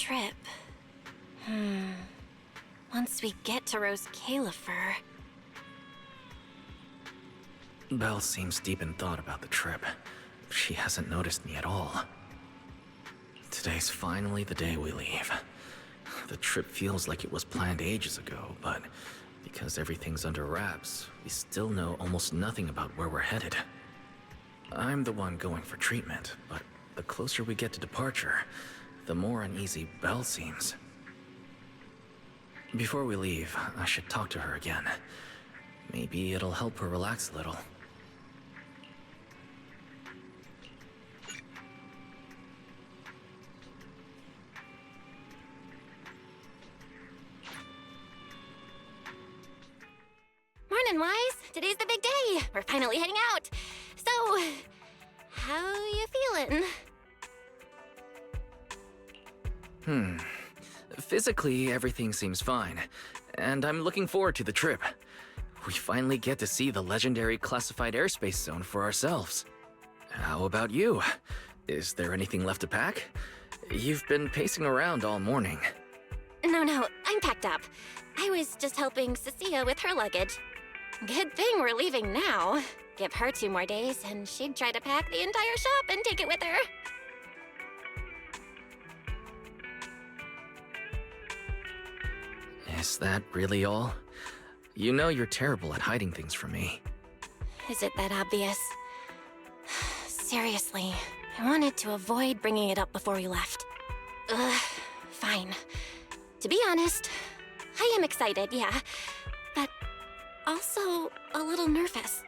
trip. Once we get to Rose Califer... Belle seems deep in thought about the trip. She hasn't noticed me at all. Today's finally the day we leave. The trip feels like it was planned ages ago, but because everything's under wraps, we still know almost nothing about where we're headed. I'm the one going for treatment, but the closer we get to departure, the more uneasy Belle seems. Before we leave, I should talk to her again. Maybe it'll help her relax a little. Morning, Wise. Today's the big day. We're finally heading out. So, how you feeling? Physically, everything seems fine, and I'm looking forward to the trip. We finally get to see the legendary classified airspace zone for ourselves. How about you? Is there anything left to pack? You've been pacing around all morning. No, I'm packed up. I was just helping Cecilia with her luggage. Good thing we're leaving now. Give her 2 more days, and she'd try to pack the entire shop and take it with her. Is that really all? You know you're terrible at hiding things from me. Is it that obvious? Seriously, I wanted to avoid bringing it up before we left. Fine. To be honest, I am excited, yeah, but also a little nervous.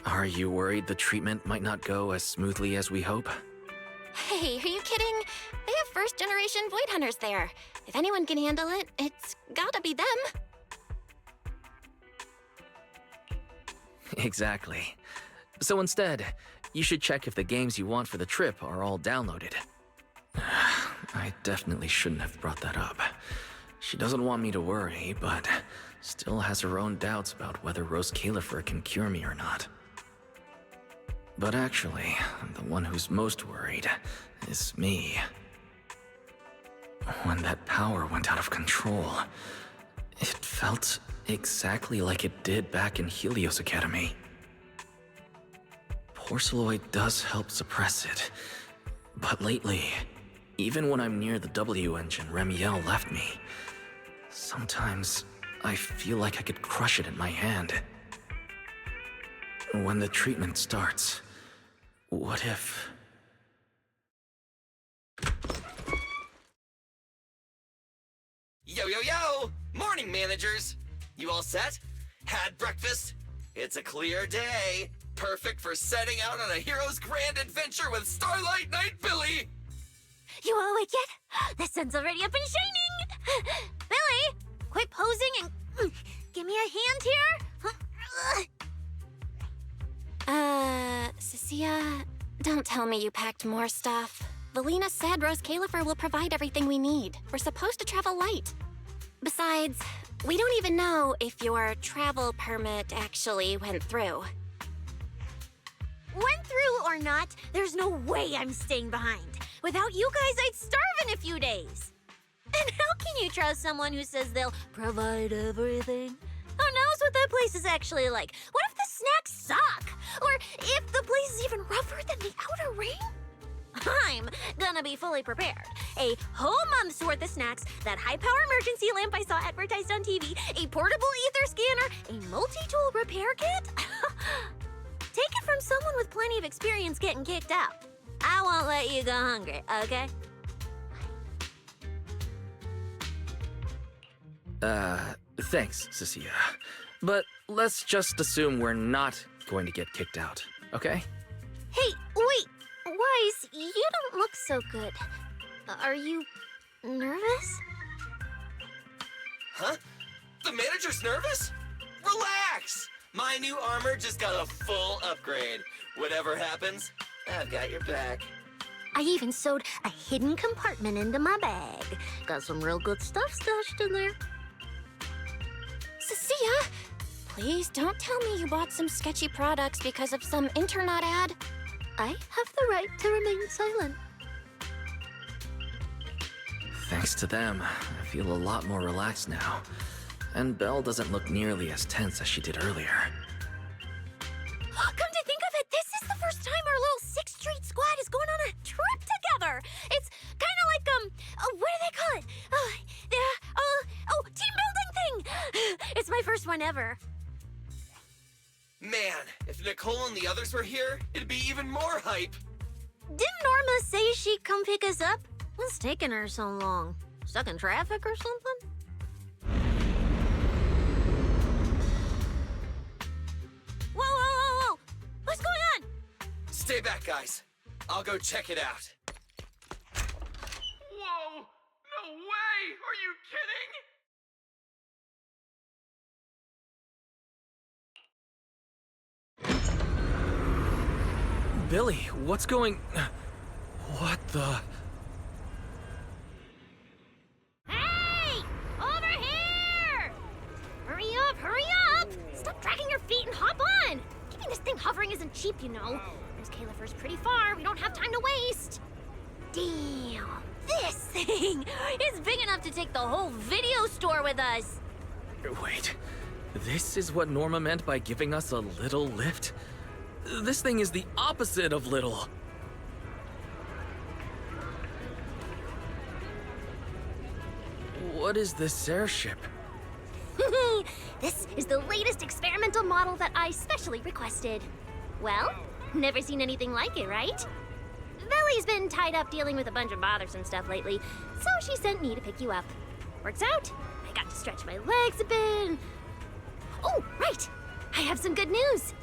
Are you worried the treatment might not go as smoothly as we hope? Hey, are you kidding? They have first-generation Void Hunters there. If anyone can handle it, it's gotta be them. Exactly. So instead, you should check if the games you want for the trip are all downloaded. I definitely shouldn't have brought that up. She doesn't want me to worry, but still has her own doubts about whether Rose Califer can cure me or not. But actually, the one who's most worried is me. When that power went out of control, it felt exactly like it did back in Helios Academy. Porceloid does help suppress it, but lately, even when I'm near the W engine Remiel left me, sometimes I feel like I could crush it in my hand. When the treatment starts, what if... Yo! Morning, managers! You all set? Had breakfast? It's a clear day. Perfect for setting out on a hero's grand adventure with Starlight Knight Billy! You all awake yet? The sun's already up and shining! Billy, quit posing and give me a hand here! Cecilia, don't tell me you packed more stuff. Valina said Rose Califer will provide everything we need. We're supposed to travel light. Besides, we don't even know if your travel permit actually went through. Went through or not, there's no way I'm staying behind. Without you guys, I'd starve in a few days. And how can you trust someone who says they'll provide everything? Who knows what that place is actually like? What if the snacks suck? Or if the place is even rougher than the outer ring? I'm gonna be fully prepared. A whole month's worth of snacks, that high-power emergency lamp I saw advertised on TV, a portable ether scanner, a multi-tool repair kit. Take it from someone with plenty of experience getting kicked out. I won't let you go hungry, okay? Thanks, Cecilia. But let's just assume we're not going to get kicked out, okay? Hey, wait! Wise, you don't look so good. Are you nervous? Huh? The manager's nervous? Relax! My new armor just got a full upgrade. Whatever happens, I've got your back. I even sewed a hidden compartment into my bag. Got some real good stuff stashed in there. Cecilia, please don't tell me you bought some sketchy products because of some internet ad. I have the right to remain silent. Thanks to them, I feel a lot more relaxed now. And Belle doesn't look nearly as tense as she did earlier. Come to think of it, this is the first time our little 6th Street squad is going on a trip together. It's kind of like, what do they call it? Team building thing. It's my first one ever. Man, if Nicole and the others were here, it'd be even more hype. Didn't Norma say she'd come pick us up? What's taking her so long? Stuck in traffic or something? Whoa! What's going on? Stay back, guys. I'll go check it out. Whoa! No way! Are you kidding? Billy, what's going... What the... Hey! Over here! Hurry up! Stop dragging your feet and hop on! Keeping this thing hovering isn't cheap, you know. There's Califer's pretty far. We don't have time to waste. Damn! This thing is big enough to take the whole video store with us. Wait, this is what Norma meant by giving us a little lift? This thing is the opposite of little. What is this airship? This is the latest experimental model that I specially requested. Well, never seen anything like it, right? Velly's been tied up dealing with a bunch of bothersome stuff lately, so she sent me to pick you up. Works out. I got to stretch my legs a bit. Oh, right! I have some good news.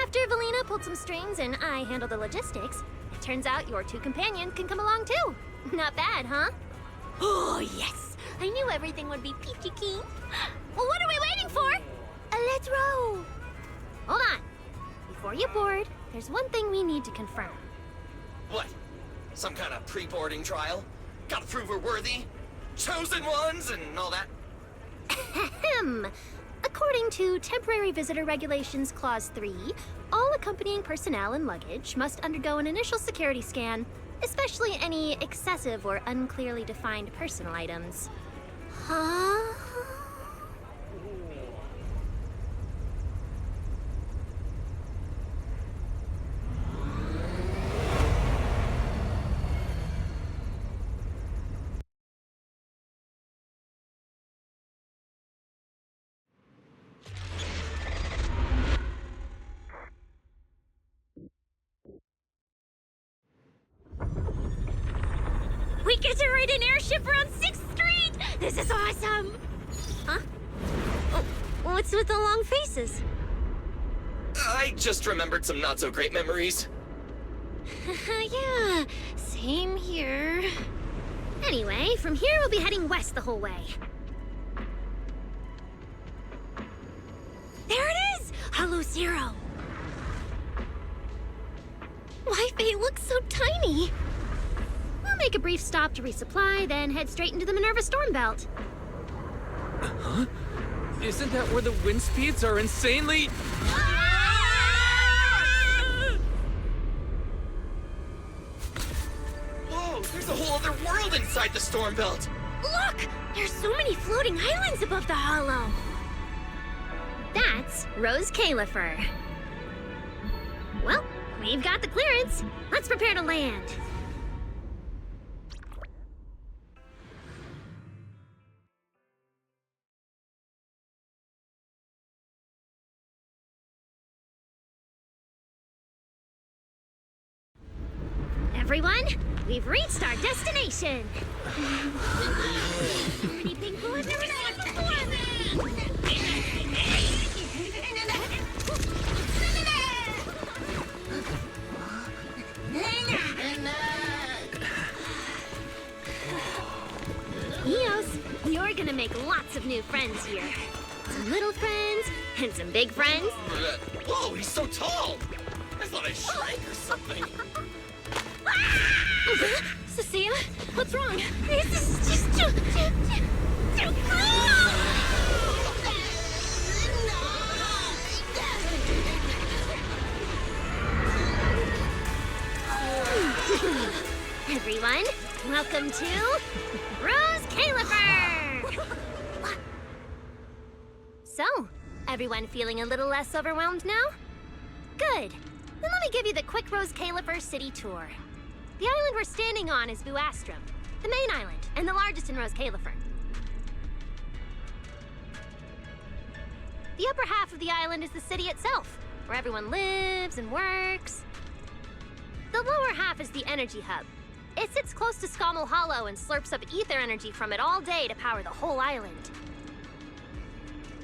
After Valina pulled some strings and I handled the logistics, it turns out your 2 companions can come along too. Not bad, huh? Oh, yes! I knew everything would be peachy keen. Well, what are we waiting for? Let's row. Hold on. Before you board, there's one thing we need to confirm. What? Some kind of pre-boarding trial? Gotta prove we're worthy? Chosen ones and all that? Ahem. According to Temporary Visitor Regulations Clause 3, all accompanying personnel and luggage must undergo an initial security scan, especially any excessive or unclearly defined personal items. Huh? We get to ride an airship around 6th Street! This is awesome! Huh? Oh, what's with the long faces? I just remembered some not-so-great memories. Yeah, same here. Anyway, from here we'll be heading west the whole way. There it is! Hollow Zero! Why, they look so tiny! We'll make a brief stop to resupply, then head straight into the Minerva Storm Belt. Huh? Isn't that where the wind speeds are insanely... Whoa, there's a whole other world inside the storm belt. Look! There's so many floating islands above the hollow! That's Rose Califer. Well, we've got the clearance. Let's prepare to land. Everyone, we've reached our destination. Pretty pink pool I've never seen Eos, you're gonna make lots of new friends here. Some little friends and some big friends. Whoa, he's so tall! I thought I shrank or something. Cecilia, what's wrong? This is just too cool! everyone. Welcome to Rose Califer! So, everyone feeling a little less overwhelmed now? Good. Then let me give you the quick Rose Califer city tour. The island we're standing on is Vuastrum, the main island, and the largest in Rose Califer. The upper half of the island is the city itself, where everyone lives and works. The lower half is the energy hub. It sits close to Scommel Hollow and slurps up ether energy from it all day to power the whole island.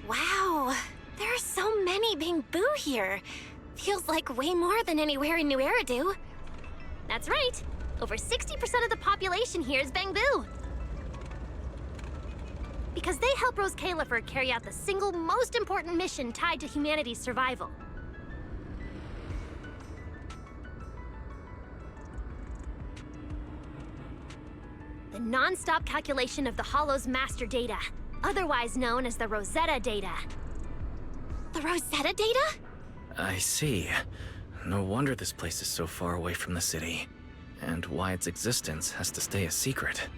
Wow, there are so many Bangboo here. Feels like way more than anywhere in New Eridu. That's right. Over 60% of the population here is Bangboo. Because they help Rose Califer carry out the single most important mission tied to humanity's survival. The non-stop calculation of the Hollow's master data, otherwise known as the Rosetta data. The Rosetta data? I see. No wonder this place is so far away from the city. And why its existence has to stay a secret.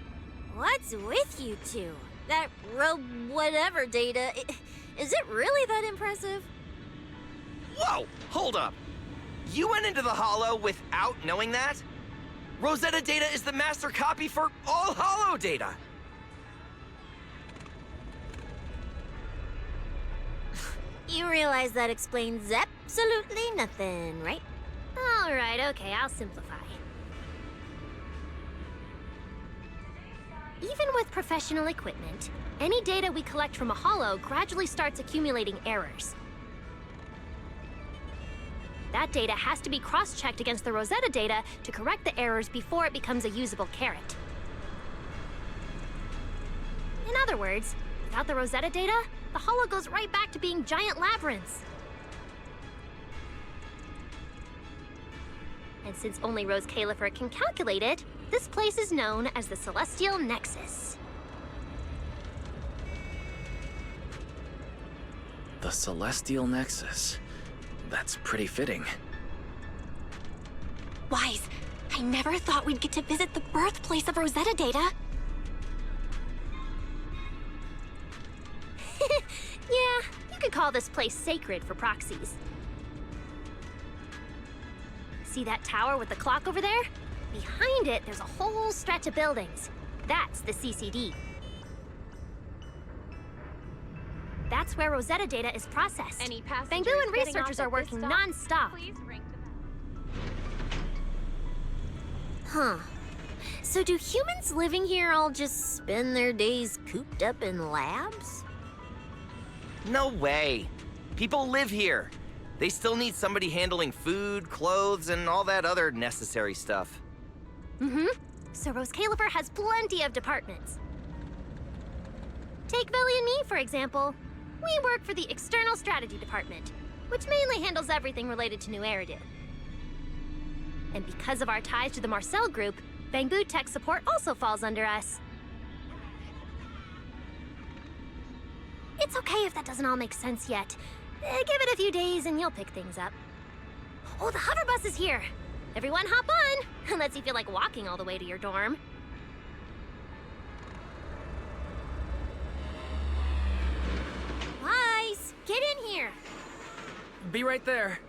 What's with you two? That whatever data, is it really that impressive? Whoa! Hold up! You went into the Hollow without knowing that? Rosetta data is the master copy for all Hollow data! You realize that explains absolutely nothing, right? All right, okay, I'll simplify. Even with professional equipment, any data we collect from a Hollow gradually starts accumulating errors. That data has to be cross-checked against the Rosetta data to correct the errors before it becomes a usable carrot. In other words, without the Rosetta data, the Hollow goes right back to being giant labyrinths. And since only Rose Califer can calculate it, this place is known as the Celestial Nexus. The Celestial Nexus. That's pretty fitting. Wise, I never thought we'd get to visit the birthplace of Rosetta data. Yeah, you could call this place sacred for proxies. See that tower with the clock over there? Behind it, there's a whole stretch of buildings. That's the CCD. That's where Rosetta data is processed. Any passengers Bangboo and getting researchers off are at working this stop? non-stop. Please ring to Huh. So do humans living here all just spend their days cooped up in labs? No way! People live here! They still need somebody handling food, clothes, and all that other necessary stuff. Mm-hmm. So Rose Califer has plenty of departments. Take Billy and me, for example. We work for the External Strategy Department, which mainly handles everything related to New Eridu. And because of our ties to the Marcel Group, Bangboo Tech Support also falls under us. It's okay if that doesn't all make sense yet. Give it a few days and you'll pick things up. Oh, the hover bus is here! Everyone hop on, unless you feel like walking all the way to your dorm. Wise, get in here! Be right there.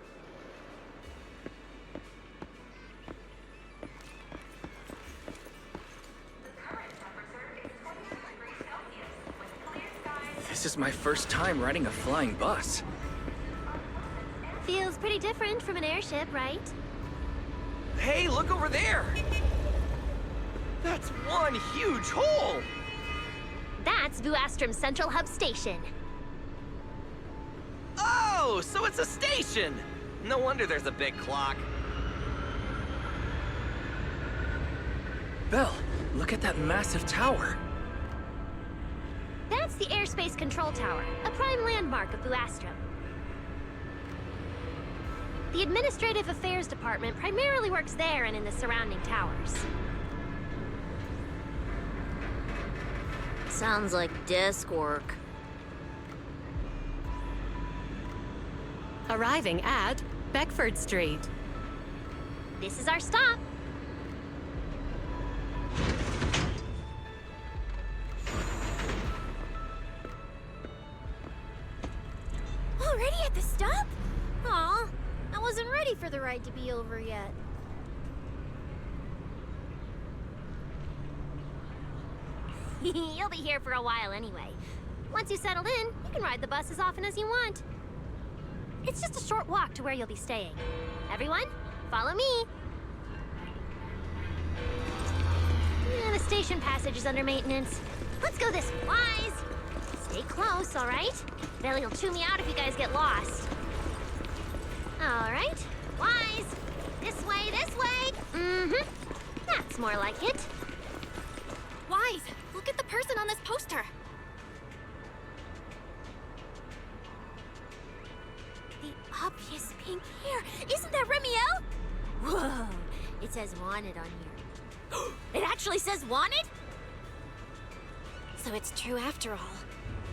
This is my first time riding a flying bus. Feels pretty different from an airship, right? Hey, look over there! That's one huge hole! That's Vuastrum's Central Hub Station. Oh, so it's a station! No wonder there's a big clock. Belle, look at that massive tower. That's the Airspace Control Tower, a prime landmark of Vuastrum. The Administrative Affairs Department primarily works there and in the surrounding towers. Sounds like desk work. Arriving at Beckford Street. This is our stop. already at the stop? Aw, I wasn't ready for the ride to be over yet. You'll be here for a while anyway. Once you settled in, you can ride the bus as often as you want. It's just a short walk to where you'll be staying. Everyone, follow me. The station passage is under maintenance. Let's go this way. Wise! Stay close, all right? Billy will chew me out if you guys get lost. All right, Wise. This way, this way. Mm-hmm. That's more like it. Wise, look at the person on this poster. The obvious pink hair. Isn't that Remiel? Whoa, it says wanted on here. It actually says wanted? So it's true after all.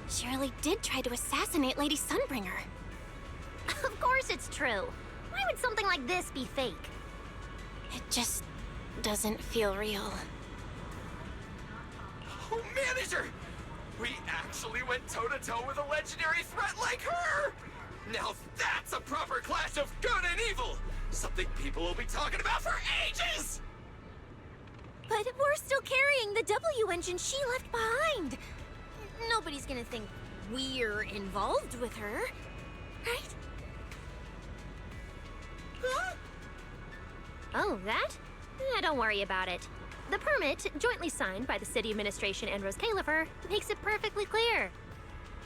Shirley did try to assassinate Lady Sunbringer. Of course it's true. Why would something like this be fake? It just doesn't feel real. Oh, manager! We actually went toe-to-toe with a legendary threat like her! Now that's a proper clash of good and evil! Something people will be talking about for ages! But we're still carrying the W engine she left behind. Nobody's gonna think we're involved with her, right? Huh? Oh, that? Don't worry about it. The permit, jointly signed by the city administration and Rose Califer, makes it perfectly clear.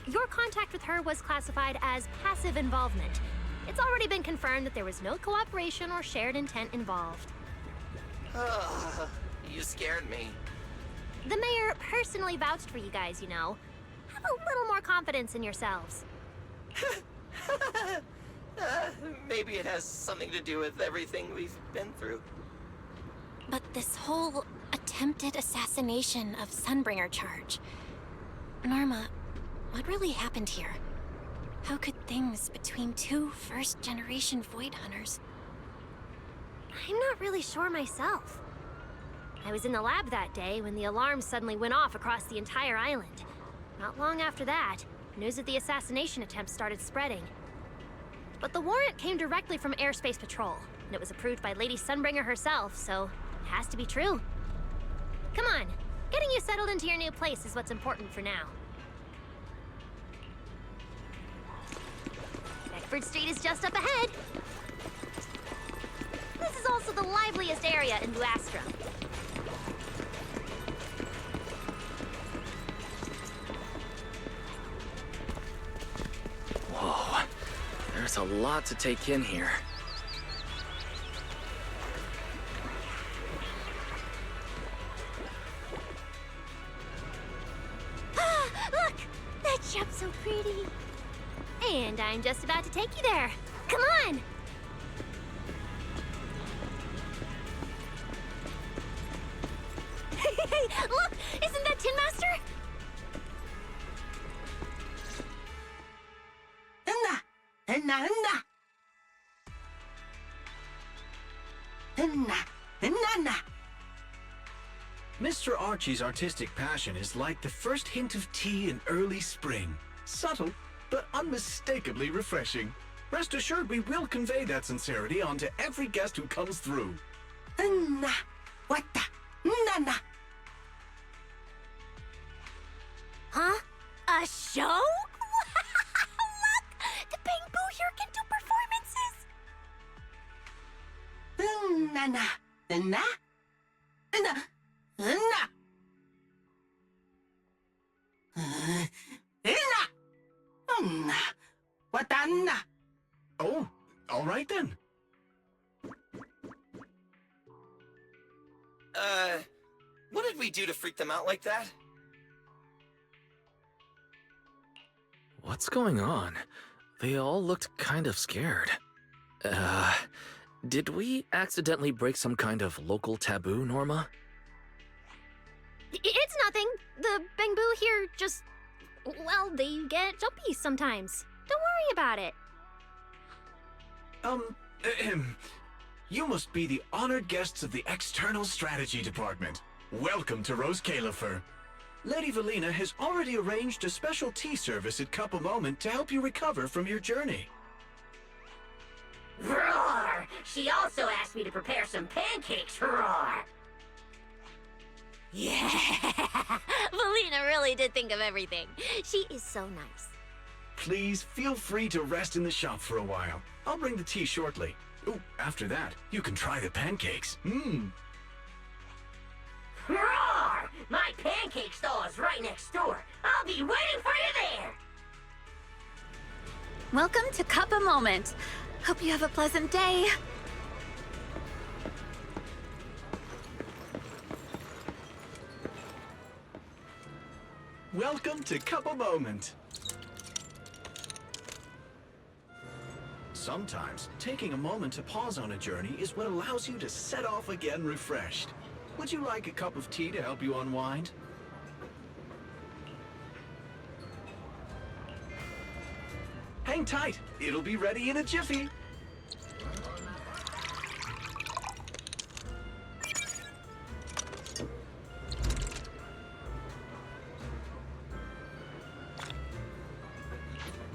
Your contact with her was classified as passive involvement. It's already been confirmed that there was no cooperation or shared intent involved. You scared me. The mayor personally vouched for you guys, you know. Have a little more confidence in yourselves. Maybe it has something to do with everything we've been through. But this whole attempted assassination of Sunbringer charge. Norma, what really happened here? How could things between two first-generation Void Hunters? I'm not really sure myself. I was in the lab that day when the alarm suddenly went off across the entire island. Not long after that, news of the assassination attempt started spreading. But the warrant came directly from Airspace Patrol, and it was approved by Lady Sunbringer herself, so it has to be true. Come on, getting you settled into your new place is what's important for now. Beckford Street is just up ahead. This is also the liveliest area in Blue Astra. Whoa, there's a lot to take in here. Look! That shop's so pretty. And I'm just about to take you there. Come on! Hey, look! Isn't that Tin Master? Mr. Archie's artistic passion is like the first hint of tea in early spring. Subtle, but unmistakably refreshing. Rest assured we will convey that sincerity onto every guest who comes through. Huh? A show? Look! The Bamboo here can do performances. Oh, all right then. What did we do to freak them out like that? What's going on? They all looked kind of scared. Did we accidentally break some kind of local taboo, Norma? It's nothing. The Bamboo here just... well, they get jumpy sometimes. Don't worry about it. You must be the honored guests of the External Strategy Department. Welcome to Rose Califer. Lady Valina has already arranged a special tea service at Cup a Moment to help you recover from your journey. Roar! She also asked me to prepare some pancakes, roar! Yeah! Valina really did think of everything. She is so nice. Please feel free to rest in the shop for a while. I'll bring the tea shortly. Oh, after that, you can try the pancakes. Roar! My pancake stall is right next door. I'll be waiting for you there! Welcome to Cup a Moment. Hope you have a pleasant day. Welcome to Cup a Moment. Sometimes, taking a moment to pause on a journey is what allows you to set off again refreshed. Would you like a cup of tea to help you unwind? Hang tight, it'll be ready in a jiffy.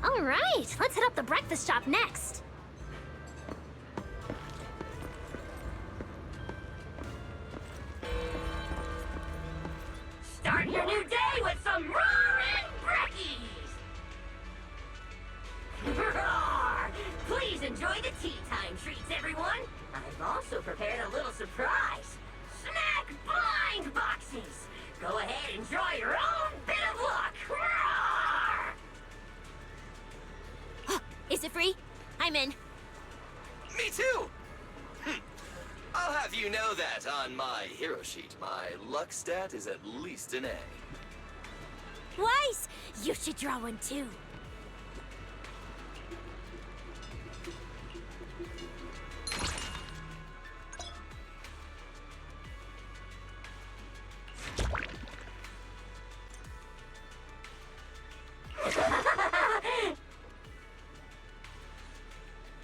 All right, let's hit up the breakfast shop next. Start your new day with some roaring brekkies! Roar! Please enjoy the tea time treats, everyone! I've also prepared a little surprise. Snack blind boxes! Go ahead, enjoy your own bit of luck! Roar! Is it free? I'm in. Me too! I'll have you know that on my hero sheet, my luck stat is at least an A. Weiss, you should draw one too.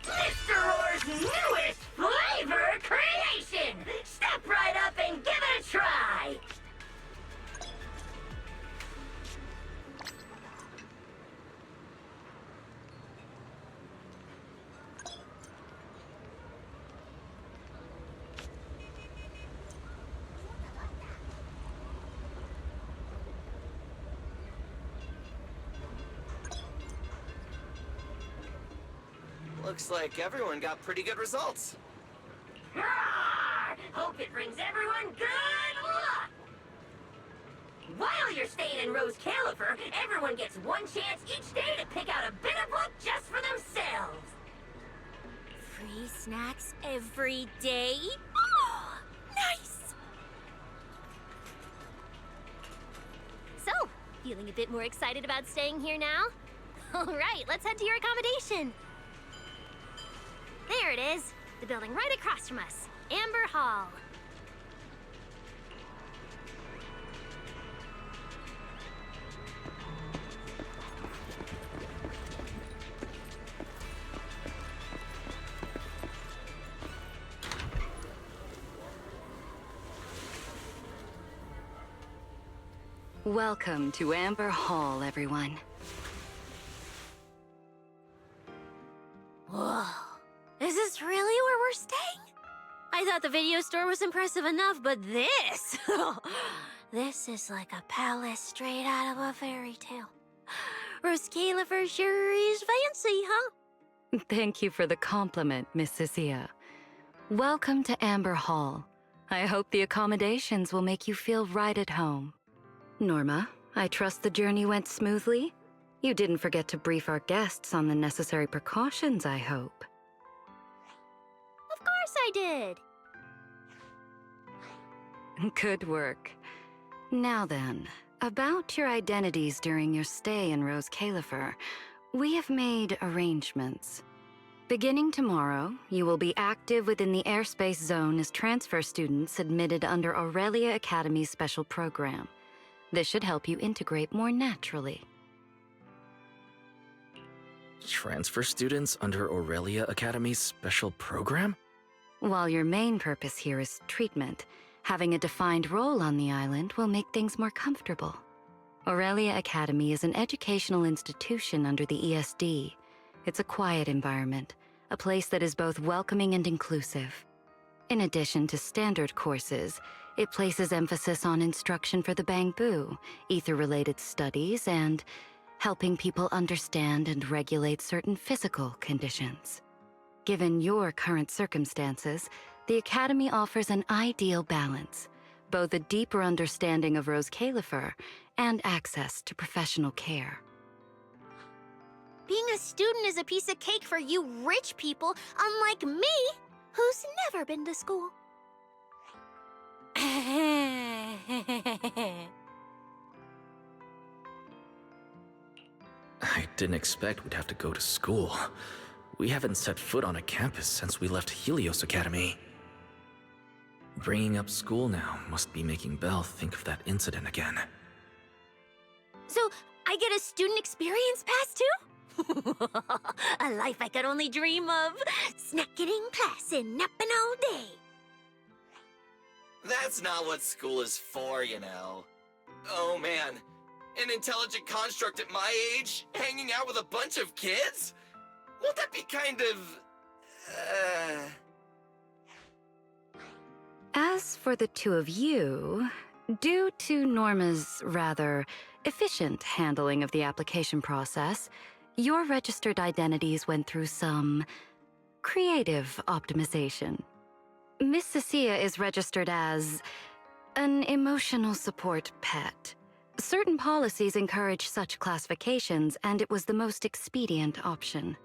Mr. Roar's newest flavor creation! Step right up and give it a try! Looks like everyone got pretty good results. Roar! Hope it brings everyone good luck! While you're staying in Rose Califer, everyone gets one chance each day to pick out a bit of luck just for themselves! Free snacks every day? Oh, nice! So, feeling a bit more excited about staying here now? All right, let's head to your accommodation. There it is, the building right across from us, Amber Hall. Welcome to Amber Hall, everyone. Whoa, is this really where we're staying? I thought the video store was impressive enough, but this... this is like a palace straight out of a fairy tale. Rose Califer sure is fancy, huh? Thank you for the compliment, Miss Cecilia. Welcome to Amber Hall. I hope the accommodations will make you feel right at home. Norma, I trust the journey went smoothly? You didn't forget to brief our guests on the necessary precautions, I hope. Of course I did. Good work. Now then, about your identities during your stay in Rose Califer, we have made arrangements. Beginning tomorrow, you will be active within the airspace zone as transfer students admitted under Aurelia Academy's special program. This should help you integrate more naturally. Transfer students under Aurelia Academy's special program? While your main purpose here is treatment, having a defined role on the island will make things more comfortable. Aurelia Academy is an educational institution under the ESD. It's a quiet environment, a place that is both welcoming and inclusive. In addition to standard courses, it places emphasis on instruction for the Bangbu, ether-related studies, and helping people understand and regulate certain physical conditions. Given your current circumstances, the Academy offers an ideal balance, both a deeper understanding of Rose Califer and access to professional care. Being a student is a piece of cake for you rich people, unlike me, who's never been to school. I didn't expect we'd have to go to school. We haven't set foot on a campus since we left Helios Academy. Bringing up school now must be making Belle think of that incident again. So, I get a student experience pass too? A life I could only dream of. Snacking in class and napping all day. That's not what school is for, you know. Oh man, an intelligent construct at my age, hanging out with a bunch of kids? Won't that be kind of... As for the two of you, due to Norma's rather efficient handling of the application process, your registered identities went through some creative optimization. Miss Cecilia is registered as an emotional support pet. Certain policies encourage such classifications, and it was the most expedient option.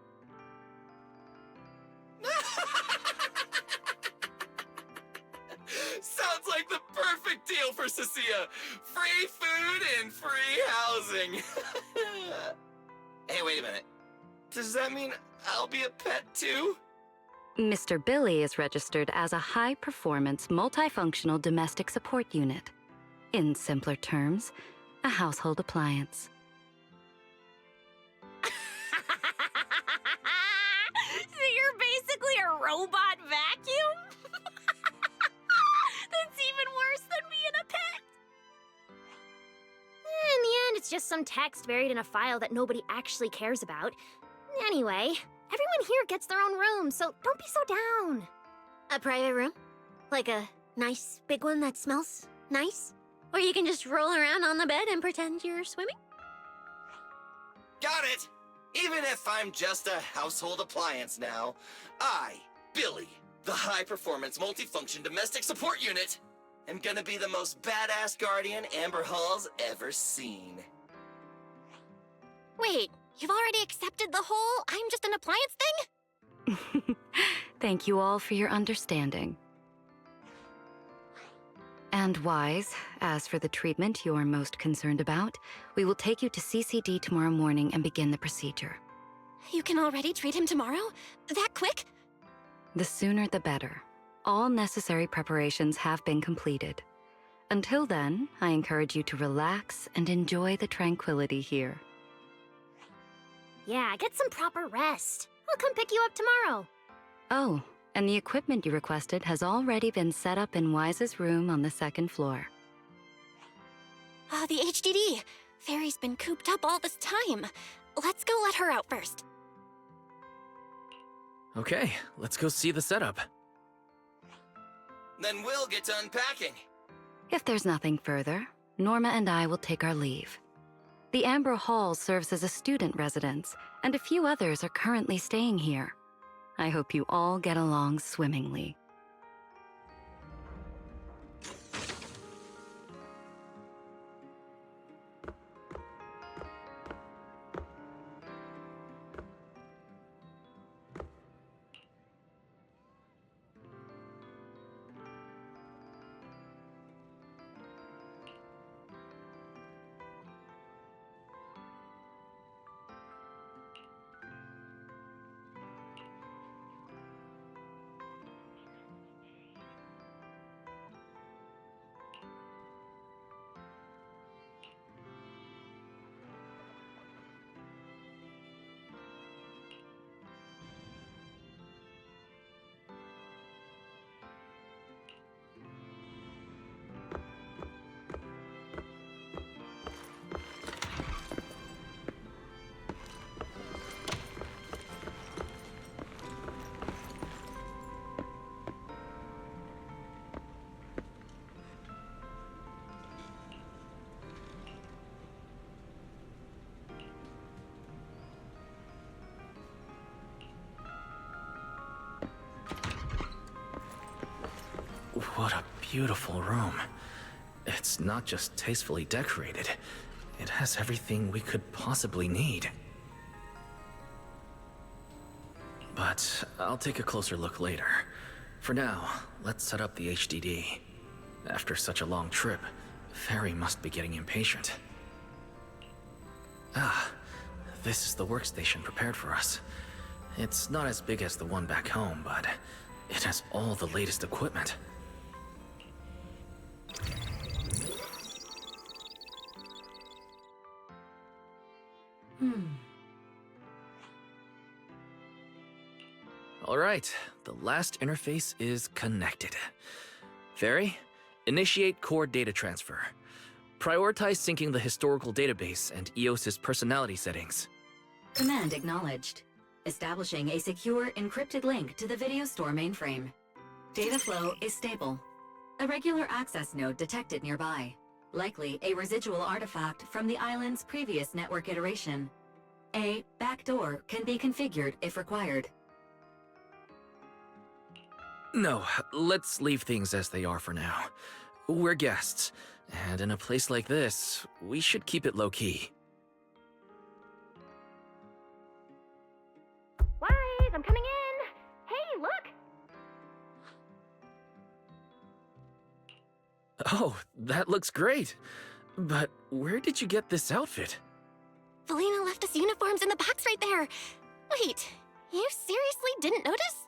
Sounds like the perfect deal for Cecilia. Free food and free housing. Hey, wait a minute. Does that mean I'll be a pet too? Mr. Billy is registered as a high-performance, multifunctional domestic support unit. In simpler terms, a household appliance. So you're basically a robot vacuum? That's even worse than being a pet. In the end, it's just some text buried in a file that nobody actually cares about. Anyway, everyone here gets their own room, so don't be so down. A private room? Like a nice big one that smells nice? Or you can just roll around on the bed and pretend you're swimming? Got it! Even if I'm just a household appliance now, I, Billy, the high-performance multifunction domestic support unit, am gonna be the most badass guardian Amber Hall's ever seen. Wait, you've already accepted the whole I'm just an appliance thing? Thank you all for your understanding. And Wise, as for the treatment you're most concerned about, we will take you to CCD tomorrow morning and begin the procedure. You can already treat him tomorrow? That quick? The sooner the better. All necessary preparations have been completed. Until then, I encourage you to relax and enjoy the tranquility here. Yeah, get some proper rest. I'll come pick you up tomorrow. Oh, and the equipment you requested has already been set up in Wise's room on the second floor. Oh, the HDD. Fairy's been cooped up all this time. Let's go let her out first. Okay, let's go see the setup. Then we'll get to unpacking. If there's nothing further, Norma and I will take our leave. The Amber Hall serves as a student residence, and a few others are currently staying here. I hope you all get along swimmingly. beautiful room. It's not just tastefully decorated, it has everything we could possibly need. But I'll take a closer look later. For now, let's set up the HDD. After such a long trip, Fairy must be getting impatient. Ah, this is the workstation prepared for us. It's not as big as the one back home, but it has all the latest equipment. All right, the last interface is connected. Fairy, initiate core data transfer. Prioritize syncing the historical database and EOS's personality settings. Command acknowledged. Establishing a secure, encrypted link to the video store mainframe. Data flow is stable. A regular access node detected nearby. Likely a residual artifact from the island's previous network iteration. A backdoor can be configured if required. No, let's leave things as they are for now. We're guests, and in a place like this, we should keep it low-key. Wise, I'm coming in. Hey, look. Oh, that looks great. But where did you get this outfit? Valina left us uniforms in the box right there. Wait, you seriously didn't notice?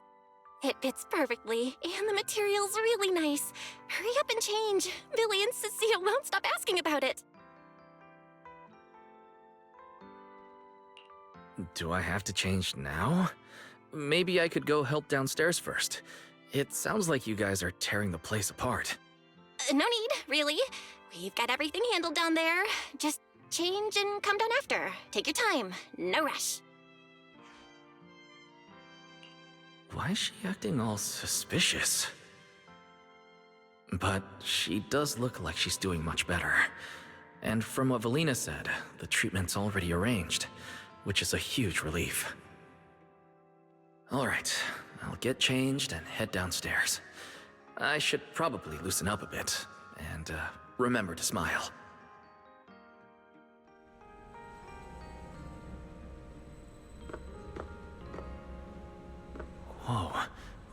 It fits perfectly, and the material's really nice. Hurry up and change. Billy and Cecile won't stop asking about it. Do I have to change now? Maybe I could go help downstairs first. It sounds like you guys are tearing the place apart. No need, really. We've got everything handled down there. Just change and come down after. Take your time. No rush. Why is she acting all suspicious? But she does look like she's doing much better. And from what Valina said, the treatment's already arranged, which is a huge relief. Alright, I'll get changed and head downstairs. I should probably loosen up a bit, and remember to smile. Whoa,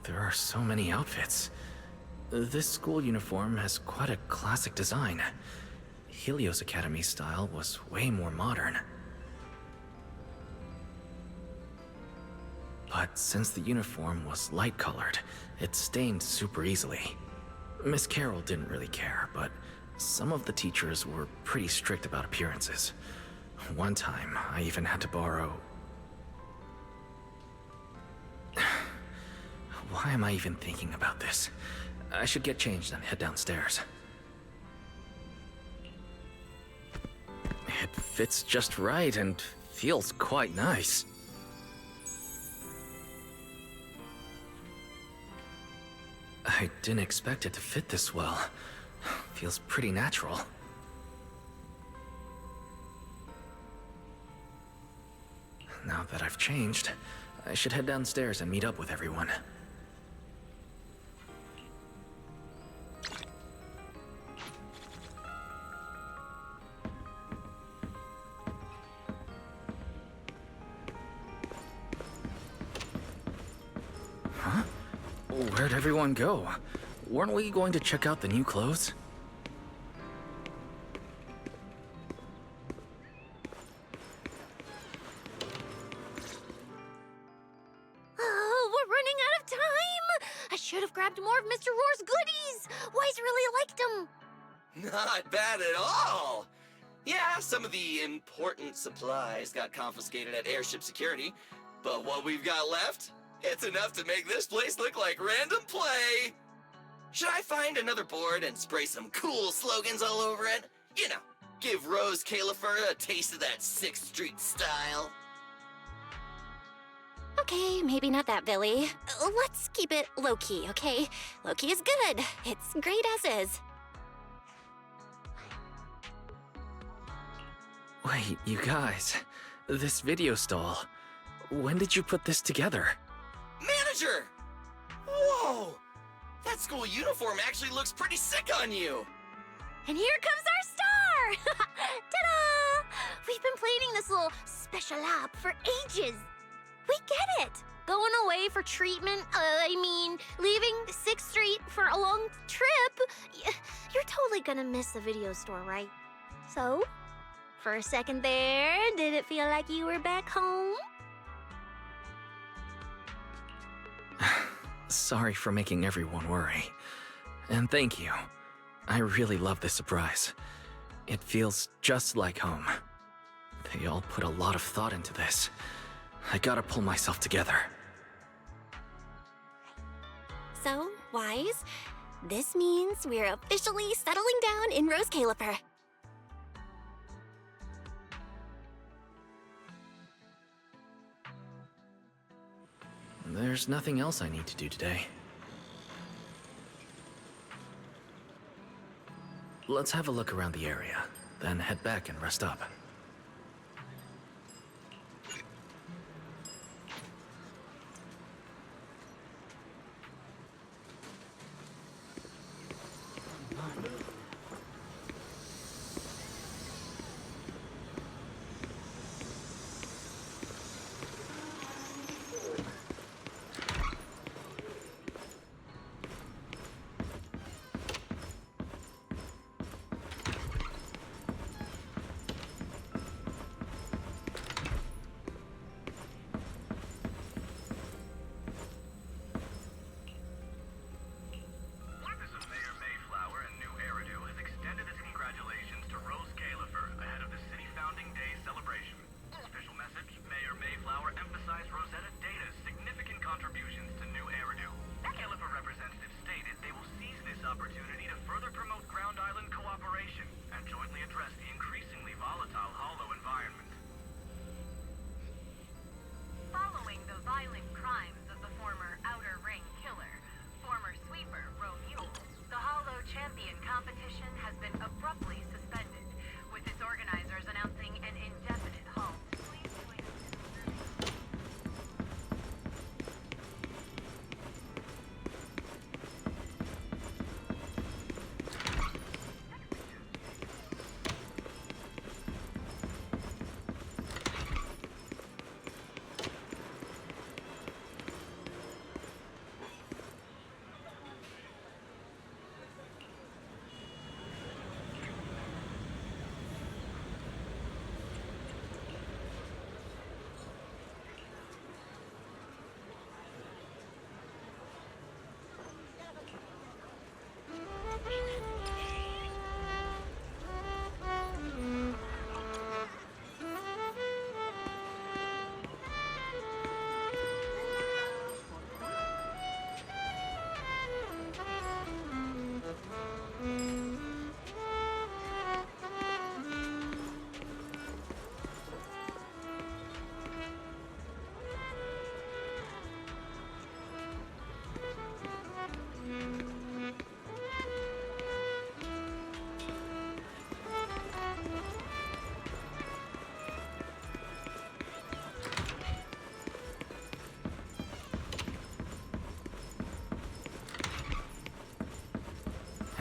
there are so many outfits. This school uniform has quite a classic design. Helios Academy style was way more modern. But since the uniform was light-colored, it stained super easily. Miss Carroll didn't really care, but some of the teachers were pretty strict about appearances. One time, I even had to borrow... Why am I even thinking about this? I should get changed and head downstairs. It fits just right and feels quite nice. I didn't expect it to fit this well. Feels pretty natural. Now that I've changed, I should head downstairs and meet up with everyone. Huh? Where'd everyone go? Weren't we going to check out the new clothes? Oh, we're running out of time! I should have grabbed more of Mr. Roar's goodies! Wise really liked them! Not bad at all! Yeah, some of the important supplies got confiscated at airship security, but what we've got left, it's enough to make this place look like random play! Should I find another board and spray some cool slogans all over it? You know, give Rose Califer a taste of that 6th Street style. Okay, maybe not that, Billy. Let's keep it low-key, okay? Low-key is good. It's great as is. Wait, you guys. This video stall. When did you put this together? Manager! Whoa! That school uniform actually looks pretty sick on you! And here comes our star! Ta-da! We've been planning this little special op for ages. We get it. Going away for treatment, leaving 6th Street for a long trip. You're totally gonna miss the video store, right? So, for a second there, did it feel like you were back home? Sorry for making everyone worry. And thank you. I really love this surprise. It feels just like home. They all put a lot of thought into this. I gotta pull myself together. So, Wise, this means we're officially settling down in Rose Caliper. There's nothing else I need to do today. Let's have a look around the area, then head back and rest up.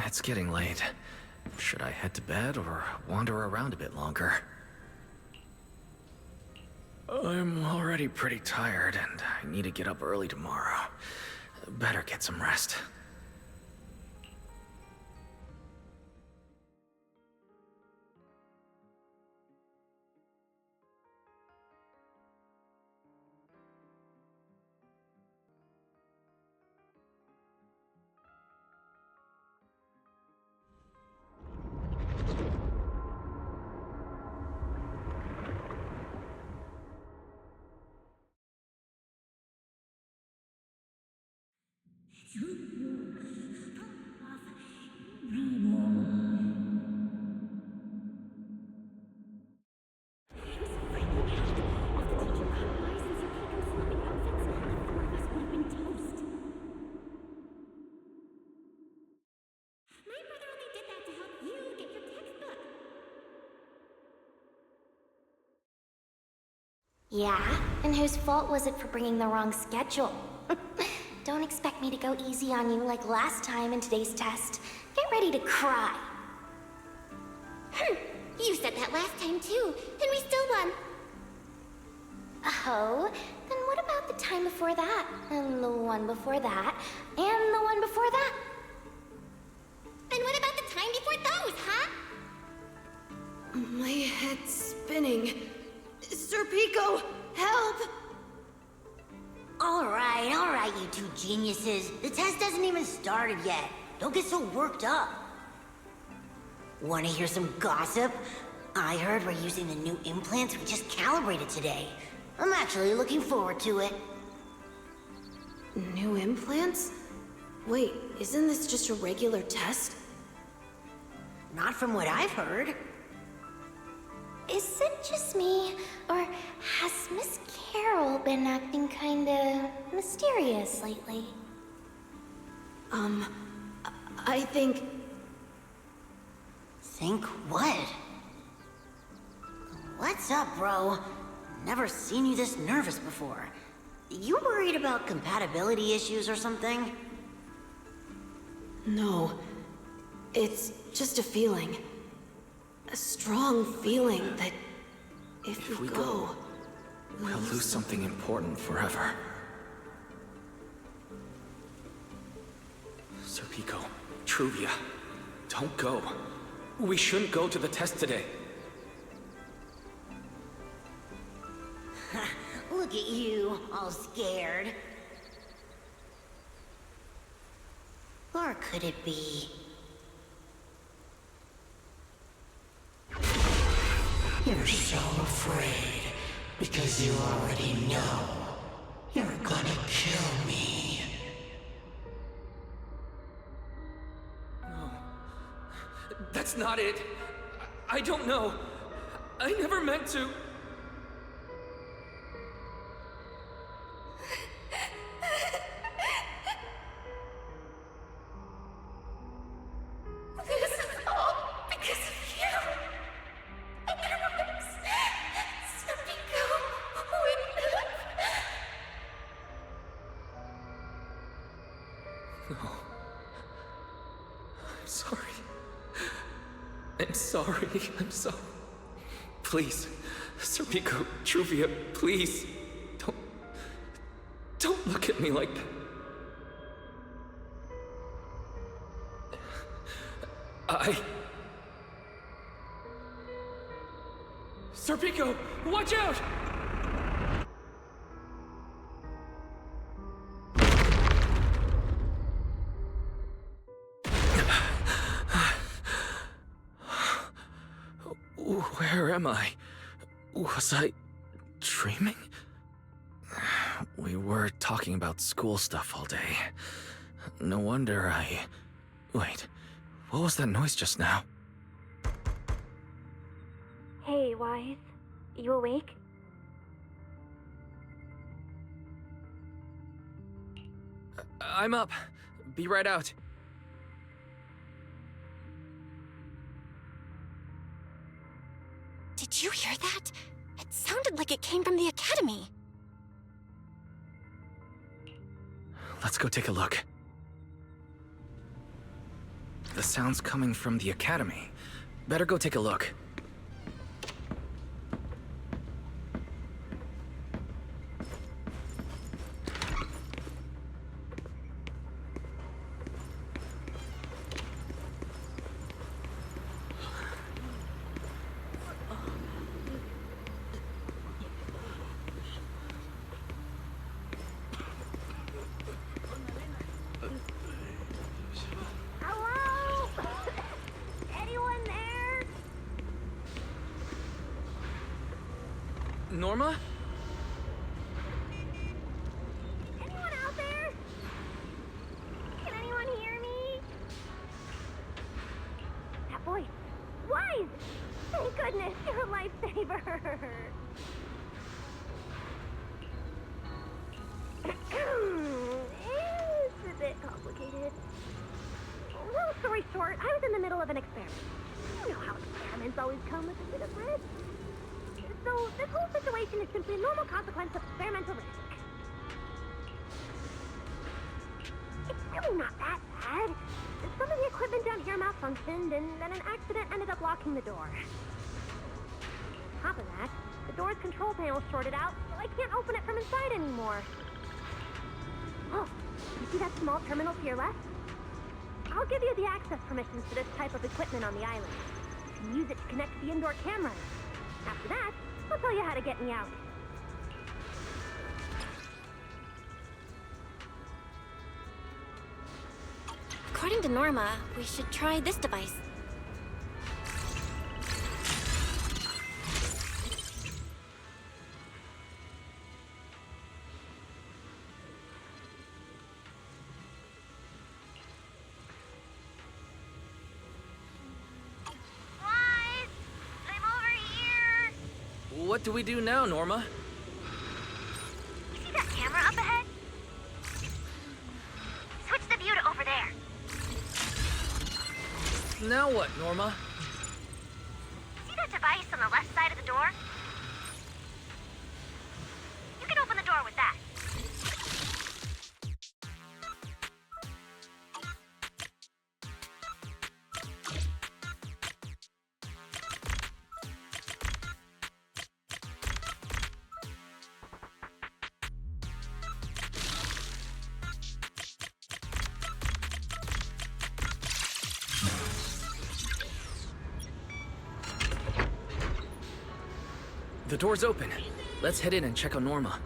It's getting late. Should I head to bed or wander around a bit longer? I'm already pretty tired and I need to get up early tomorrow. Better get some rest. Yeah? And whose fault was it for bringing the wrong schedule? don't expect me to go easy on you like last time in today's test. Get ready to cry. You said that last time too, and we still won. Oh, then what about the time before that? And the one before that? And the one before that? And what about the time before those, huh? My head's spinning. Sir Pico, help! All right, you two geniuses. The test hasn't even started yet. Don't get so worked up. Want to hear some gossip? I heard we're using the new implants we just calibrated today. I'm actually looking forward to it. New implants? Wait, isn't this just a regular test? Not from what I've heard. Is it just me, or has Miss Carol been acting kinda mysterious lately? I think... Think what? What's up, bro? Never seen you this nervous before. You worried about compatibility issues or something? No. It's just a feeling. A strong feeling that if we go... We'll lose something important forever. Sir Pico, Truvia, don't go. We shouldn't go to the test today. Look at you, all scared. Or could it be... You're so afraid because you already know you're gonna kill me. No. That's not it. I don't know. I never meant to. This is all because of you. Otherwise, Sir Pico wouldn't have... No. I'm sorry. I'm sorry. I'm sorry. Please, Sir Pico, Truvia, please. Don't look at me like that. Sir Pico, watch out! Where am I? Was I dreaming? We were talking about school stuff all day. No wonder I... Wait, what was that noise just now? Hey, Wise. You awake? I'm up. Be right out. Did you hear that? It sounded like it came from the academy. Let's go take a look. The sound's coming from the academy. Better go take a look. Hello? Anyone there? Norma? Anyone out there? Can anyone hear me? That voice. Wise! Thank goodness, you're a lifesaver. It's a bit complicated. Long story short, I was in the middle of an experiment. You know how experiments always come with a bit of risk. So this whole situation is simply a normal consequence of experimental risk. really not that bad. Some of the equipment down here malfunctioned, and then an accident ended up locking the door. On top of that, the door's control panel shorted out, so I can't open it from inside anymore. Oh, you see that small terminal to your left? I'll give you the access permissions for this type of equipment on the island. You can use it to connect to the indoor cameras. After that, I'll tell you how to get me out. According to Norma, we should try this device. What do we do now, Norma? You see that camera up ahead? Switch the view to over there. Now what, Norma? See that device on the left side of the door? You can open the door with that. The door's open. Let's head in and check on Norma.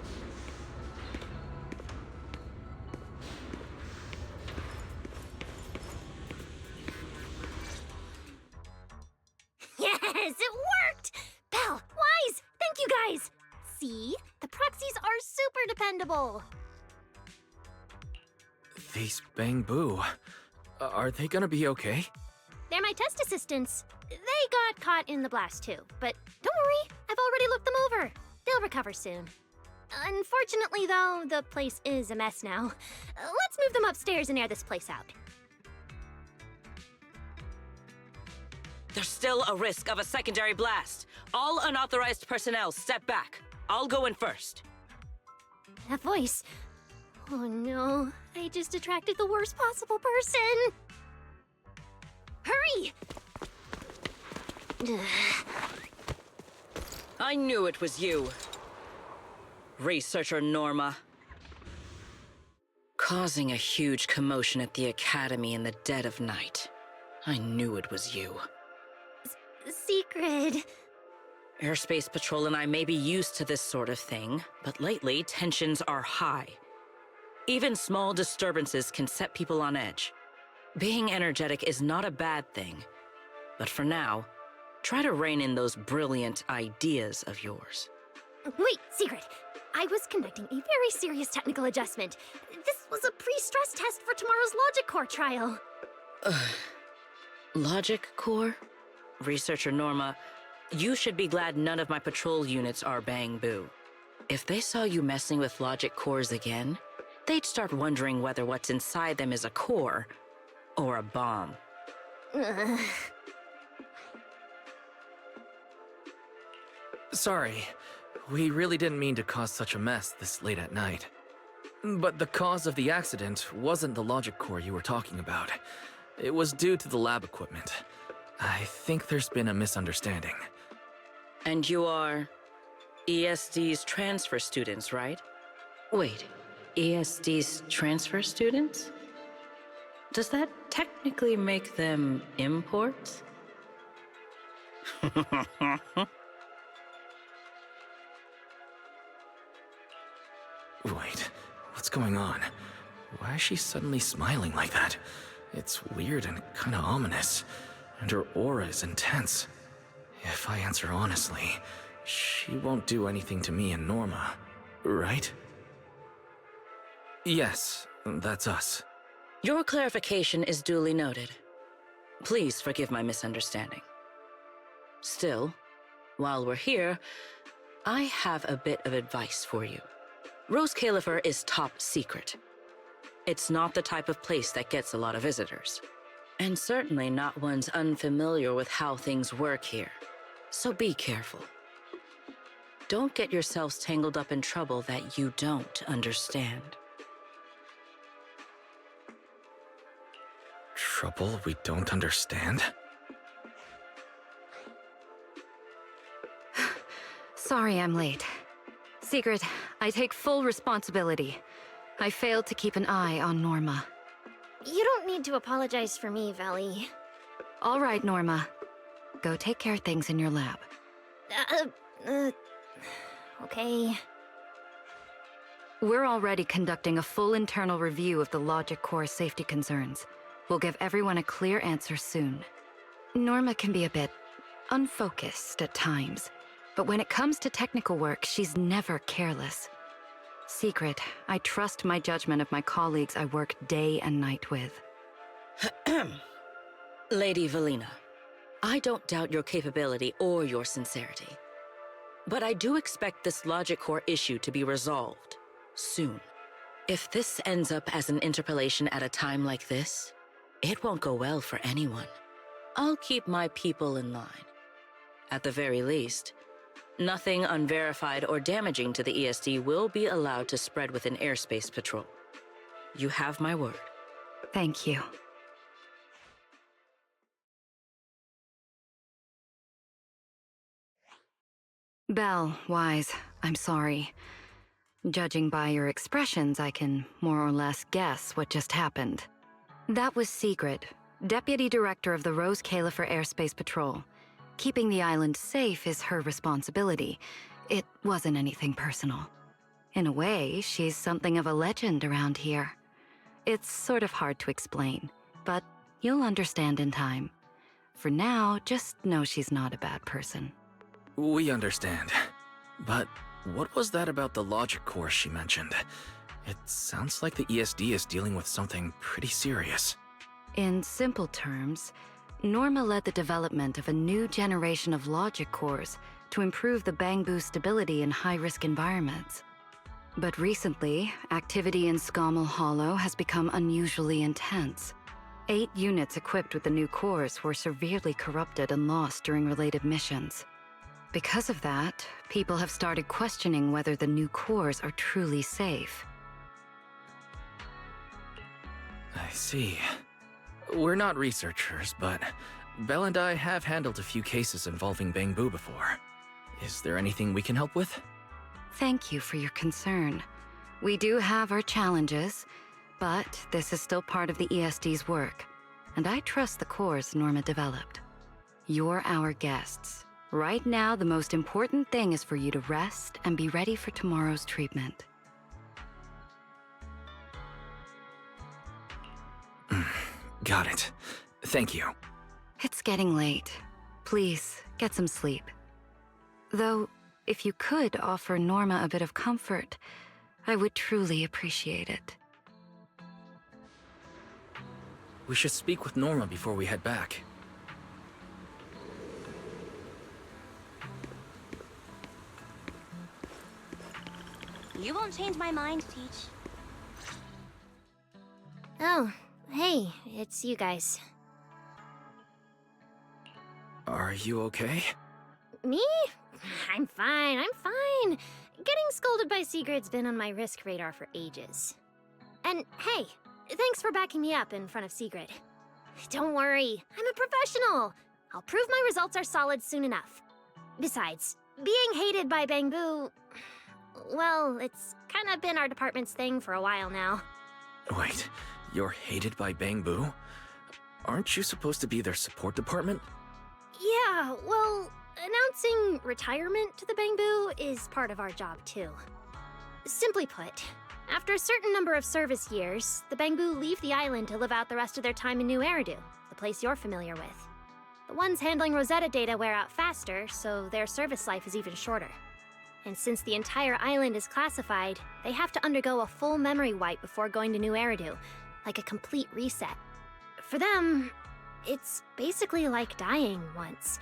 Yes, it worked! Belle, Wise, thank you guys! See? The proxies are super dependable. These Bang Boo. Are they gonna be okay? They're my test assistants. They got caught in the blast too, but don't worry, I've already looked them over. They'll recover soon. Unfortunately, though, the place is a mess now. Let's move them upstairs and air this place out. There's still a risk of a secondary blast. All unauthorized personnel, step back. I'll go in first. That voice. Oh no, I just attracted the worst possible person. Hurry! I knew it was you. Researcher Norma. Causing a huge commotion at the Academy in the dead of night. I knew it was you. Secret. Airspace Patrol and I may be used to this sort of thing, but lately tensions are high. Even small disturbances can set people on edge. Being energetic is not a bad thing, but for now, try to rein in those brilliant ideas of yours. Wait, Secret. I was conducting a very serious technical adjustment. This was a pre-stress test for tomorrow's Logic Core trial. Logic Core? Researcher Norma, you should be glad none of my patrol units are Bang Boo. If they saw you messing with Logic Cores again, they'd start wondering whether what's inside them is a core or a bomb. Sorry. We really didn't mean to cause such a mess this late at night. But the cause of the accident wasn't the logic core you were talking about. It was due to the lab equipment. I think there's been a misunderstanding. And you are ESD's transfer students, right? Wait, ESD's transfer students? Does that technically make them imports? Wait, what's going on? Why is she suddenly smiling like that? It's weird and kinda ominous, and her aura is intense. If I answer honestly, she won't do anything to me and Norma, right? Yes, that's us. Your clarification is duly noted. Please forgive my misunderstanding. Still, while we're here, I have a bit of advice for you. Rose Califer is top secret. It's not the type of place that gets a lot of visitors. And certainly not ones unfamiliar with how things work here. So be careful. Don't get yourselves tangled up in trouble that you don't understand. Trouble we don't understand? Sorry I'm late. Secret, I take full responsibility. I failed to keep an eye on Norma. You don't need to apologize for me, Valley. All right, Norma. Go take care of things in your lab. Okay. We're already conducting a full internal review of the logic core safety concerns. We'll give everyone a clear answer soon. Norma can be a bit unfocused at times, but when it comes to technical work, she's never careless. Secret, I trust my judgment of my colleagues I work day and night with. Lady Valina, I don't doubt your capability or your sincerity. But I do expect this logic core issue to be resolved soon. If this ends up as an interpolation at a time like this, it won't go well for anyone. I'll keep my people in line. At the very least, nothing unverified or damaging to the ESD will be allowed to spread within airspace patrol. You have my word. Thank you. Belle, Wise, I'm sorry. Judging by your expressions, I can more or less guess what just happened. That was Secret, Deputy Director of the Rose Califer Airspace Patrol. Keeping the island safe is her responsibility. It wasn't anything personal. In a way, she's something of a legend around here. It's sort of hard to explain, but you'll understand in time. For now, just know she's not a bad person. We understand. But what was that about the logic course she mentioned? It sounds like the ESD is dealing with something pretty serious. In simple terms, Norma led the development of a new generation of logic cores to improve the Bangbu stability in high-risk environments. But recently, activity in Scommel Hollow has become unusually intense. 8 units equipped with the new cores were severely corrupted and lost during related missions. Because of that, people have started questioning whether the new cores are truly safe. I see. We're not researchers, but Belle and I have handled a few cases involving Bangbu before. Is there anything we can help with? Thank you for your concern. We do have our challenges, but this is still part of the ESD's work, and I trust the cores Norma developed. You're our guests. Right now, the most important thing is for you to rest and be ready for tomorrow's treatment. Got it. Thank you. It's getting late. Please, get some sleep. Though, if you could offer Norma a bit of comfort, I would truly appreciate it. We should speak with Norma before we head back. You won't change my mind, Teach. Oh, hey, it's you guys. Are you okay? Me? I'm fine, I'm fine. Getting scolded by Secret's been on my risk radar for ages. And hey, thanks for backing me up in front of Secret. Don't worry, I'm a professional. I'll prove my results are solid soon enough. Besides, being hated by Bangbu, well, it's kind of been our department's thing for a while now. Wait, you're hated by Bangbu? Aren't you supposed to be their support department? Yeah, well, announcing retirement to the Bangbu is part of our job too. Simply put, after a certain number of service years, the Bangbu leave the island to live out the rest of their time in New Eridu, the place you're familiar with. The ones handling Rosetta data wear out faster, so their service life is even shorter. And since the entire island is classified, they have to undergo a full memory wipe before going to New Eridu, like a complete reset. For them, it's basically like dying once.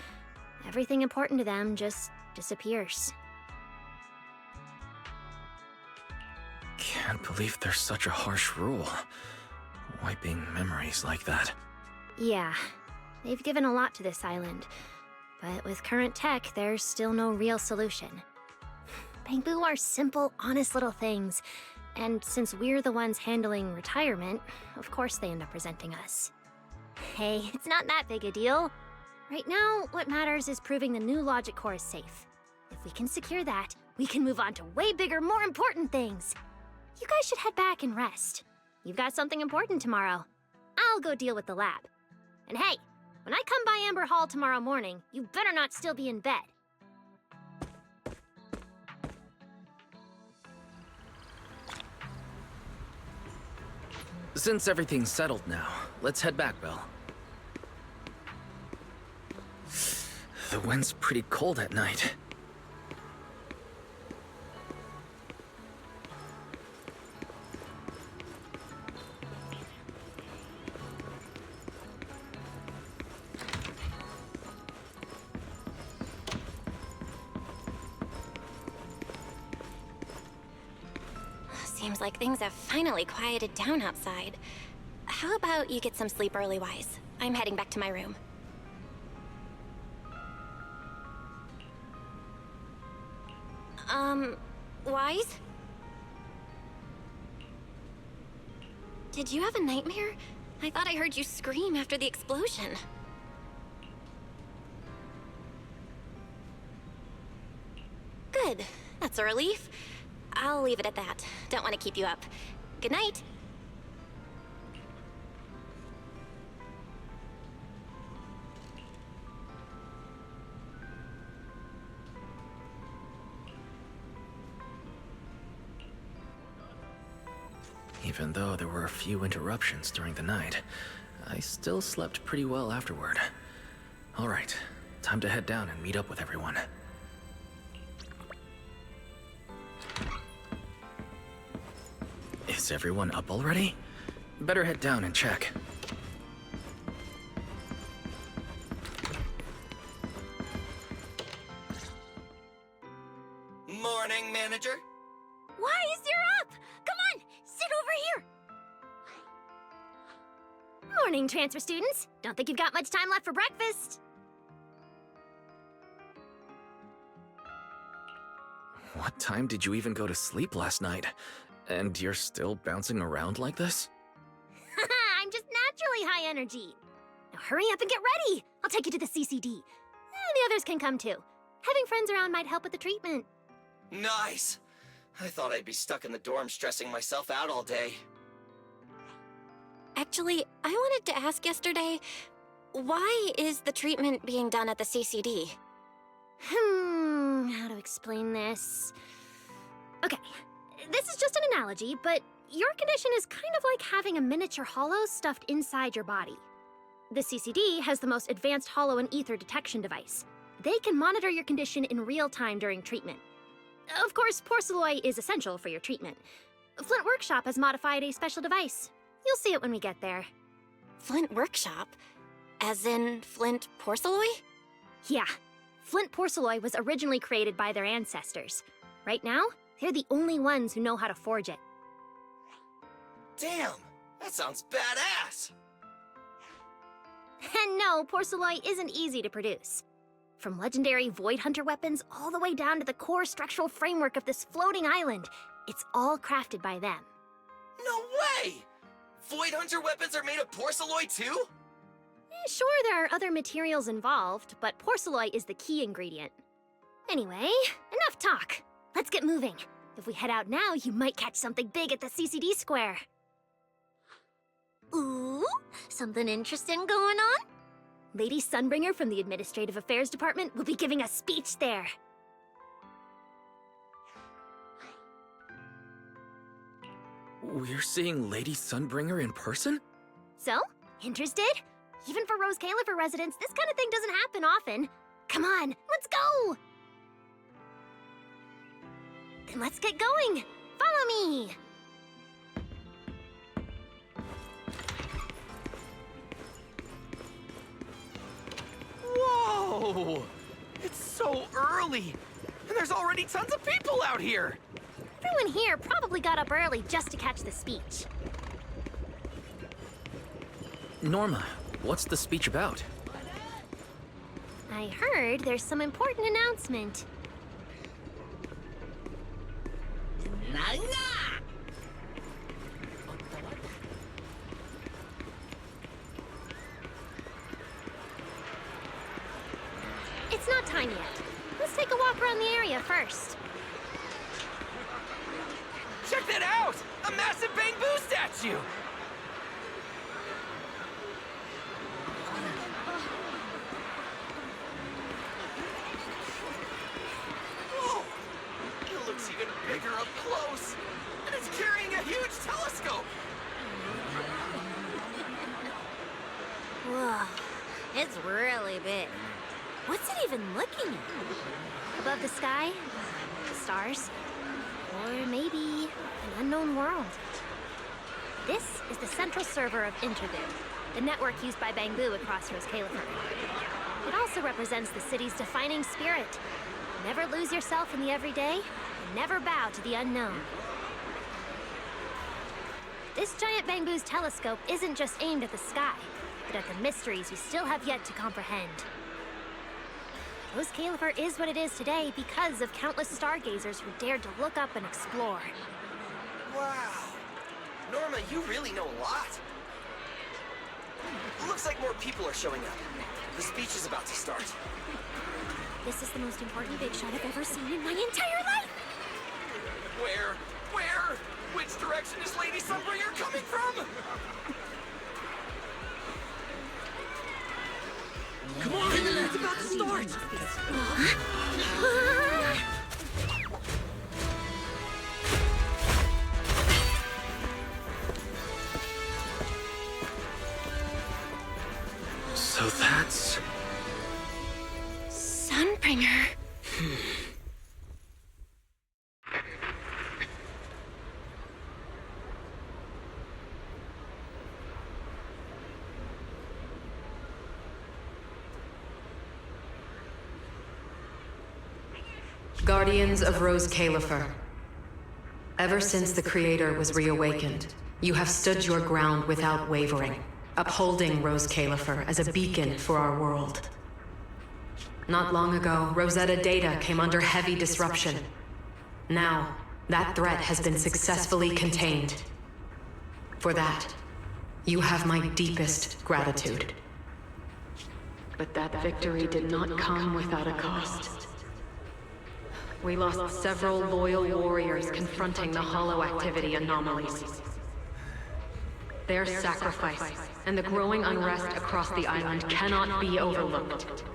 Everything important to them just disappears. Can't believe there's such a harsh rule. Wiping memories like that. Yeah, they've given a lot to this island. But with current tech, there's still no real solution. Bangbu are simple, honest little things. And since we're the ones handling retirement, of course they end up resenting us. Hey, it's not that big a deal. Right now, what matters is proving the new logic core is safe. If we can secure that, we can move on to way bigger, more important things. You guys should head back and rest. You've got something important tomorrow. I'll go deal with the lab. And hey, when I come by Amber Hall tomorrow morning, you better not still be in bed. Since everything's settled now, let's head back, Belle. The wind's pretty cold at night. Seems like things have finally quieted down outside. How about you get some sleep early, Wise? I'm heading back to my room. Wise? Did you have a nightmare? I thought I heard you scream after the explosion. Good. That's a relief. I'll leave it at that. Don't want to keep you up. Good night. Even though there were a few interruptions during the night, I still slept pretty well afterward. All right, time to head down and meet up with everyone. Is everyone up already? Better head down and check. Morning, manager. Wise, you're up! Come on, sit over here! Morning, transfer students. Don't think you've got much time left for breakfast. What time did you even go to sleep last night? And you're still bouncing around like this? I'm just naturally high energy. Now hurry up and get ready. I'll take you to the CCD. The others can come too. Having friends around might help with the treatment. Nice. I thought I'd be stuck in the dorm stressing myself out all day. Actually, I wanted to ask yesterday, why is the treatment being done at the CCD? How to explain this? Okay, this is just an analogy, but your condition is kind of like having a miniature hollow stuffed inside your body. The CCD has the most advanced hollow and ether detection device. They can monitor your condition in real time during treatment. Of course, porcelloi is essential for your treatment. Flint Workshop has modified a special device. You'll see it when we get there. Flint Workshop? As in Flint porcelloi? Yeah. Flint porcelloi was originally created by their ancestors. Right now, they're the only ones who know how to forge it. Damn, that sounds badass. And no, porcelloi isn't easy to produce. From legendary Void Hunter weapons all the way down to the core structural framework of this floating island, it's all crafted by them. No way! Void Hunter weapons are made of porcelloi too? Sure, there are other materials involved, but porcelloi is the key ingredient. Anyway, enough talk. Let's get moving. If we head out now, you might catch something big at the CCD square. Ooh, something interesting going on? Lady Sunbringer from the Administrative Affairs Department will be giving a speech there. We're seeing Lady Sunbringer in person? So, interested? Even for Rose Califer residents, this kind of thing doesn't happen often. Come on, let's go! Then let's get going. Follow me! Whoa! It's so early! And there's already tons of people out here! Everyone here probably got up early just to catch the speech. Norma, what's the speech about? I heard there's some important announcement. first. Check that out! A massive bamboo statue! Whoa! It looks even bigger up close! And it's carrying a huge telescope! Whoa, it's really big. What's it even looking at? Above the sky? The stars? Or maybe an unknown world? This is the central server of Intervid, the network used by Bangbu across Rose Califer. It also represents the city's defining spirit. Never lose yourself in the everyday, and never bow to the unknown. This giant Bangbu's telescope isn't just aimed at the sky, but at the mysteries we still have yet to comprehend. Rose Califer is what it is today because of countless stargazers who dared to look up and explore. Wow! Norma, you really know a lot. Looks like more people are showing up. The speech is about to start. This is the most important big shot I've ever seen in my entire life! Where? Where? Which direction is Lady Sunbringer coming from? Come on! It's about to start! So that's... Sunbringer. Guardians of Rose Califer. Ever since the Creator was reawakened, you have stood your ground without wavering, upholding Rose Califer as a beacon for our world. Not long ago, Rosetta data came under heavy disruption. Now, that threat has been successfully contained. For that, you have my deepest gratitude. But that victory did not come without a cost. We lost several loyal warriors confronting the hollow activity anomalies. Their sacrifice and the growing unrest across the island cannot be overlooked.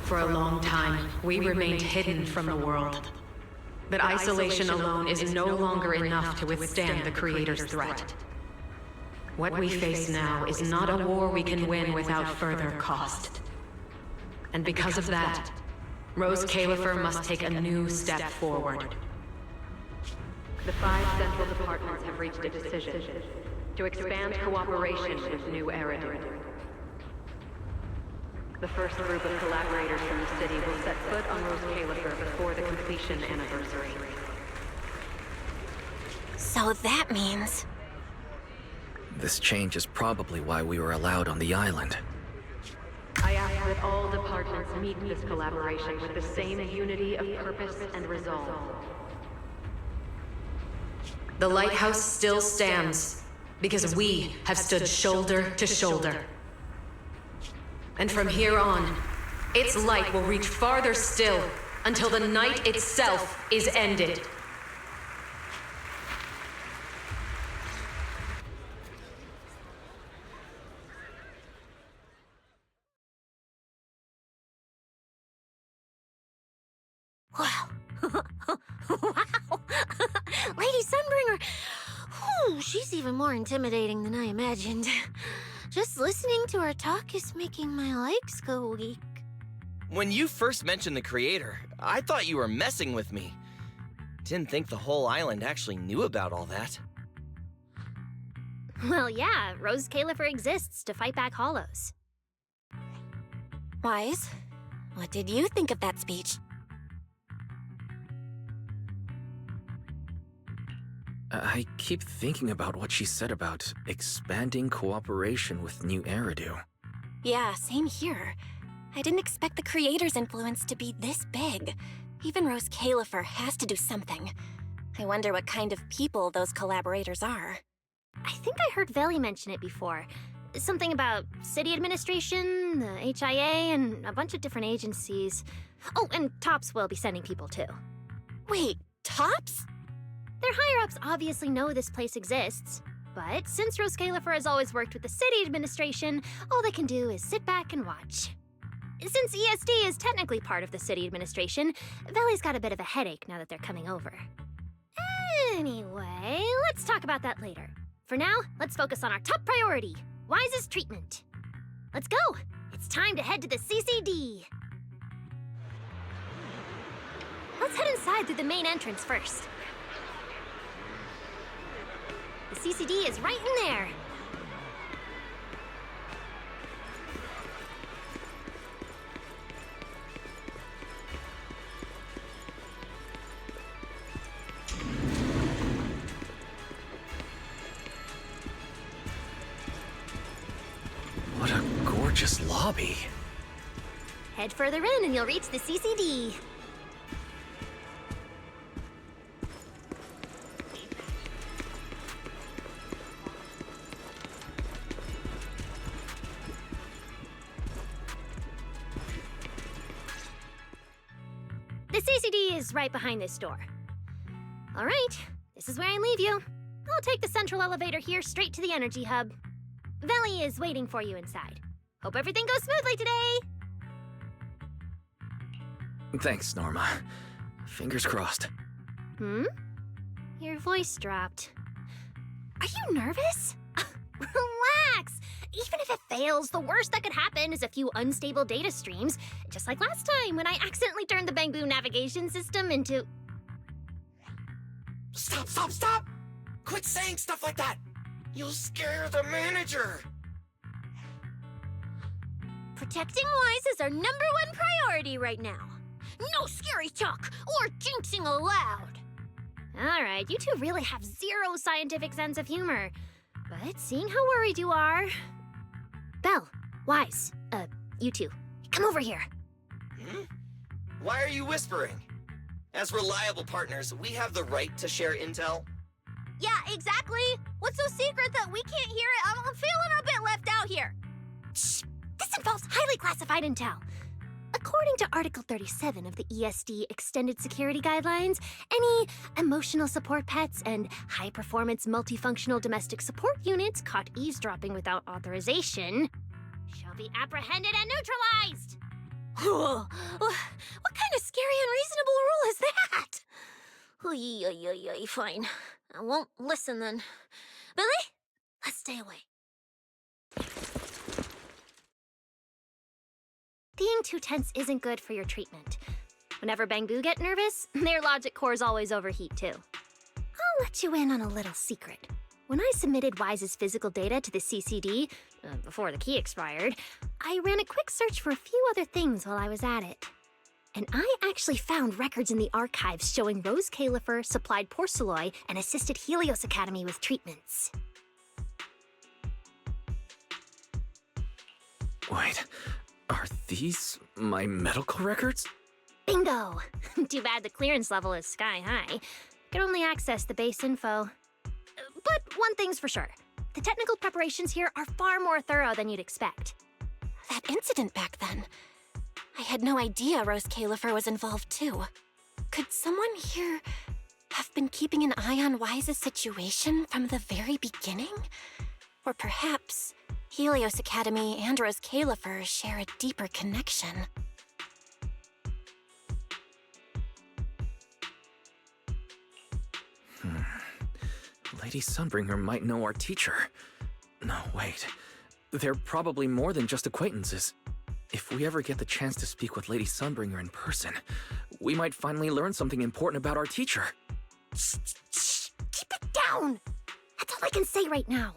For a long time, we remained hidden from the world. But isolation alone is no longer enough to withstand the Creator's threat. What we face now is not a war we can win without further cost. And because of that, Rose Califer must take a new step forward. The 5 central departments have reached a decision to expand cooperation with New Eridu. The first group of collaborators from the city will set foot on Rose Califer before the completion anniversary. So that means... This change is probably why we were allowed on the island. I ask that all departments meet this collaboration with the same unity of purpose and resolve. The lighthouse still stands because we have stood shoulder to shoulder. And from here on, its light will reach farther still until the night itself is ended. Wow. Wow. Lady Sunbringer. Whew, she's even more intimidating than I imagined. Just listening to her talk is making my legs go weak. When you first mentioned the Creator, I thought you were messing with me. Didn't think the whole island actually knew about all that. Well, yeah, Rose Califer exists to fight back hollows. Wise, what did you think of that speech? I keep thinking about what she said about expanding cooperation with New Eridu. Yeah, same here. I didn't expect the Creator's influence to be this big. Even Rose Califer has to do something. I wonder what kind of people those collaborators are. I think I heard Veli mention it before. Something about city administration, the HIA, and a bunch of different agencies. Oh, and Tops will be sending people too. Wait, Tops? Their higher-ups obviously know this place exists, but since Rose Califer has always worked with the city administration, all they can do is sit back and watch. Since ESD is technically part of the city administration, Valley's got a bit of a headache now that they're coming over. Anyway, let's talk about that later. For now, let's focus on our top priority, Wise's treatment. Let's go! It's time to head to the CCD. Let's head inside through the main entrance first. The CCD is right in there. What a gorgeous lobby. Head further in and you'll reach the CCD. The CCD is right behind this door. All right, this is where I leave you. I'll take the central elevator here straight to the energy hub. Veli is waiting for you inside. Hope everything goes smoothly today. Thanks, Norma. Fingers crossed. Your voice dropped. Are you nervous? Relax! Even if it fails, the worst that could happen is a few unstable data streams, just like last time when I accidentally turned the Bangbu navigation system into... Stop! Quit saying stuff like that! You'll scare the manager! Protecting Wise is our #1 priority right now. No scary talk or jinxing allowed. All right, you two really have zero scientific sense of humor. But seeing how worried you are... Belle, Wise, you two, come over here. Why are you whispering? As reliable partners, we have the right to share intel. Yeah, exactly. What's so secret that we can't hear it? I'm feeling a bit left out here. Shh! This involves highly classified intel. According to Article 37 of the ESD Extended Security Guidelines, any emotional support pets and high-performance multifunctional domestic support units caught eavesdropping without authorization shall be apprehended and neutralized. What kind of scary, unreasonable rule is that? Fine. I won't listen then. Billy, let's stay away. Being too tense isn't good for your treatment. Whenever Bangbu get nervous, their logic cores always overheat too. I'll let you in on a little secret. When I submitted Wise's physical data to the CCD, before the key expired, I ran a quick search for a few other things while I was at it. And I actually found records in the archives showing Rose Califer supplied Porceloy and assisted Helios Academy with treatments. Wait, are these my medical records? Bingo! Too bad the clearance level is sky high. Can only access the base info. But one thing's for sure. The technical preparations here are far more thorough than you'd expect. That incident back then. I had no idea Rose Califer was involved too. Could someone here have been keeping an eye on Wise's situation from the very beginning? Or perhaps Helios Academy and Rose Califer share a deeper connection. Lady Sunbringer might know our teacher. No, wait. They're probably more than just acquaintances. If we ever get the chance to speak with Lady Sunbringer in person, we might finally learn something important about our teacher. Shh! Keep it down! That's all I can say right now.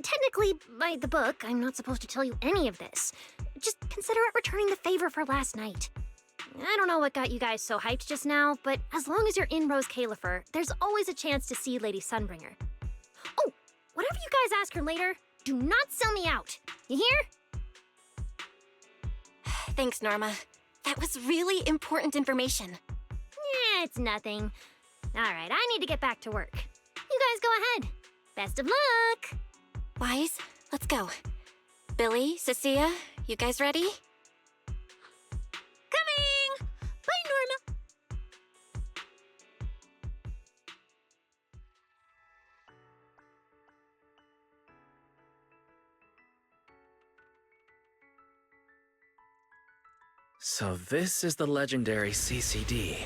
Technically, by the book, I'm not supposed to tell you any of this. Just consider it returning the favor for last night. I don't know what got you guys so hyped just now, but as long as you're in Rose Califer, there's always a chance to see Lady Sunbringer. Oh, whatever you guys ask her later, do not sell me out. You hear? Thanks, Norma. That was really important information. Yeah, it's nothing. All right, I need to get back to work. You guys go ahead. Best of luck! Wise, let's go. Billy, Cecilia, you guys ready? Coming! Bye, Norma. So this is the legendary CCD.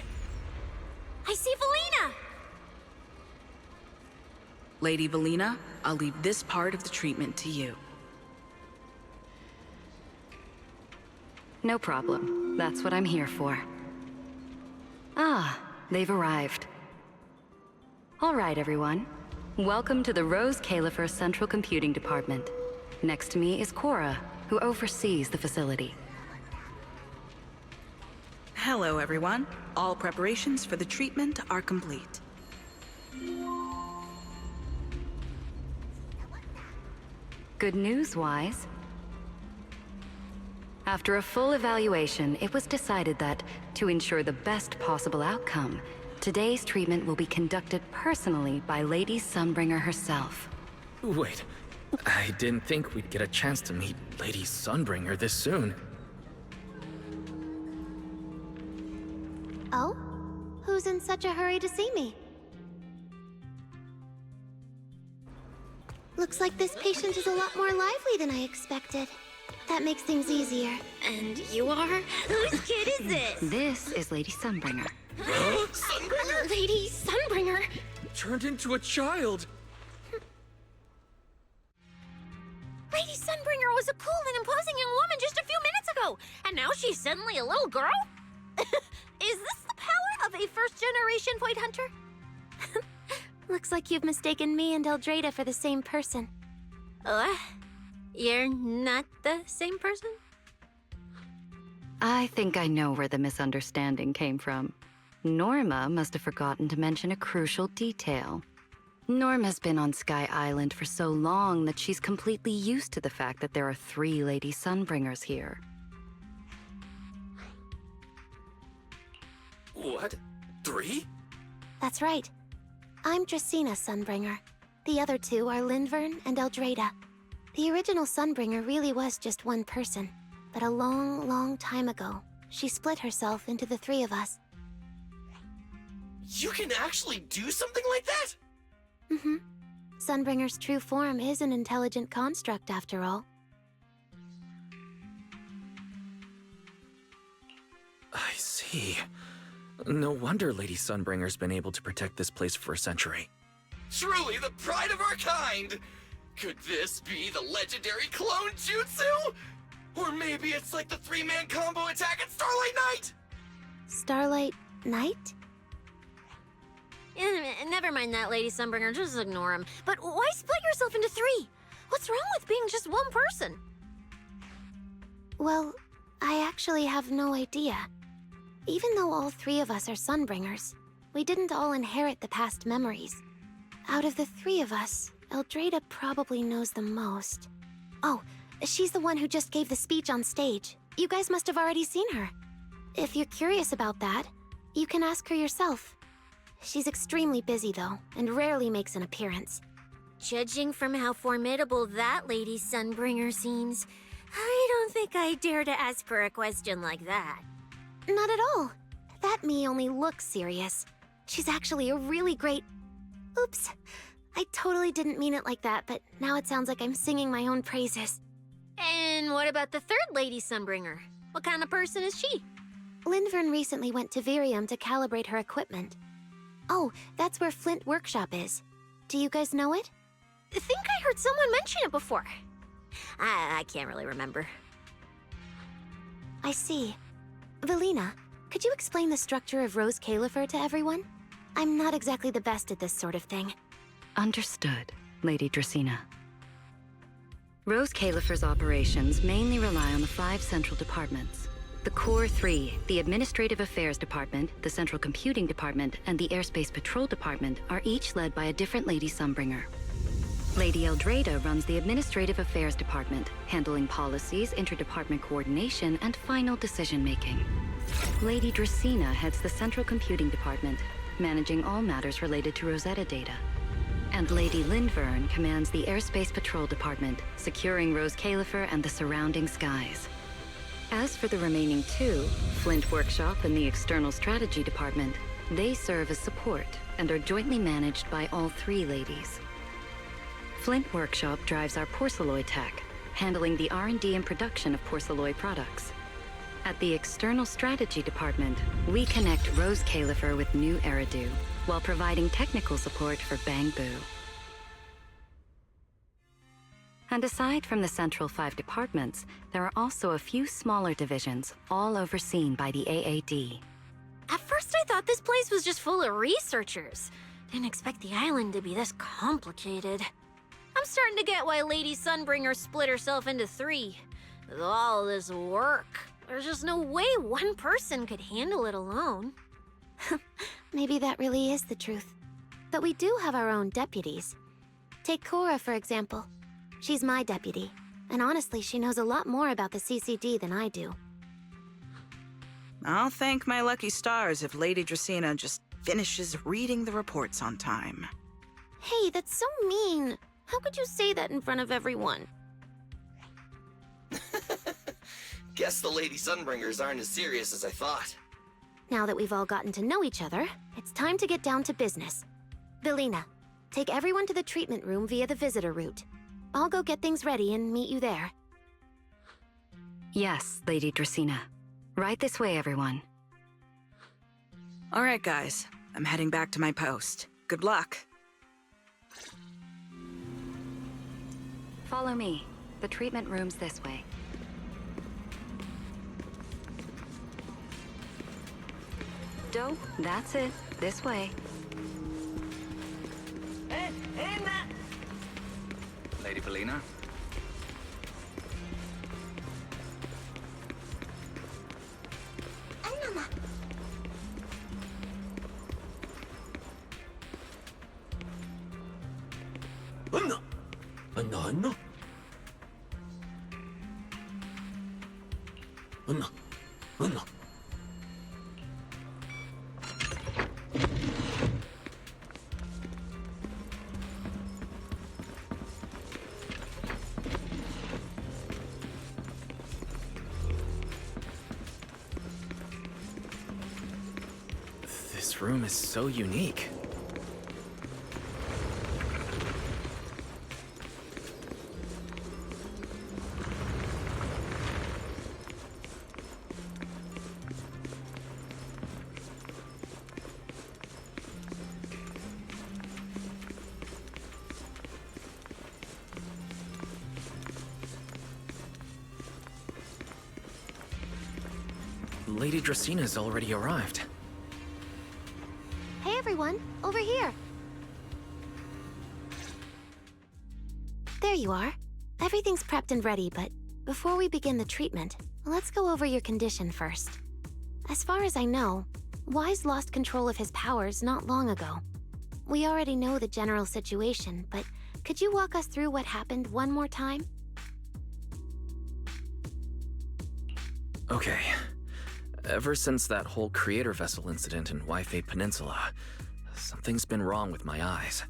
I see Valina! Lady Valina, I'll leave this part of the treatment to you. No problem. That's what I'm here for. Ah, they've arrived. All right, everyone. Welcome to the Rose Califer Central Computing Department. Next to me is Cora, who oversees the facility. Hello, everyone. All preparations for the treatment are complete. Good news, Wise. After a full evaluation, it was decided that, to ensure the best possible outcome, today's treatment will be conducted personally by Lady Sunbringer herself. Wait, I didn't think we'd get a chance to meet Lady Sunbringer this soon. Oh? Who's in such a hurry to see me? Looks like this patient is a lot more lively than I expected. That makes things easier. And you are? Whose kid is this? This is Lady Sunbringer. Sunbringer? Lady Sunbringer! Turned into a child! Lady Sunbringer was a cool and imposing young woman just a few minutes ago, and now she's suddenly a little girl? Is this the power of a first-generation point hunter? Looks like you've mistaken me and Eldrada for the same person. What? You're not the same person? I think I know where the misunderstanding came from. Norma must have forgotten to mention a crucial detail. Norma's been on Sky Island for so long that she's completely used to the fact that there are 3 Lady Sunbringers here. What? 3? That's right. I'm Dracena Sunbringer. The other 2 are Lindvern and Eldrada. The original Sunbringer really was just one person, but a long, long time ago, she split herself into the 3 of us. You can actually do something like that? Mm-hmm. Sunbringer's true form is an intelligent construct, after all. I see. No wonder Lady Sunbringer's been able to protect this place for a century. Truly the pride of our kind! Could this be the legendary clone jutsu? Or maybe it's like the 3-man combo attack at Starlight Night? Starlight Night? Never mind that, Lady Sunbringer. Just ignore him. But why split yourself into 3? What's wrong with being just one person? Well, I actually have no idea. Even though all 3 of us are Sunbringers, we didn't all inherit the past memories. Out of the 3 of us, Eldrada probably knows the most. Oh, she's the one who just gave the speech on stage. You guys must have already seen her. If you're curious about that, you can ask her yourself. She's extremely busy, though, and rarely makes an appearance. Judging from how formidable that Lady Sunbringer seems, I don't think I dare to ask her a question like that. Not at all. That me only looks serious. She's actually a really great... Oops. I totally didn't mean it like that, but now it sounds like I'm singing my own praises. And what about the 3rd Lady Sunbringer? What kind of person is she? Lindvern recently went to Virium to calibrate her equipment. Oh, that's where Flint Workshop is. Do you guys know it? I think I heard someone mention it before. I can't really remember. I see. Valina, could you explain the structure of Rose Califer to everyone? I'm not exactly the best at this sort of thing. Understood, Lady Dracena. Rose Califer's operations mainly rely on the 5 central departments. The Core 3, the Administrative Affairs Department, the Central Computing Department, and the Airspace Patrol Department are each led by a different Lady Sunbringer. Lady Eldrada runs the Administrative Affairs Department, handling policies, interdepartment coordination, and final decision-making. Lady Dracena heads the Central Computing Department, managing all matters related to Rosetta data. And Lady Lindvern commands the Airspace Patrol Department, securing Rose Califer and the surrounding skies. As for the remaining two, Flint Workshop and the External Strategy Department, they serve as support and are jointly managed by all three ladies. Flint Workshop drives our porcelloy tech, handling the R&D and production of porcelloy products. At the External Strategy Department, we connect Rose Califer with new Eridu, while providing technical support for Bangbu. And aside from the central 5 departments, there are also a few smaller divisions, all overseen by the AAD. At first I thought this place was just full of researchers. Didn't expect the island to be this complicated. I'm starting to get why Lady Sunbringer split herself into 3. With all this work, there's just no way one person could handle it alone. Maybe that really is the truth. But we do have our own deputies. Take Cora, for example. She's my deputy, and honestly, she knows a lot more about the CCD than I do. I'll thank my lucky stars if Lady Dracaena just finishes reading the reports on time. Hey, that's so mean. How could you say that in front of everyone? Guess the Lady Sunbringers aren't as serious as I thought. Now that we've all gotten to know each other, it's time to get down to business. Belina, take everyone to the treatment room via the visitor route. I'll go get things ready and meet you there. Yes, Lady Dracaena. Right this way, everyone. All right, guys. I'm heading back to my post. Good luck. Follow me. The treatment room's this way. Do, that's it. This way. Hey, Matt! Lady Belina? This room is so unique. Lady Dracaena's already arrived. Hey everyone, over here. There you are. Everything's prepped and ready, but before we begin the treatment, let's go over your condition first. As far as I know, Wise lost control of his powers not long ago. We already know the general situation, but could you walk us through what happened one more time? Okay. Ever since that whole creator vessel incident in Waifei Peninsula, something's been wrong with my eyes.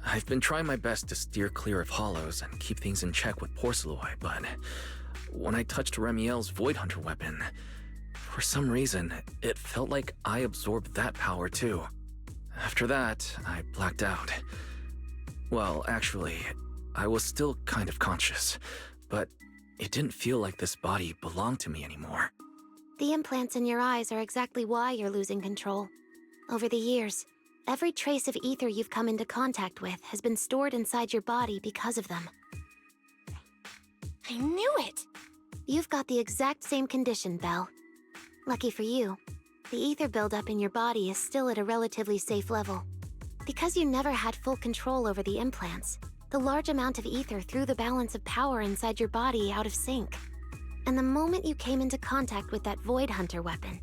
I've been trying my best to steer clear of hollows and keep things in check with porcelloy, but when I touched Remiel's Void Hunter weapon, for some reason, it felt like I absorbed that power too. After that, I blacked out. Well, actually, I was still kind of conscious, but it didn't feel like this body belonged to me anymore. The implants in your eyes are exactly why you're losing control. Over the years, every trace of ether you've come into contact with has been stored inside your body because of them. I knew it! You've got the exact same condition, Belle. Lucky for you, the ether buildup in your body is still at a relatively safe level. Because you never had full control over the implants, the large amount of ether threw the balance of power inside your body out of sync. And the moment you came into contact with that Void Hunter weapon,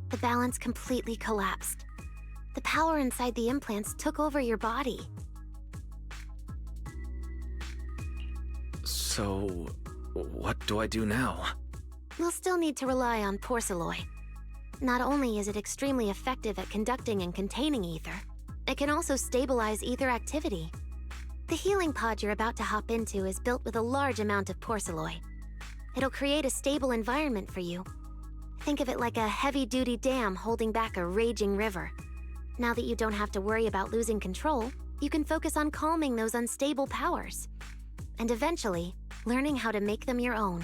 the balance completely collapsed. The power inside the implants took over your body. So, what do I do now? We'll still need to rely on porcelloy. Not only is it extremely effective at conducting and containing ether, It can also stabilize ether activity. The healing pod you're about to hop into is built with a large amount of porcelloi. It'll create a stable environment for you. Think of it like a heavy-duty dam holding back a raging river. Now that you don't have to worry about losing control, you can focus on calming those unstable powers. And eventually, learning how to make them your own.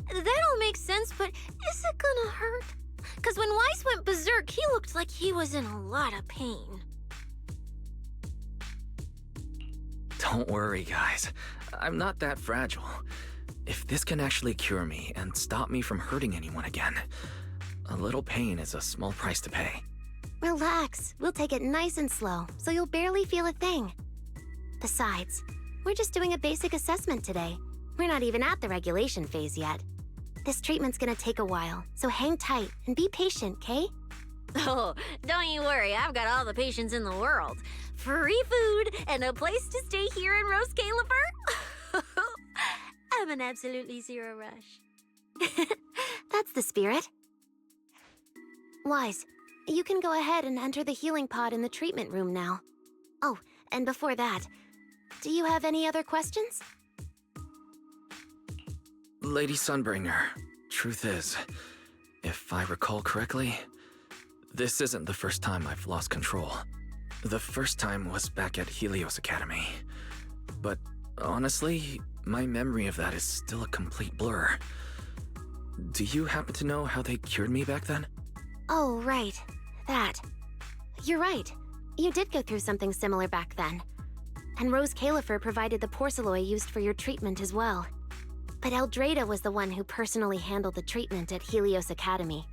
That all makes sense, but is it gonna hurt? Because when Weiss went berserk, he looked like he was in a lot of pain. Don't worry, guys. I'm not that fragile. If this can actually cure me and stop me from hurting anyone again, a little pain is a small price to pay. Relax. We'll take it nice and slow, so you'll barely feel a thing. Besides, we're just doing a basic assessment today. We're not even at the regulation phase yet. This treatment's gonna take a while, so hang tight and be patient, Kay? Oh, don't you worry, I've got all the patience in the world. Free food and a place to stay here in Rose Califer. I'm an absolutely zero rush. That's the spirit. Wise, you can go ahead and enter the healing pod in the treatment room now. Oh, and before that, do you have any other questions? Lady Sunbringer, truth is, if I recall correctly, this isn't the first time I've lost control. The first time was back at Helios Academy. But honestly, my memory of that is still a complete blur. Do you happen to know how they cured me back then? Oh, right. That. You're right. You did go through something similar back then. And Rose Califer provided the porcelloi used for your treatment as well. But Eldrada was the one who personally handled the treatment at Helios Academy.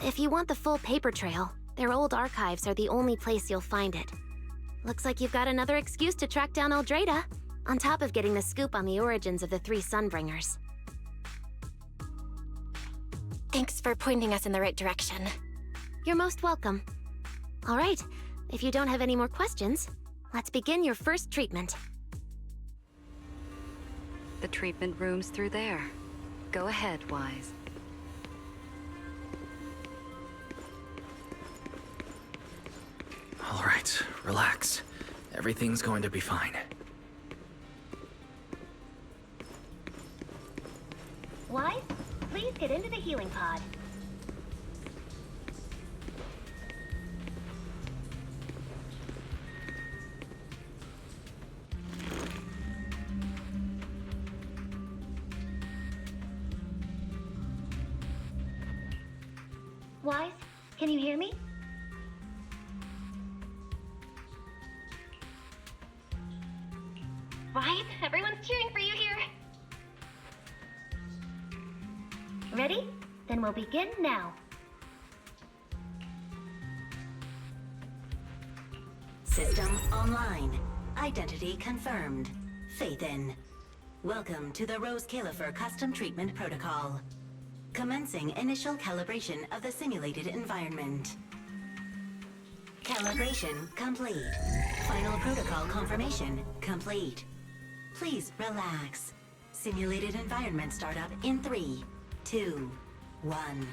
If you want the full paper trail, their old archives are the only place you'll find it. Looks like you've got another excuse to track down Eldrada, on top of getting the scoop on the origins of the 3 Sunbringers. Thanks for pointing us in the right direction. You're most welcome. All right, if you don't have any more questions, let's begin your first treatment. The treatment room's through there. Go ahead, Wise. All right, relax. Everything's going to be fine. Wise, please get into the healing pod. Wise, can you hear me? Wise, everyone's cheering for you here. Ready? Then we'll begin now. System online. Identity confirmed. Faith in. Welcome to the Rose Califer Custom Treatment Protocol. Commencing initial calibration of the simulated environment. Calibration complete. Final protocol confirmation complete. Please relax. Simulated environment startup in 3, 2, 1.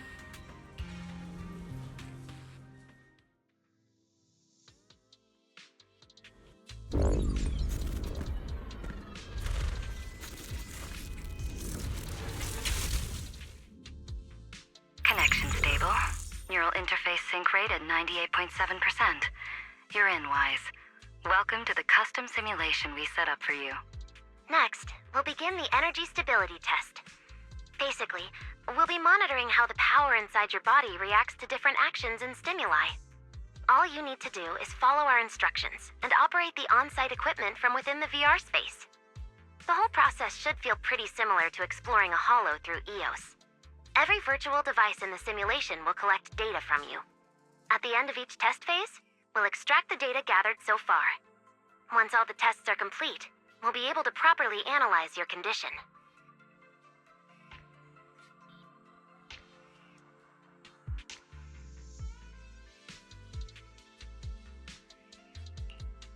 Connection stable. Neural interface sync rate at 98.7%. You're in, Wise. Welcome to the custom simulation we set up for you. Next, we'll begin the energy stability test. Basically, we'll be monitoring how the power inside your body reacts to different actions and stimuli. All you need to do is follow our instructions and operate the on-site equipment from within the VR space. The whole process should feel pretty similar to exploring a holo through EOS. Every virtual device in the simulation will collect data from you. At the end of each test phase, we'll extract the data gathered so far. Once all the tests are complete, we'll be able to properly analyze your condition.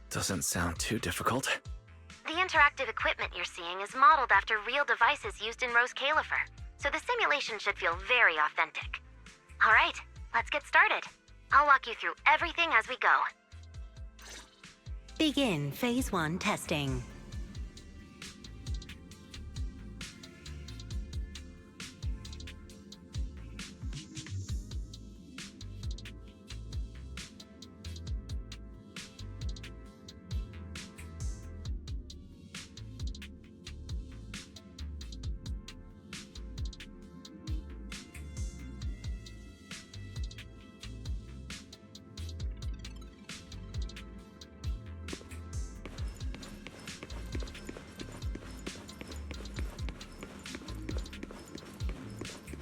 Doesn't sound too difficult. The interactive equipment you're seeing is modeled after real devices used in Rose Califer, so the simulation should feel very authentic. All right, let's get started. I'll walk you through everything as we go. Begin Phase 1 testing.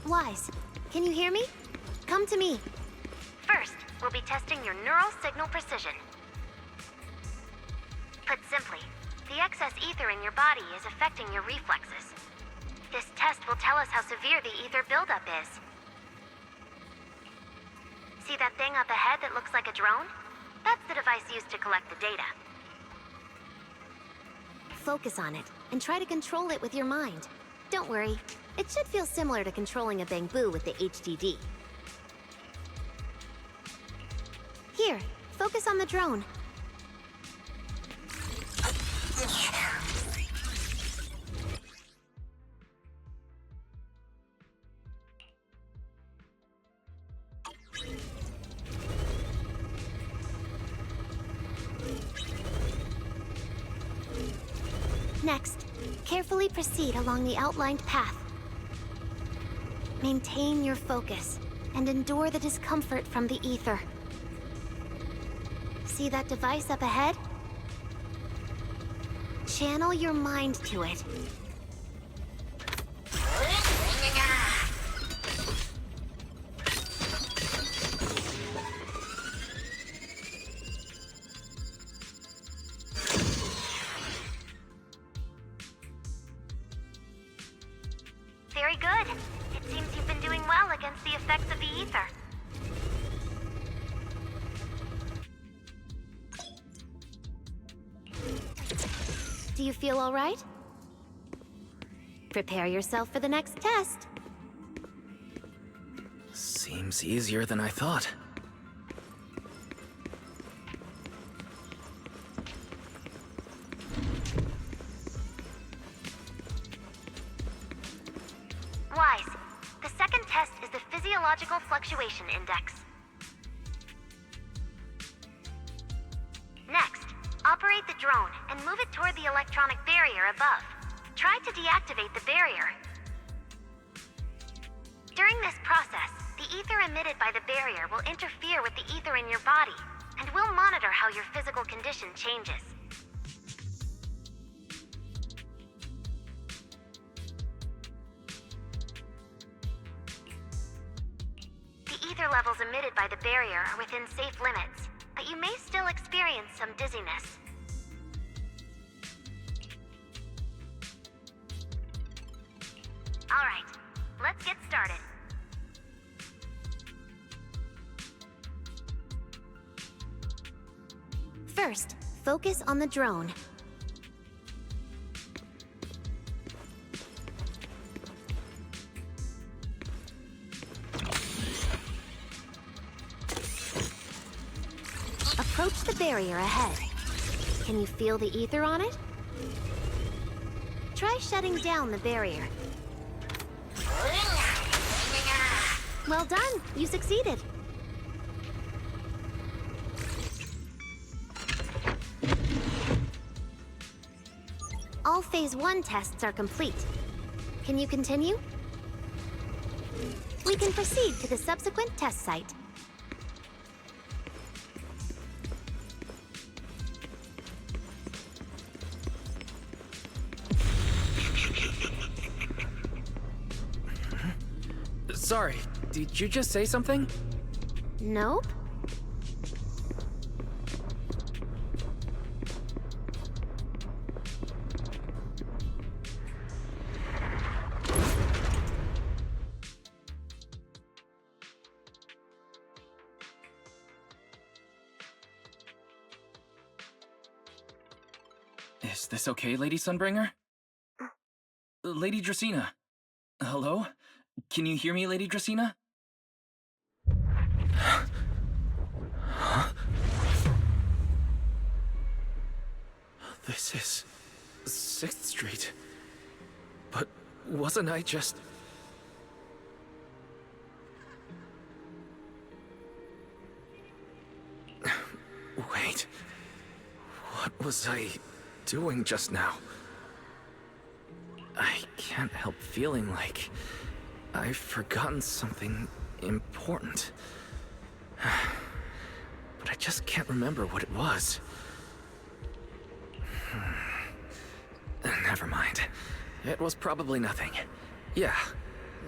Wise, can you hear me? Come to me. First, we'll be testing your neural signal precision. Put simply, the excess ether in your body is affecting your reflexes. This test will tell us how severe the ether buildup is. See that thing up ahead that looks like a drone? That's the device used to collect the data. Focus on it, and try to control it with your mind. Don't worry, it should feel similar to controlling a bamboo with the HDD. Here, focus on the drone. Next, carefully proceed along the outlined path. Maintain your focus and endure the discomfort from the ether. See that device up ahead? Channel your mind to it. Very good. It seems you've been doing well against the effects of the ether. Do you feel all right? Prepare yourself for the next test. Seems easier than I thought. Wise, the second test is the physiological fluctuation index. Next, operate the drone and move it toward the electronic barrier above. Try to deactivate the barrier. During this process, the ether emitted by the barrier will interfere with the ether in your body, and we'll monitor how your physical condition changes. The ether levels emitted by the barrier are within safe limits, but you may still experience some dizziness. All right, let's get started. First, focus on the drone. Approach the barrier ahead. Can you feel the ether on it? Try shutting down the barrier. Well done, you succeeded. All Phase 1 tests are complete. Can you continue? We can proceed to the subsequent test site. Sorry, did you just say something? Nope. Is this okay, Lady Sunbringer? Lady Dracaena? Hello? Can you hear me, Lady Dracaena? This is 6th Street. But wasn't I just... Wait. What was I doing just now? I can't help feeling like I've forgotten something important. But I just can't remember what it was. Never mind. It was probably nothing. Yeah,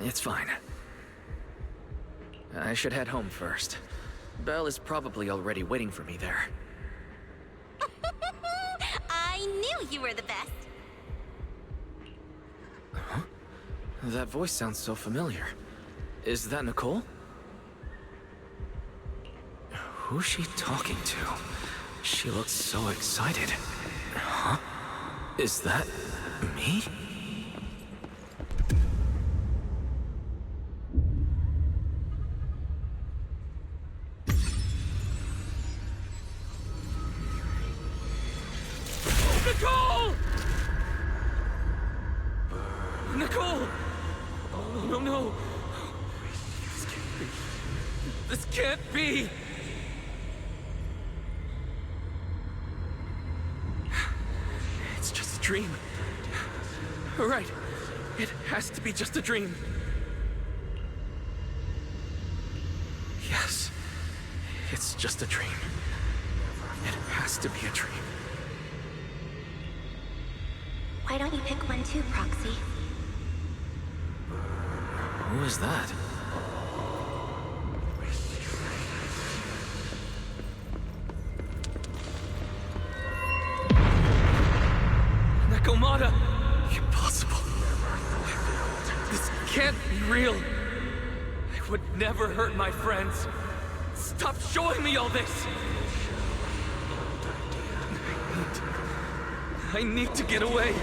it's fine. I should head home first. Belle is probably already waiting for me there. I knew you were the best. Huh? That voice sounds so familiar. Is that Nicole? Who's she talking to? She looks so excited. Huh? Is that me? Nicole! Nicole! Oh, no, no. This can't be. It's just a dream. Right. It has to be just a dream. Yes. It's just a dream. It has to be a dream. Why don't you pick one too, Proxy? Who is that? Nakomata! Impossible. This can't be real. I would never hurt my friends. Stop showing me all this! I need to get away.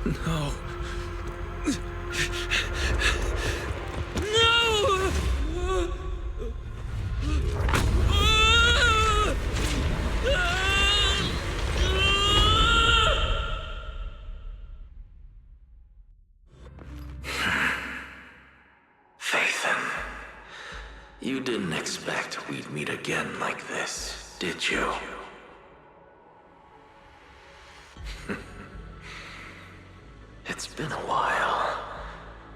No. Fathan, you didn't expect we'd meet again like this, did you? It's been a while.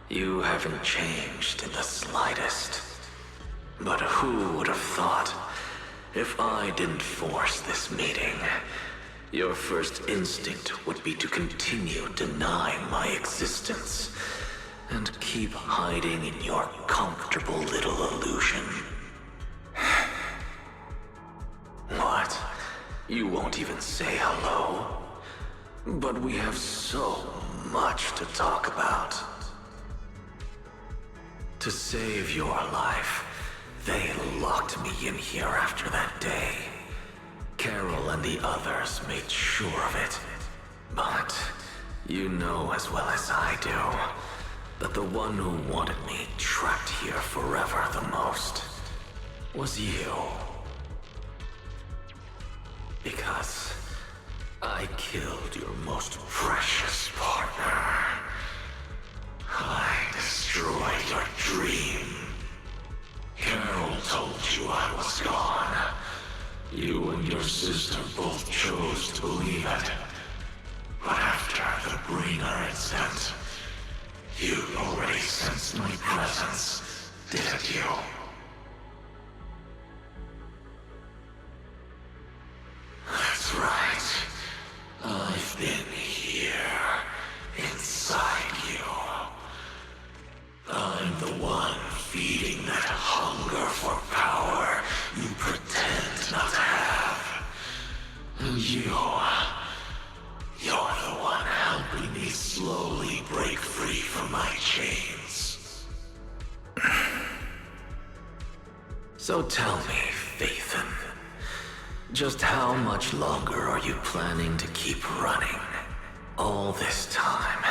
You haven't changed in the slightest. But who would have thought, if I didn't force this meeting, your first instinct would be to continue denying my existence and keep hiding in your comfortable little illusion. What? You won't even say hello? But we have so much to talk about. To save your life, they locked me in here after that day. Carol and the others made sure of it. But you know as well as I do that the one who wanted me trapped here forever the most was you. Because I killed your most precious partner. I destroyed your dream. Carol told you I was gone. You and your sister both chose to believe it. But after the bringer incident, you already sensed my presence, didn't you? That's right. I've been here, inside you. You're the one helping me slowly break free from my chains. So tell me, Phaethon, just how much longer are you planning to keep running? All this time,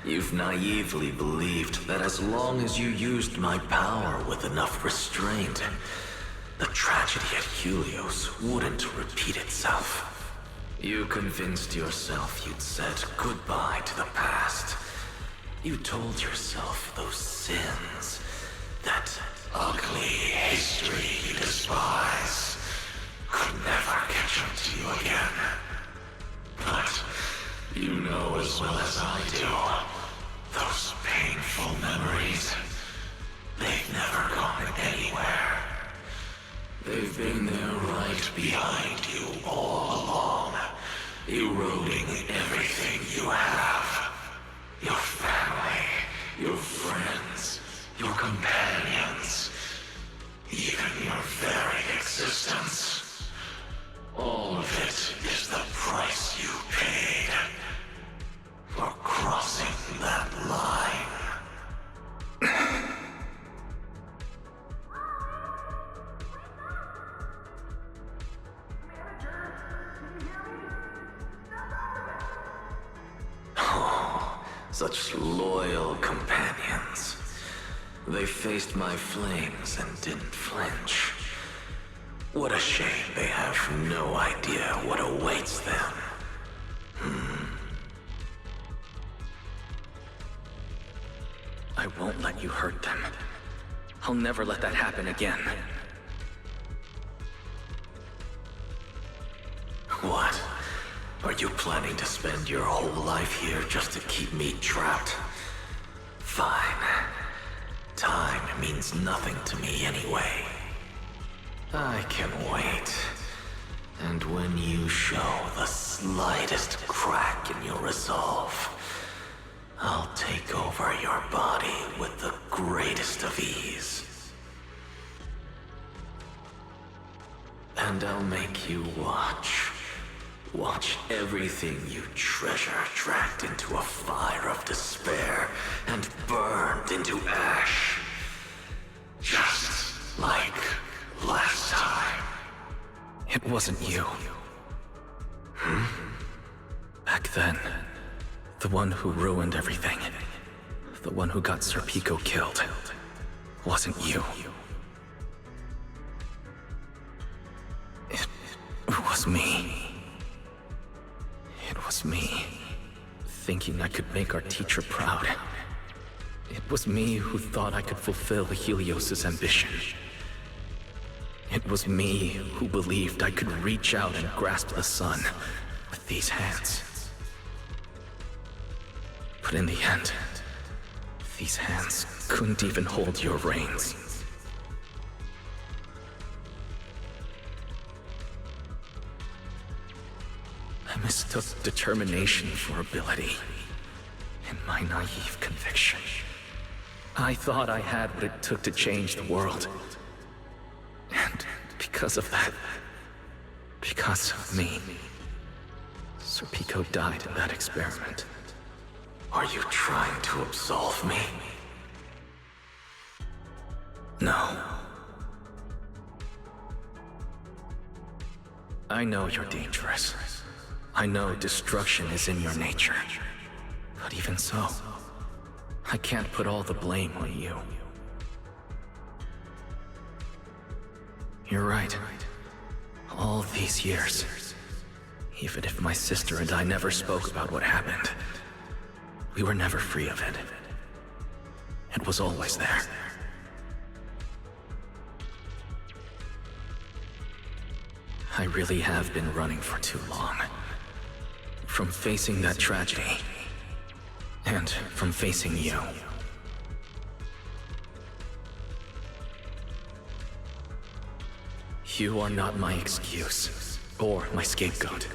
you've naively believed that as long as you used my power with enough restraint, the tragedy at Helios wouldn't repeat itself. You convinced yourself you'd said goodbye to the past. You told yourself those sins, that ugly history you despise, could never catch up to you again. But you know as well as I do, those painful memories, they've never gone anywhere. They've been there right behind you all along, eroding everything you have. Your family, your friends, your companions, even your very existence. All of it is the price you paid for crossing that line. Such loyal companions. They faced my flames and didn't flinch. What a shame they have no idea what awaits them. I won't let you hurt them. I'll never let that happen again. What? Are you planning to spend your whole life here just to keep me trapped? Fine. Time means nothing to me anyway. I can wait. And when you show the slightest crack in your resolve, I'll take over your body with the greatest of ease. And I'll make you watch. Watch everything you treasure dragged into a fire of despair and burned into ash. Just like last time. It wasn't you. Back then, the one who ruined everything, the one who got Sir Pico killed, wasn't you. It was me. It was me, thinking I could make our teacher proud. It was me who thought I could fulfill Helios's ambition. It was me who believed I could reach out and grasp the sun with these hands. But in the end, these hands couldn't even hold your reins. I mistook determination for ability, in my naive conviction. I thought I had what it took to change the world. And because of that, because of me, Sir Pico died in that experiment. Are you trying to absolve me? No. I know you're dangerous. I know destruction is in your nature. But even so, I can't put all the blame on you. You're right. All these years, even if my sister and I never spoke about what happened, we were never free of it. It was always there. I really have been running for too long. From facing that tragedy, and from facing you. You are not my excuse, or my scapegoat.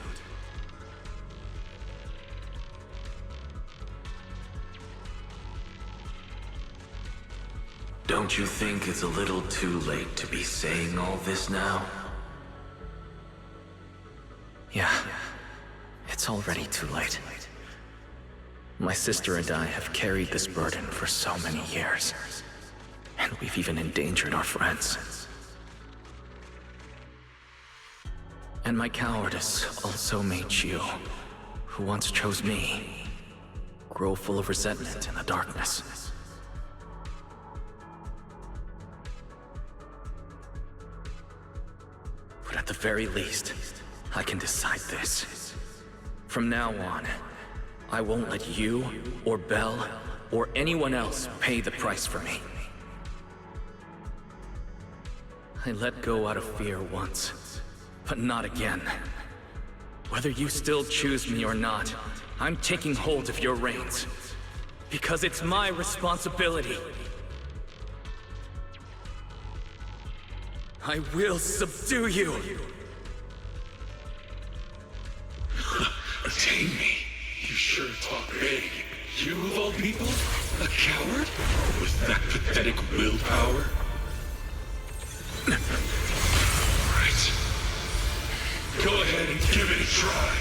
Don't you think it's a little too late to be saying all this now? Yeah, It's already too late. My sister and I have carried this burden for so many years, and we've even endangered our friends. And my cowardice also made you, who once chose me, grow full of resentment in the darkness. But at the very least, I can decide this. From now on, I won't let you, or Belle, or anyone else pay the price for me. I let go out of fear once, but not again. Whether you still choose me or not, I'm taking hold of your reins. Because it's my responsibility. I will subdue you! Tame me? You sure talk big. You of all people? A coward? With that pathetic willpower? Right. Go ahead and give it a try.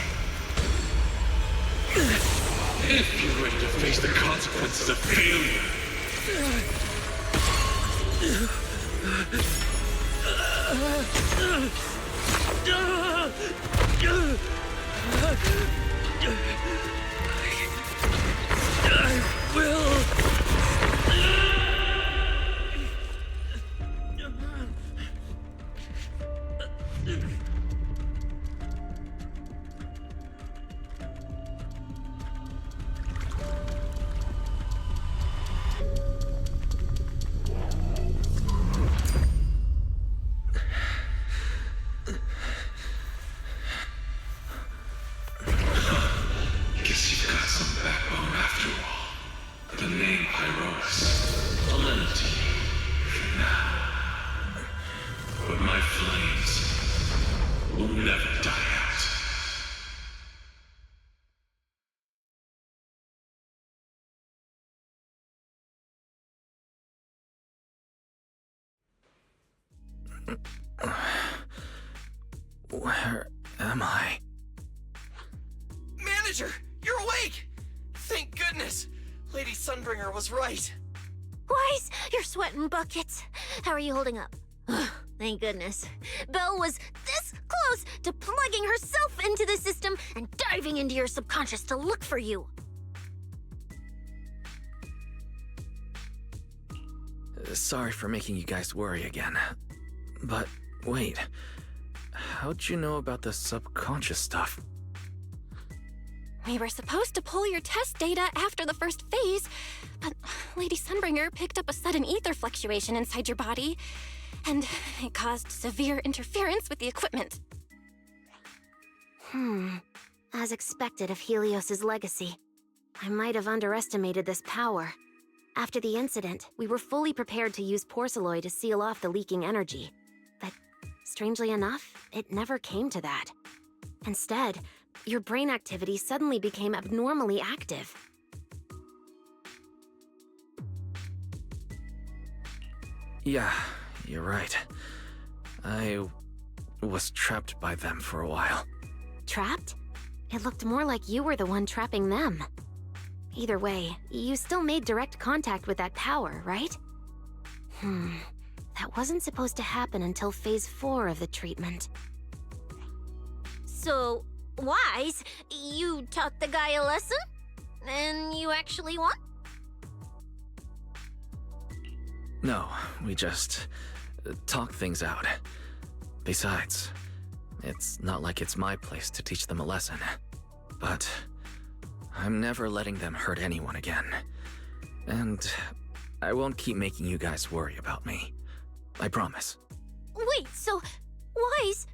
If you're ready to face the consequences of failure. I will! Guess you've got some backbone after all. The name Hoyoverse. I'll lend it to you for now. But my flames will never die out. Where am I? Manager, you're awake! Thank goodness! Lady Sunbringer was right. Wise, you're sweating buckets. How are you holding up? Thank goodness. Belle was this close to plugging herself into the system and diving into your subconscious to look for you. Sorry for making you guys worry again. But wait, how'd you know about the subconscious stuff? We were supposed to pull your test data after the first phase, but Lady Sunbringer picked up a sudden ether fluctuation inside your body, and it caused severe interference with the equipment. As expected of Helios's legacy, I might have underestimated this power. After the incident, we were fully prepared to use porcelain to seal off the leaking energy. But strangely enough, it never came to that. Instead, your brain activity suddenly became abnormally active. Yeah, you're right. I was trapped by them for a while. Trapped? It looked more like you were the one trapping them. Either way, you still made direct contact with that power, right? That wasn't supposed to happen until Phase 4 of the treatment. So, Wise, you taught the guy a lesson? And you actually won? No, we just talk things out. Besides, it's not like it's my place to teach them a lesson. But I'm never letting them hurt anyone again. And I won't keep making you guys worry about me. I promise. Wait, so, Wise,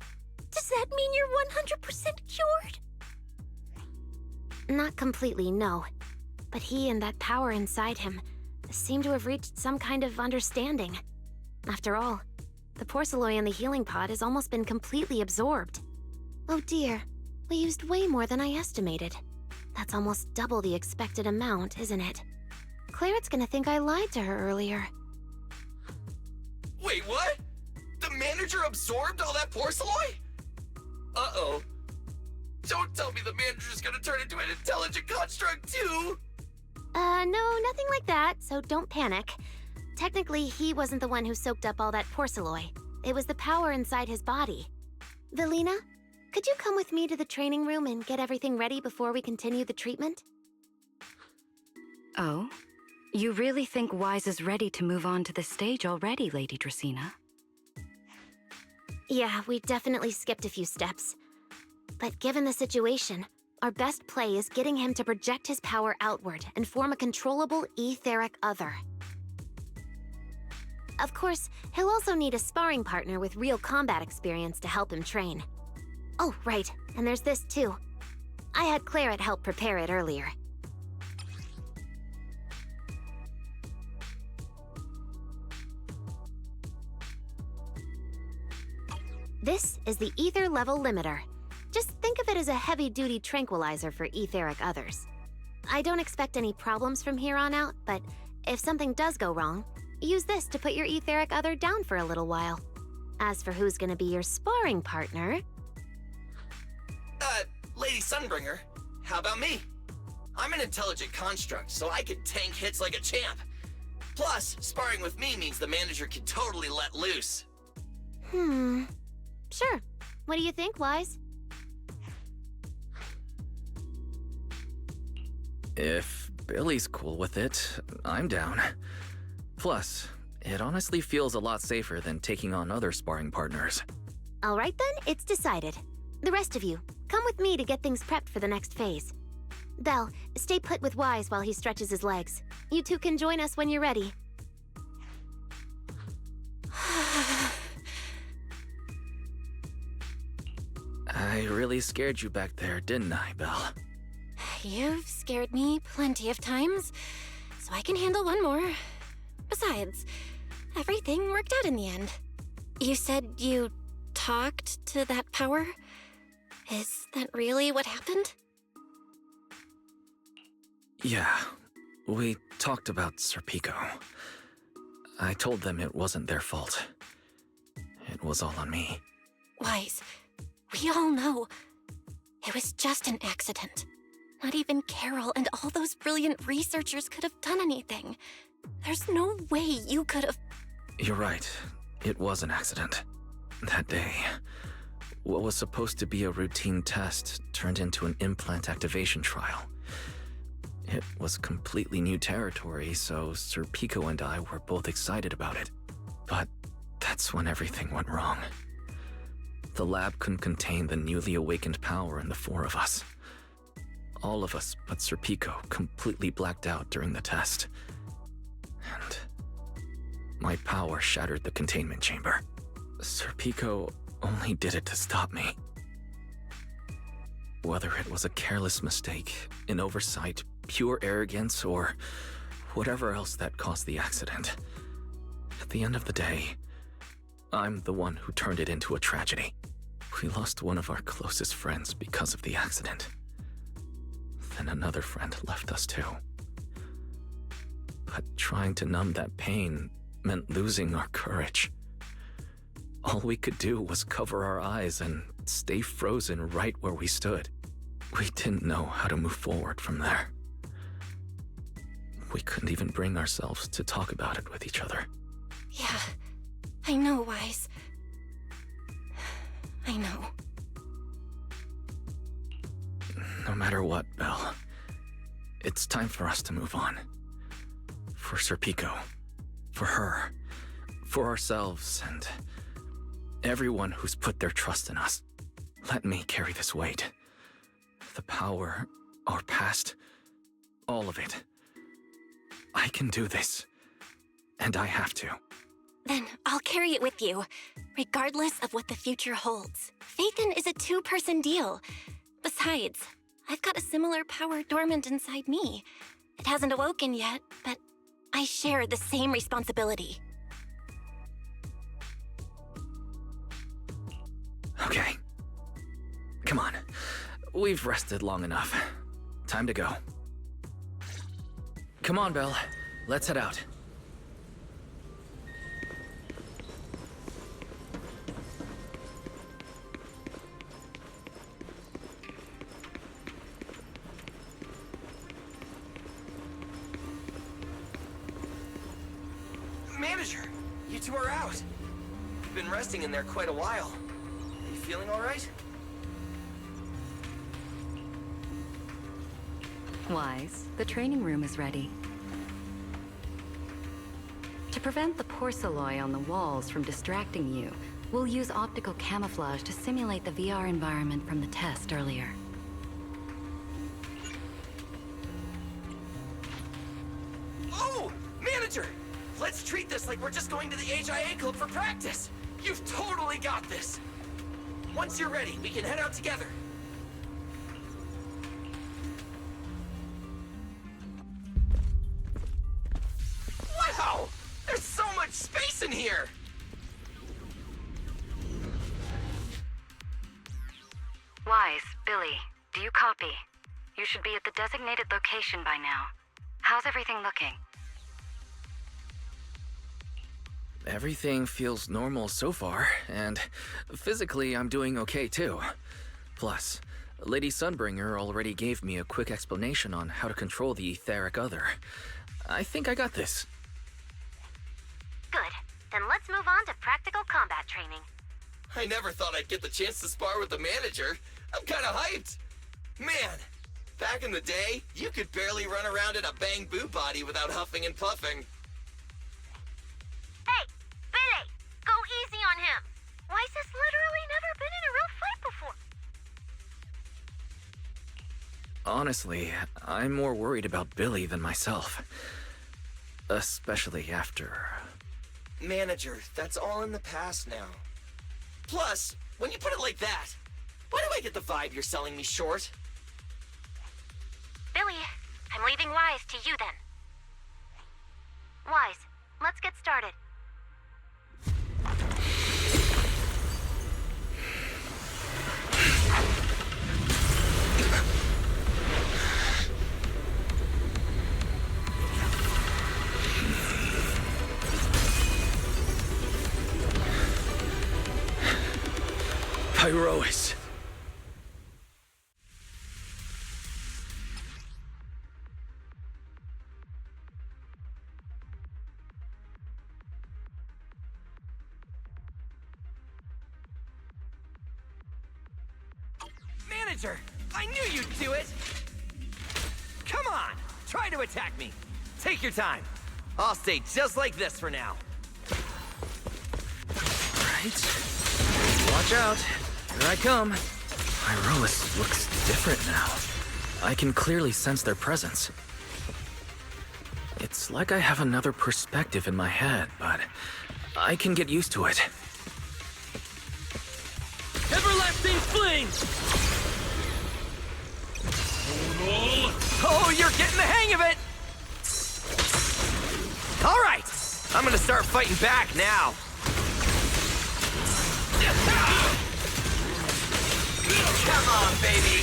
does that mean you're 100% cured? Not completely, no. But he and that power inside him seem to have reached some kind of understanding. After all, the porcelain in the healing pod has almost been completely absorbed. Oh dear, we used way more than I estimated. That's almost double the expected amount, isn't it? Clarette's gonna think I lied to her earlier. Wait, what? The manager absorbed all that porcelain? Uh-oh. Don't tell me the manager's gonna turn into an intelligent construct too! No, nothing like that, so don't panic. Technically, he wasn't the one who soaked up all that porcelain. It was the power inside his body. Velina, could you come with me to the training room and get everything ready before we continue the treatment? Oh? You really think Wise is ready to move on to the stage already, Lady Dracaena? Yeah, we definitely skipped a few steps. But given the situation, our best play is getting him to project his power outward and form a controllable etheric other. Of course, he'll also need a sparring partner with real combat experience to help him train. Oh, right, and there's this too. I had Claret help prepare it earlier. This is the ether level limiter. Just think of it as a heavy-duty tranquilizer for etheric others. I don't expect any problems from here on out, but if something does go wrong, use this to put your etheric other down for a little while. As for who's gonna be your sparring partner... Lady Sunbringer, how about me? I'm an intelligent construct, so I can tank hits like a champ. Plus, sparring with me means the manager can totally let loose. Sure. What do you think, Wise? If Billy's cool with it, I'm down. Plus, it honestly feels a lot safer than taking on other sparring partners. All right then, it's decided. The rest of you, come with me to get things prepped for the next phase. Belle, stay put with Wise while he stretches his legs. You two can join us when you're ready. I really scared you back there, didn't I, Belle? You've scared me plenty of times, so I can handle one more. Besides, everything worked out in the end. You said you talked to that power? Is that really what happened? Yeah, we talked about Serpico. I told them it wasn't their fault. It was all on me. Wise, we all know it was just an accident. Not even Carol and all those brilliant researchers could have done anything. There's no way you could have... You're right. It was an accident. That day, what was supposed to be a routine test turned into an implant activation trial. It was completely new territory, so Sir Pico and I were both excited about it. But that's when everything went wrong. The lab couldn't contain the newly awakened power in the four of us. All of us but Sir Pico completely blacked out during the test. And my power shattered the containment chamber. Sir Pico only did it to stop me. Whether it was a careless mistake, an oversight, pure arrogance, or whatever else that caused the accident, at the end of the day, I'm the one who turned it into a tragedy. We lost one of our closest friends because of the accident. Then another friend left us too. But trying to numb that pain meant losing our courage. All we could do was cover our eyes and stay frozen right where we stood. We didn't know how to move forward from there. We couldn't even bring ourselves to talk about it with each other. Yeah, I know, Wise. I know. No matter what, Belle, it's time for us to move on. For Sir Pico, for her, for ourselves, and everyone who's put their trust in us. Let me carry this weight. The power, our past, all of it. I can do this, and I have to. Then I'll carry it with you, regardless of what the future holds. Phaethon is a two-person deal. Besides, I've got a similar power dormant inside me. It hasn't awoken yet, but I share the same responsibility. Okay. Come on. We've rested long enough. Time to go. Come on, Belle. Let's head out. to our out. You've been resting in there quite a while. Are you feeling all right? Wise, the training room is ready. To prevent the porcelain on the walls from distracting you, we'll use optical camouflage to simulate the VR environment from the test earlier. Oh! Manager! Let's treat this like we're just going to the HIA club for practice! You've totally got this! Once you're ready, we can head out together. Wow! There's so much space in here! Wise, Billy, do you copy? You should be at the designated location by now. How's everything looking? Everything feels normal so far, and physically I'm doing okay too. Plus, Lady Sunbringer already gave me a quick explanation on how to control the etheric other. I think I got this. Good. Then let's move on to practical combat training. I never thought I'd get the chance to spar with the manager. I'm kinda hyped. Man, back in the day, you could barely run around in a bang-boo body without huffing and puffing. Hey, Billy! Go easy on him! Weiss has literally never been in a real fight before. Honestly, I'm more worried about Billy than myself. Especially after... Manager, that's all in the past now. Plus, when you put it like that, why do I get the vibe you're selling me short? Billy, I'm leaving Wise to you then. Wise, let's get started. Pyrois. Manager, I knew you'd do it! Come on, try to attack me. Take your time. I'll stay just like this for now. Right. Watch out. Here I come. Pyrois looks different now. I can clearly sense their presence. It's like I have another perspective in my head, but I can get used to it. Everlasting flames! Oh, you're getting the hang of it! All right, I'm gonna start fighting back now. Come on, baby!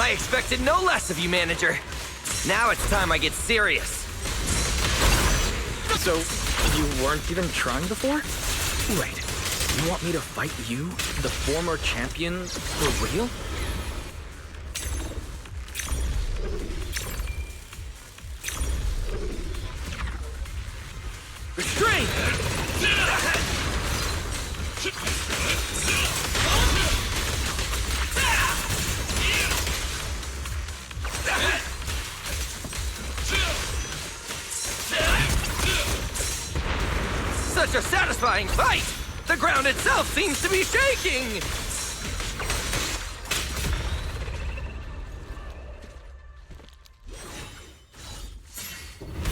I expected no less of you, manager. Now it's time I get serious. So, you weren't even trying before? Wait, you want me to fight you, the former champion, for real? Restrain! Such a satisfying fight! The ground itself seems to be shaking!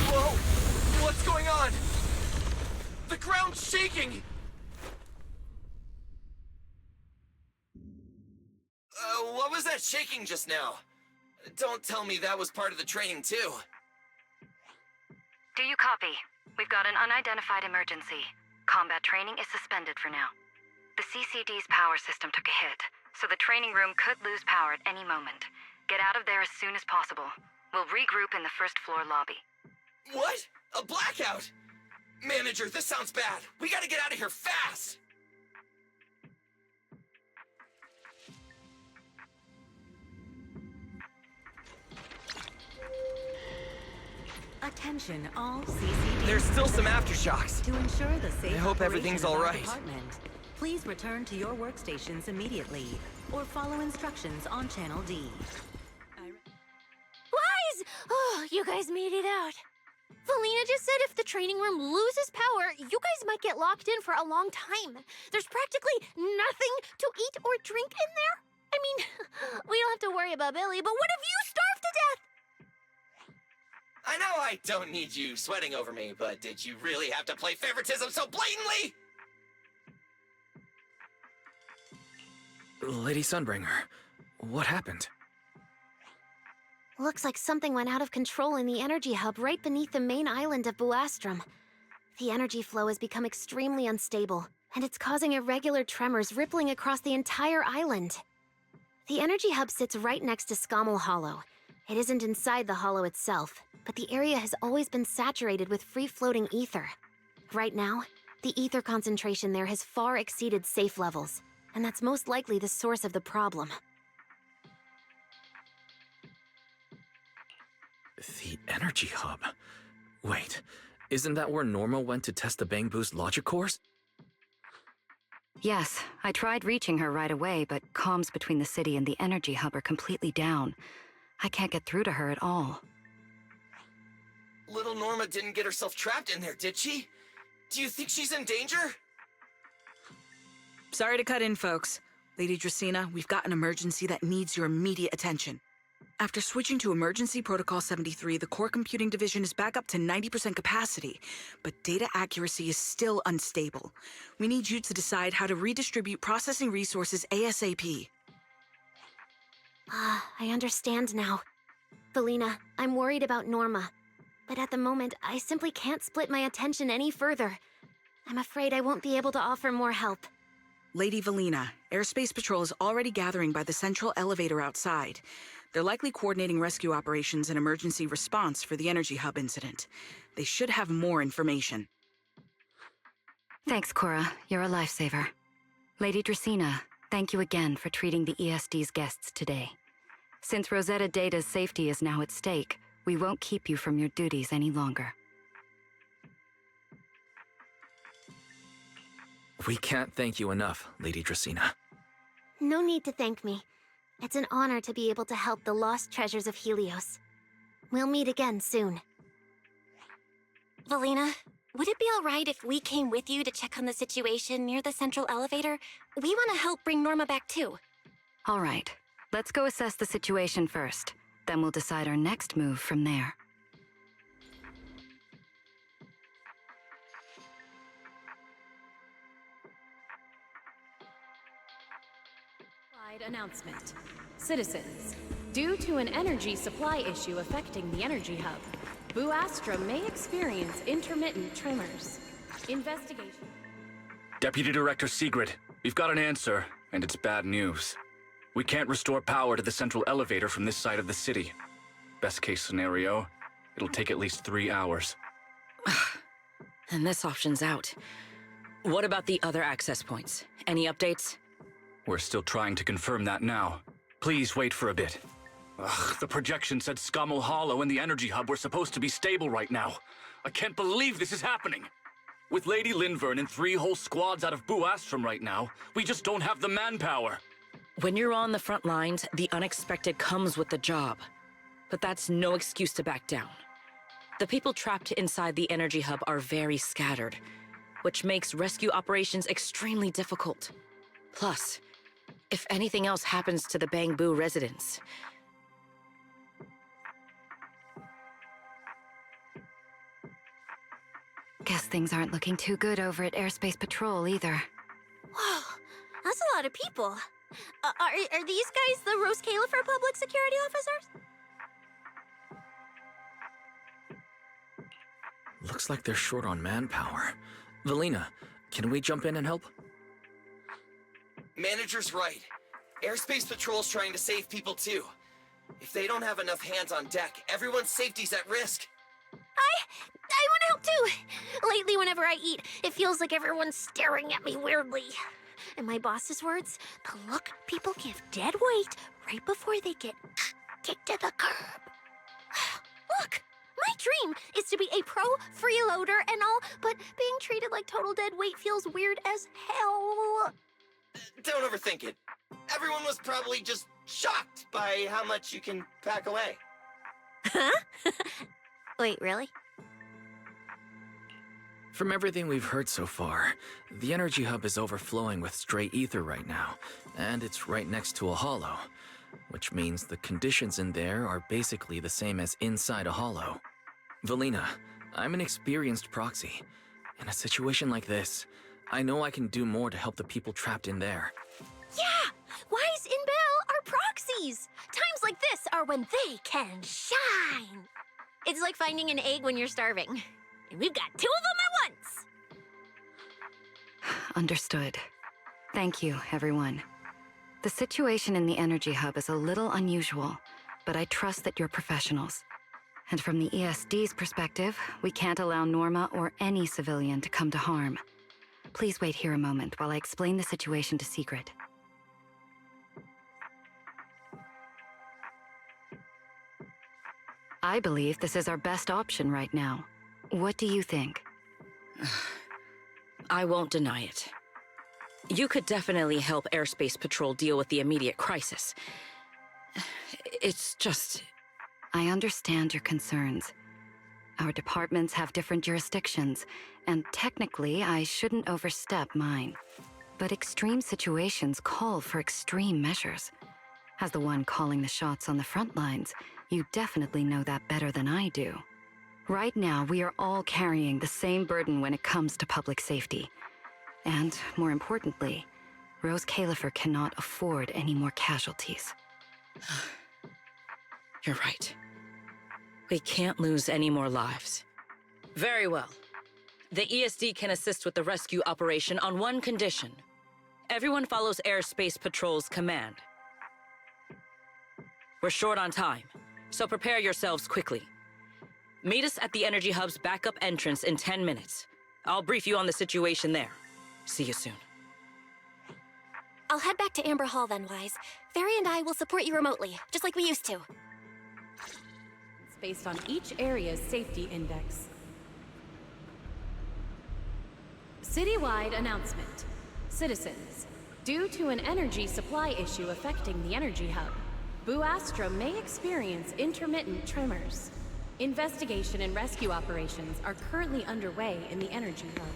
Whoa! What's going on? The ground's shaking! What was that shaking just now? Don't tell me that was part of the training, too. Do you copy? We've got an unidentified emergency. Combat training is suspended for now. The CCD's power system took a hit, so the training room could lose power at any moment. Get out of there as soon as possible. We'll regroup in the first floor lobby. What? A blackout? Manager, this sounds bad. We gotta get out of here fast! Attention all CCD. There's still some aftershocks. To ensure the safe I hope operation everything's of all our right. department, please return to your workstations immediately, or follow instructions on Channel D. Lies! Oh, you guys made it out. Valina just said if the training room loses power, you guys might get locked in for a long time. There's practically nothing to eat or drink in there. I mean, we don't have to worry about Billy, but what if you starve to death? I know I don't need you sweating over me, but did you really have to play favoritism so blatantly? Lady Sunbringer, what happened? Looks like something went out of control in the energy hub right beneath the main island of Buastrum. The energy flow has become extremely unstable, and it's causing irregular tremors rippling across the entire island. The energy hub sits right next to Scommel Hollow. It isn't inside the hollow itself, but the area has always been saturated with free-floating ether. Right now, the ether concentration there has far exceeded safe levels, and that's most likely the source of the problem. The energy hub? Wait, isn't that where Norma went to test the Bang Boo's logic cores? Yes, I tried reaching her right away, but comms between the city and the energy hub are completely down. I can't get through to her at all. Little Norma didn't get herself trapped in there, did she? Do you think she's in danger? Sorry to cut in, folks. Lady Dracaena, we've got an emergency that needs your immediate attention. After switching to Emergency Protocol 73, the Core Computing Division is back up to 90% capacity, but data accuracy is still unstable. We need you to decide how to redistribute processing resources ASAP. I understand now. Valina, I'm worried about Norma. But at the moment, I simply can't split my attention any further. I'm afraid I won't be able to offer more help. Lady Valina, Airspace Patrol is already gathering by the central elevator outside. They're likely coordinating rescue operations and emergency response for the energy hub incident. They should have more information. Thanks, Cora. You're a lifesaver. Lady Dracaena, thank you again for treating the ESD's guests today. Since Rosetta Data's safety is now at stake, we won't keep you from your duties any longer. We can't thank you enough, Lady Dracaena. No need to thank me. It's an honor to be able to help the lost treasures of Helios. We'll meet again soon. Valina, would it be alright if we came with you to check on the situation near the central elevator? We want to help bring Norma back too. All right, let's go assess the situation first. Then we'll decide our next move from there. Announcement. Citizens, due to an energy supply issue affecting the energy hub, Buastrum may experience intermittent tremors. Investigation. Deputy Director Sigrid, we've got an answer, and it's bad news. We can't restore power to the central elevator from this side of the city. Best case scenario, it'll take at least 3 hours. And this option's out. What about the other access points? Any updates? We're still trying to confirm that now. Please wait for a bit. Ugh, the projection said Scommel Hollow and the energy hub were supposed to be stable right now. I can't believe this is happening. With Lady Linvern and 3 whole squads out of Buastrum right now, we just don't have the manpower. When you're on the front lines, the unexpected comes with the job. But that's no excuse to back down. The people trapped inside the energy hub are very scattered, which makes rescue operations extremely difficult. Plus, if anything else happens to the Bang Boo residents... Guess things aren't looking too good over at Airspace Patrol either. Whoa, that's a lot of people. Are these guys the Rose Califer public security officers? Looks like they're short on manpower. Valina, can we jump in and help? Manager's right. Airspace Patrol's trying to save people too. If they don't have enough hands on deck, everyone's safety's at risk. I want to help too. Lately, whenever I eat, it feels like everyone's staring at me weirdly. In my boss's words, the look people give dead weight right before they get kicked to the curb. Look, My dream is to be a pro freeloader and all, but being treated like total dead weight feels weird as hell. Don't overthink it. Everyone was probably just shocked by how much you can pack away. Huh? Wait, really? From everything we've heard so far, the energy hub is overflowing with stray ether right now, and it's right next to a hollow, which means the conditions in there are basically the same as inside a hollow. Valina, I'm an experienced proxy. In a situation like this, I know I can do more to help the people trapped in there. Yeah! Wise and Bell are proxies! Times like this are when they can shine! It's like finding an egg when you're starving. And we've got two of them at once! Understood. Thank you, everyone. The situation in the energy hub is a little unusual, but I trust that you're professionals. And from the ESD's perspective, we can't allow Norma or any civilian to come to harm. Please wait here a moment while I explain the situation to Secret. I believe this is our best option right now. What do you think? I won't deny it. You could definitely help Airspace Patrol deal with the immediate crisis. It's just... I understand your concerns. Our departments have different jurisdictions, and technically I shouldn't overstep mine. But extreme situations call for extreme measures. As the one calling the shots on the front lines, you definitely know that better than I do. Right now, we are all carrying the same burden when it comes to public safety. And, more importantly, Rose Califer cannot afford any more casualties. You're right. We can't lose any more lives. Very well. The ESD can assist with the rescue operation on one condition. Everyone follows Airspace Patrol's command. We're short on time, so prepare yourselves quickly. Meet us at the Energy Hub's backup entrance in 10 minutes. I'll brief you on the situation there. See you soon. I'll head back to Amber Hall then, Wise. Fairy and I will support you remotely, just like we used to. It's based on each area's safety index. Citywide announcement. Citizens, due to an energy supply issue affecting the Energy Hub, Buastra may experience intermittent tremors. Investigation and rescue operations are currently underway in the Energy Hub.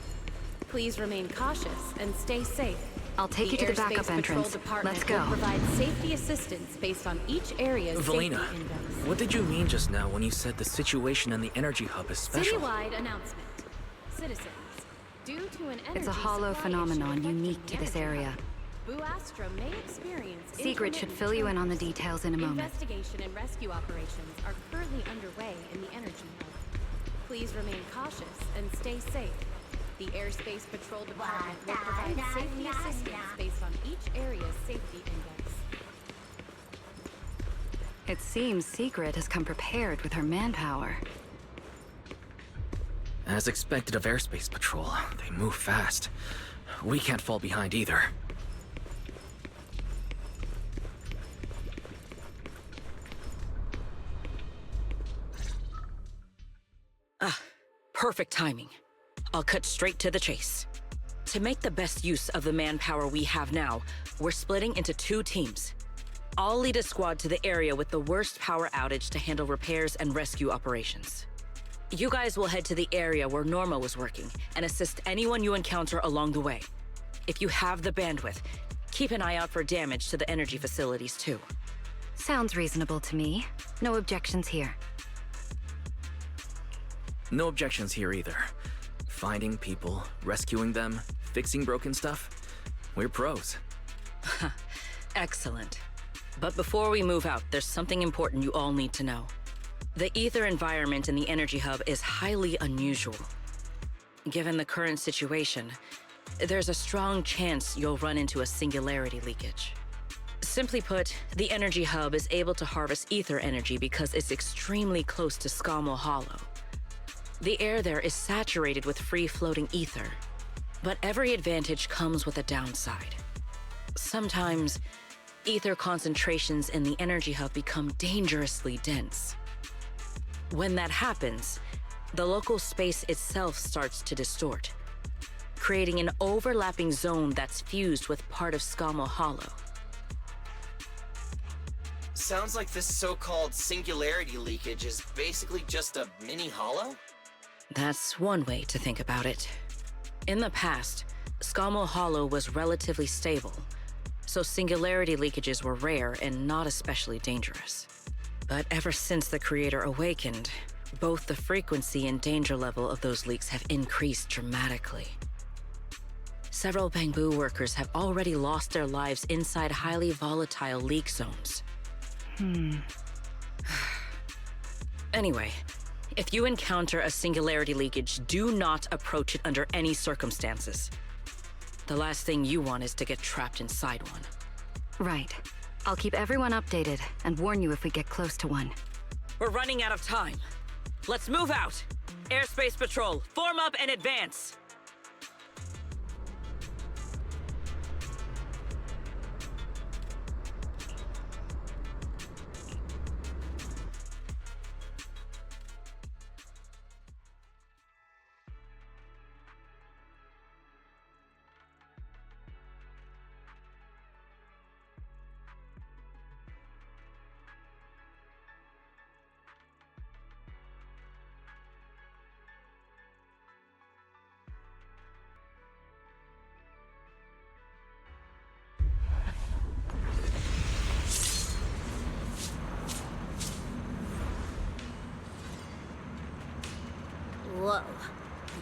Please remain cautious and stay safe. I'll take you to the backup entrance. Let's go. Will provide safety assistance based on each area's Valina, safety index. what did you mean just now when you said the situation in the energy hub is special? Citywide announcement. Citizens, due to an energy It's a hollow supply phenomenon issue unique to this area. Buastra may experience Secret should fill you in on the details in a moment. Investigation and rescue operations are currently underway in the Energy Hub. Please remain cautious and stay safe. The Airspace Patrol Department will provide safety assistance based on each area's safety index. It seems Secret has come prepared with her manpower. As expected of Airspace Patrol, they move fast. We can't fall behind either. Perfect timing. I'll cut straight to the chase. To make the best use of the manpower we have now, we're splitting into 2 teams. I'll lead a squad to the area with the worst power outage to handle repairs and rescue operations. You guys will head to the area where Norma was working and assist anyone you encounter along the way. If you have the bandwidth, keep an eye out for damage to the energy facilities too. Sounds reasonable to me. No objections here. No objections here either. Finding people, rescuing them, fixing broken stuff. We're pros. Excellent. But before we move out, there's something important you all need to know. The ether environment in the Energy Hub is highly unusual. Given the current situation, there's a strong chance you'll run into a singularity leakage. Simply put, the Energy Hub is able to harvest ether energy because it's extremely close to Scommel Hollow. The air there is saturated with free-floating ether, but every advantage comes with a downside. Sometimes, ether concentrations in the Energy Hub become dangerously dense. When that happens, the local space itself starts to distort, creating an overlapping zone that's fused with part of Skamo Hollow. Sounds like this so-called singularity leakage is basically just a mini hollow? That's one way to think about it. In the past, Skamo Hollow was relatively stable, so singularity leakages were rare and not especially dangerous. But ever since the Creator awakened, both the frequency and danger level of those leaks have increased dramatically. Several Bangbu workers have already lost their lives inside highly volatile leak zones. Anyway, if you encounter a singularity leakage, do not approach it under any circumstances. The last thing you want is to get trapped inside one. Right. I'll keep everyone updated and warn you if we get close to one. We're running out of time. Let's move out! Airspace Patrol, form up and advance! Whoa.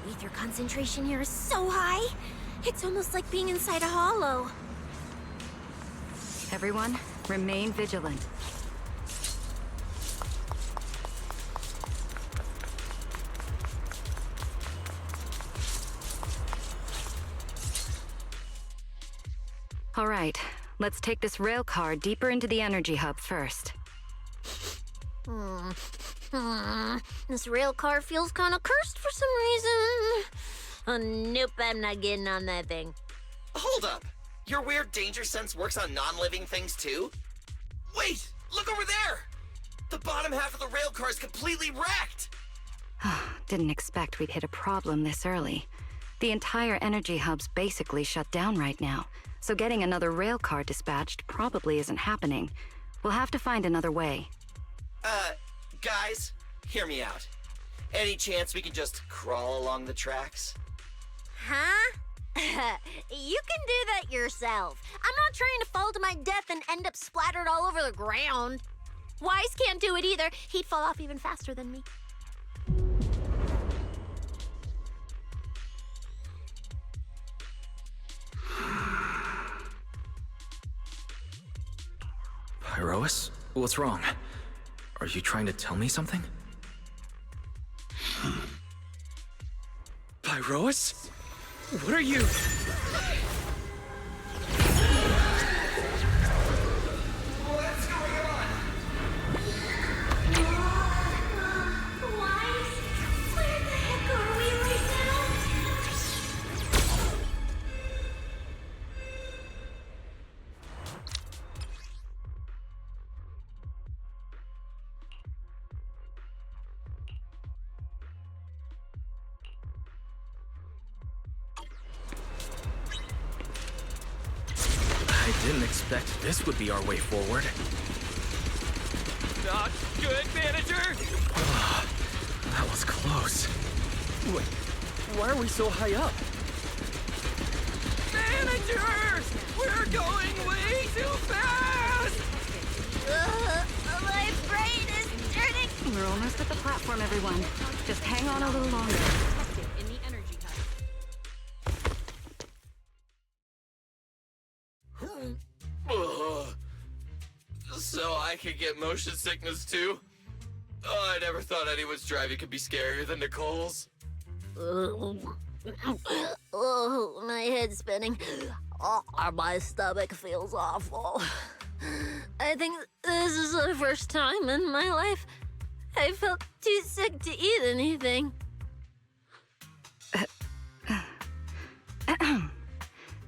The ether concentration here is so high. It's almost like being inside a hollow. Everyone, remain vigilant. All right, let's take this rail car deeper into the energy hub first. This rail car feels kind of cursed for some reason. Oh, nope, I'm not getting on that thing. Hold up! Your weird danger sense works on non-living things too? Wait! Look over there! The bottom half of the rail car is completely wrecked! Didn't expect we'd hit a problem this early. The entire energy hub's basically shut down right now, so getting another rail car dispatched probably isn't happening. We'll have to find another way. Guys, hear me out. Any chance we can just crawl along the tracks? Huh? You can do that yourself. I'm not trying to fall to my death and end up splattered all over the ground. Wise can't do it either. He'd fall off even faster than me. Pyrois? What's wrong? Are you trying to tell me something? Pyrois? What are you? What's going on? Wise? Where the heck are we right now? I didn't expect this would be our way forward. Not good, manager! That was close. Wait, why are we so high up? Manager! We're going way too fast! My brain is turning. We're almost at the platform, everyone. Just hang on a little longer. In the energy hub. So I could get motion sickness too? Oh, I never thought anyone's driving could be scarier than Nicole's. Oh, my head's spinning. Oh, my stomach feels awful. I think this is the first time in my life I felt too sick to eat anything.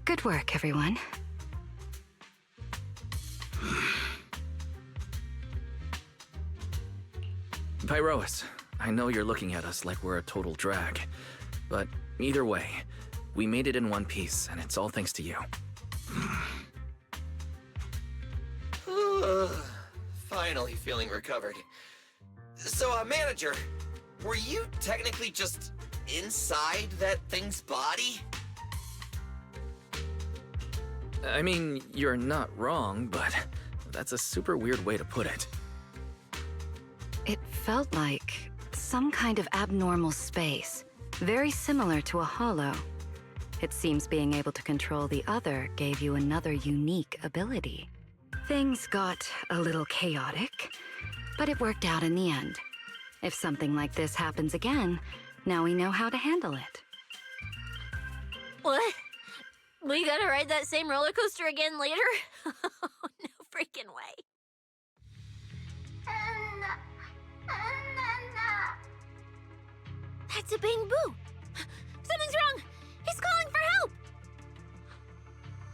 Good work, everyone. Pyrois, I know you're looking at us like we're a total drag, but either way, we made it in one piece, and it's all thanks to you. Finally feeling recovered. So, manager, were you technically just inside that thing's body? I mean, you're not wrong, but that's a super weird way to put it. It felt like some kind of abnormal space, very similar to a hollow. It seems being able to control the other gave you another unique ability. Things got a little chaotic, but it worked out in the end. If something like this happens again, now we know how to handle it. What? We gotta ride that same roller coaster again later? No freaking way. That's a Bang-Boo! Something's wrong! He's calling for help!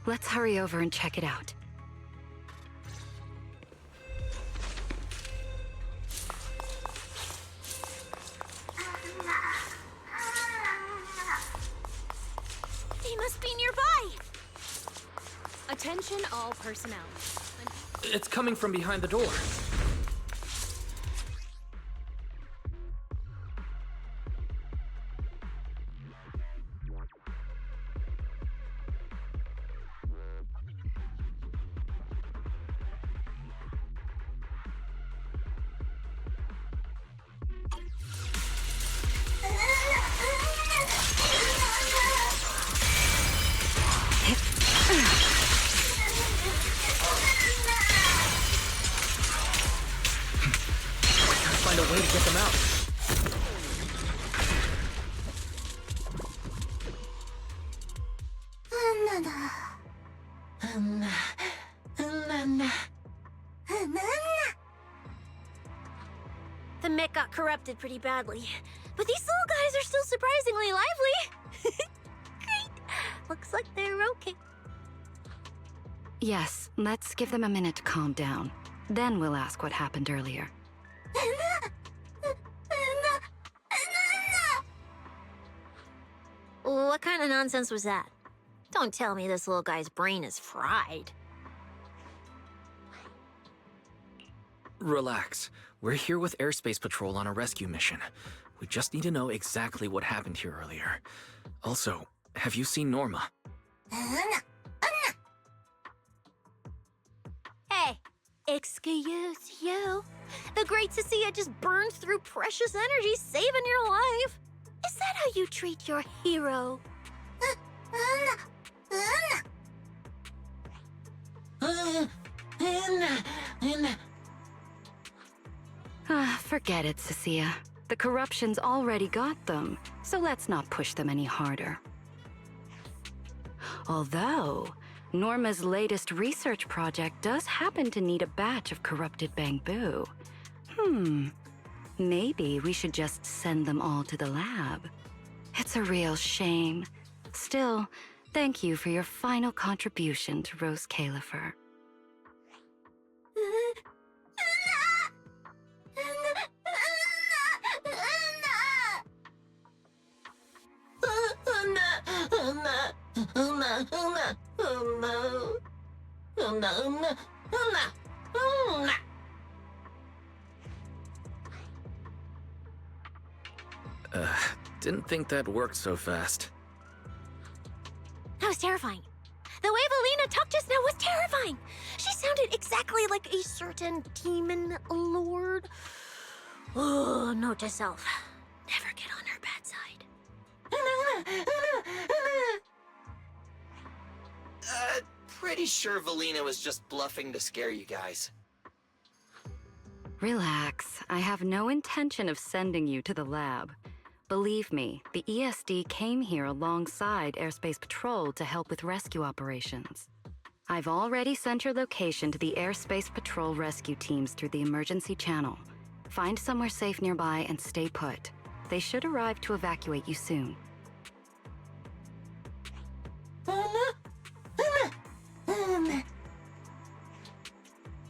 Let's hurry over and check it out. He must be nearby! Attention all personnel. It's coming from behind the door. Find a way to get them out. The mech got corrupted pretty badly, but these little guys are still surprisingly lively. Great. Looks like they're okay. Yes, let's give them a minute to calm down. Then we'll ask what happened earlier. What kind of nonsense was that? Don't tell me this little guy's brain is fried. Relax. We're here with Airspace Patrol on a rescue mission. We just need to know exactly what happened here earlier. Also, have you seen Norma? Hey, excuse you. The Great Cecilia just burned through precious energy saving your life. Is that how you treat your hero? Forget it, Cecilia. The corruption's already got them, so let's not push them any harder. Although, Norma's latest research project does happen to need a batch of corrupted Bang-Boo. Maybe we should just send them all to the lab. It's a real shame. Still, thank you for your final contribution to Rose Califer. Didn't think that worked so fast. That was terrifying. The way Valina talked just now was terrifying. She sounded exactly like a certain demon lord. Oh, note to self. Never get on her bad side. Pretty sure Valina was just bluffing to scare you guys. Relax. I have no intention of sending you to the lab. Believe me, the ESD came here alongside Airspace Patrol to help with rescue operations. I've already sent your location to the Airspace Patrol rescue teams through the emergency channel. Find somewhere safe nearby and stay put. They should arrive to evacuate you soon.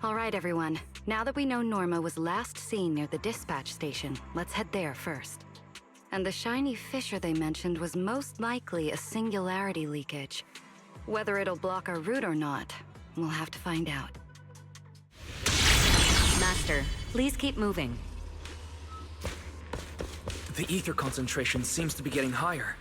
All right, everyone. Now that we know Norma was last seen near the dispatch station, let's head there first. And the shiny fissure they mentioned was most likely a singularity leakage. Whether it'll block our route or not, we'll have to find out. Master, please keep moving. The ether concentration seems to be getting higher.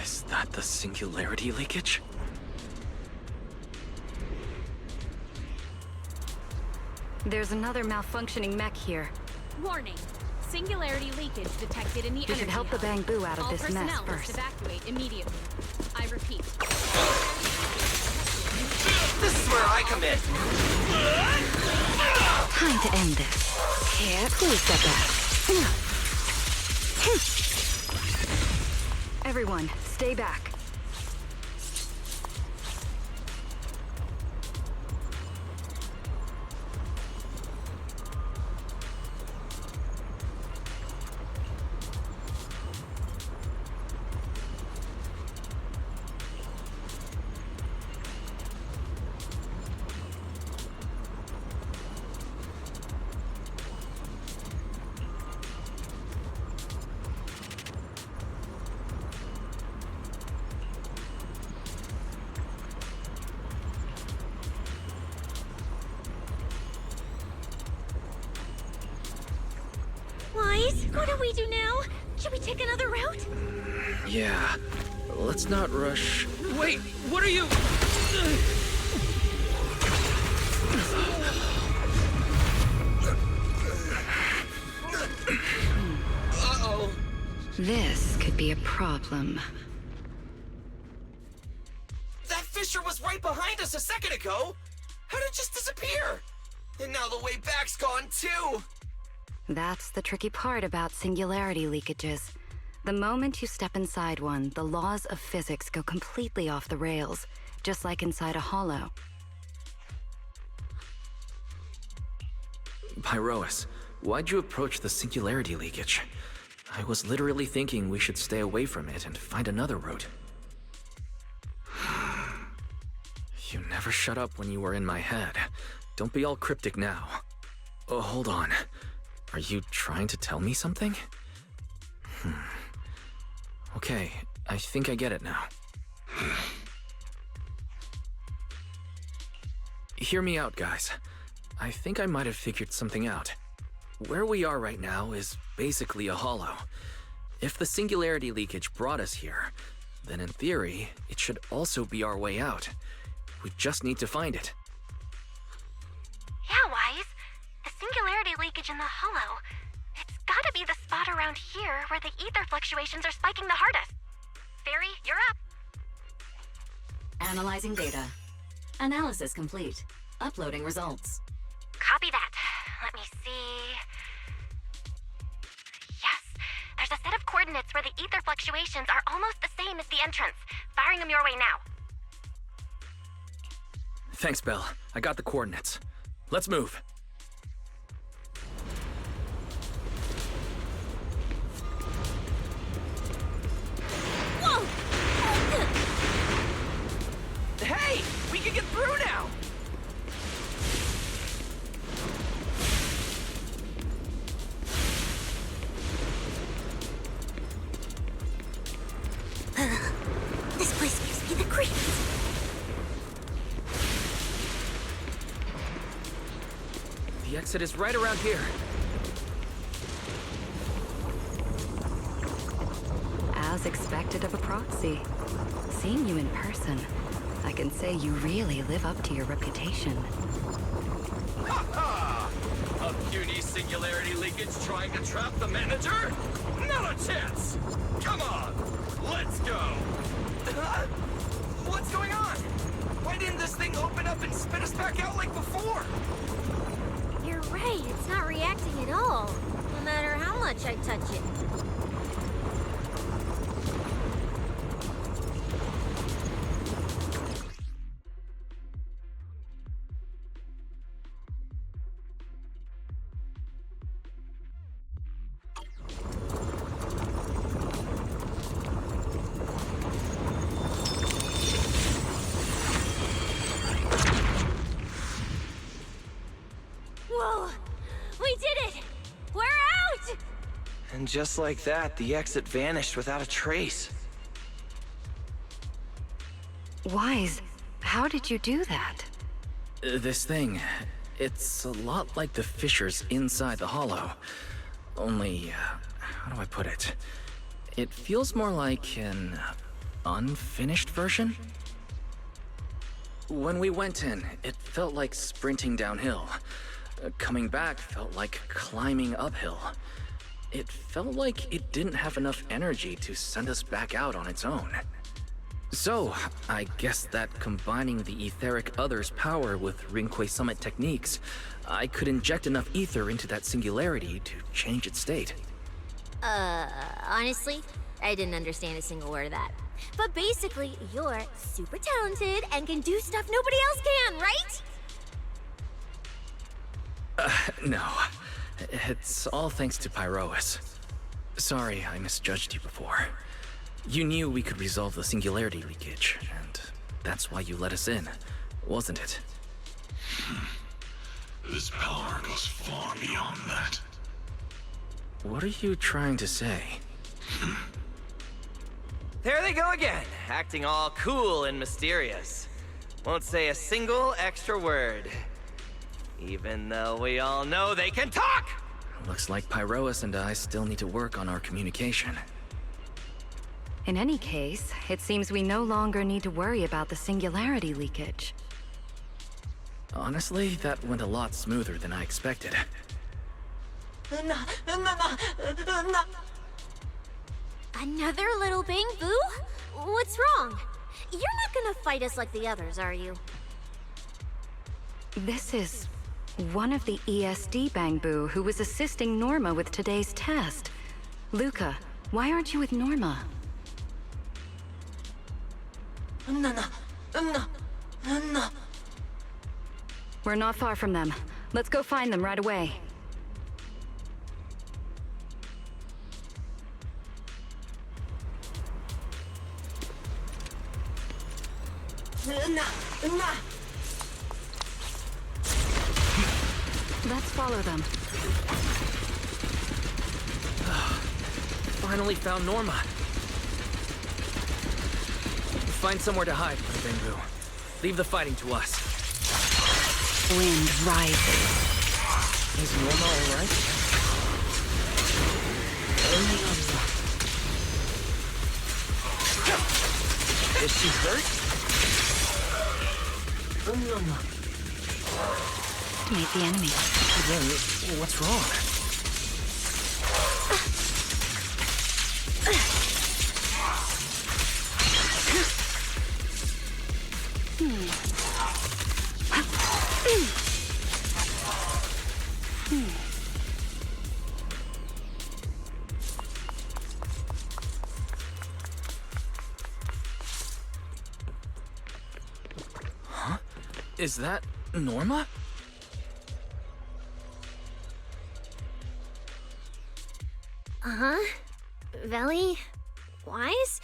Is that the singularity leakage? There's another malfunctioning mech here. Warning. Singularity leakage detected in the energy We should help the hub. Bangbu out of All this mess personnel must first. evacuate immediately. I repeat. This is where I come in. Time to end this. Here, please step back. Everyone, stay back. Wise, what do we do now? Should we take another route? Yeah. Let's not rush. Wait, what are you? Uh-oh. This could be a problem. That fissure was right behind us a second ago. How did it just disappear? And now the way back's gone too. That's the tricky part about singularity leakages. The moment you step inside one, the laws of physics go completely off the rails, just like inside a hollow. Pyrois, why'd you approach the singularity leakage? I was literally thinking we should stay away from it and find another route. You never shut up when you were in my head. Don't be all cryptic now. Oh, hold on. Are you trying to tell me something? Okay, I think I get it now. Hear me out, guys. I think I might have figured something out. Where we are right now is basically a hollow. If the singularity leakage brought us here, then in theory, it should also be our way out. We just need to find it. Yeah, Wise. The singularity leakage in the hollow. It's gotta be the spot around here where the ether fluctuations are spiking the hardest. Fairy, you're up. Analyzing data. Analysis complete. Uploading results. Copy that. Let me see. Yes, there's a set of coordinates where the ether fluctuations are almost the same as the entrance. Firing them your way now. Thanks, Belle. I got the coordinates. Let's move. Whoa! Hey, we can get through now. This place gives me the creeps. The exit is right around here. As expected of a proxy. Seeing you in person, I can say you really live up to your reputation. Ha! A puny singularity leakage trying to trap the manager? Not a chance! Come on, let's go! What's going on? Why didn't this thing open up and spit us back out like before? You're right, it's not reacting at all. No matter how much I touch it. And just like that, the exit vanished without a trace. Wise, how did you do that? This thing, it's a lot like the fissures inside the hollow. Only, how do I put it? It feels more like an unfinished version? When we went in, it felt like sprinting downhill. Coming back felt like climbing uphill. It felt like it didn't have enough energy to send us back out on its own. So, I guess that combining the etheric other's power with Rinque Summit techniques, I could inject enough ether into that singularity to change its state. Honestly, I didn't understand a single word of that. But basically, you're super talented and can do stuff nobody else can, right? No. It's all thanks to Pyrois. Sorry, I misjudged you before. You knew we could resolve the singularity leakage, and that's why you let us in, wasn't it? This power goes far beyond that. What are you trying to say? There they go again, acting all cool and mysterious. Won't say a single extra word. Even though we all know they can talk! Looks like Pyrois and I still need to work on our communication. In any case, it seems we no longer need to worry about the singularity leakage. Honestly, that went a lot smoother than I expected. Another little bang boo? What's wrong? You're not gonna fight us like the others, are you? This is one of the ESD Bangbu who was assisting Norma with today's test. Luca, why aren't you with Norma? We're not far from them. Let's go find them right away. Let's follow them. Finally found Norma. Find somewhere to hide, Bangbu. Leave the fighting to us. Wind rises. Is Norma alright? Is she hurt? Meet the enemy. Then, what's wrong? Huh? Is that Norma? Uh-huh. Veli, Wise,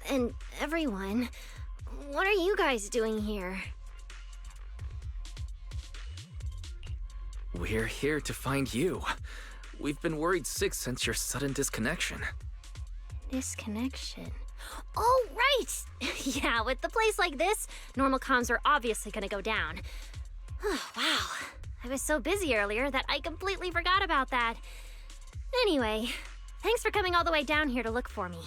and everyone. What are you guys doing here? We're here to find you. We've been worried sick since your sudden disconnection. Disconnection. Oh, right! Yeah, with the place like this, normal comms are obviously gonna go down. Wow. I was so busy earlier that I completely forgot about that. Anyway, thanks for coming all the way down here to look for me.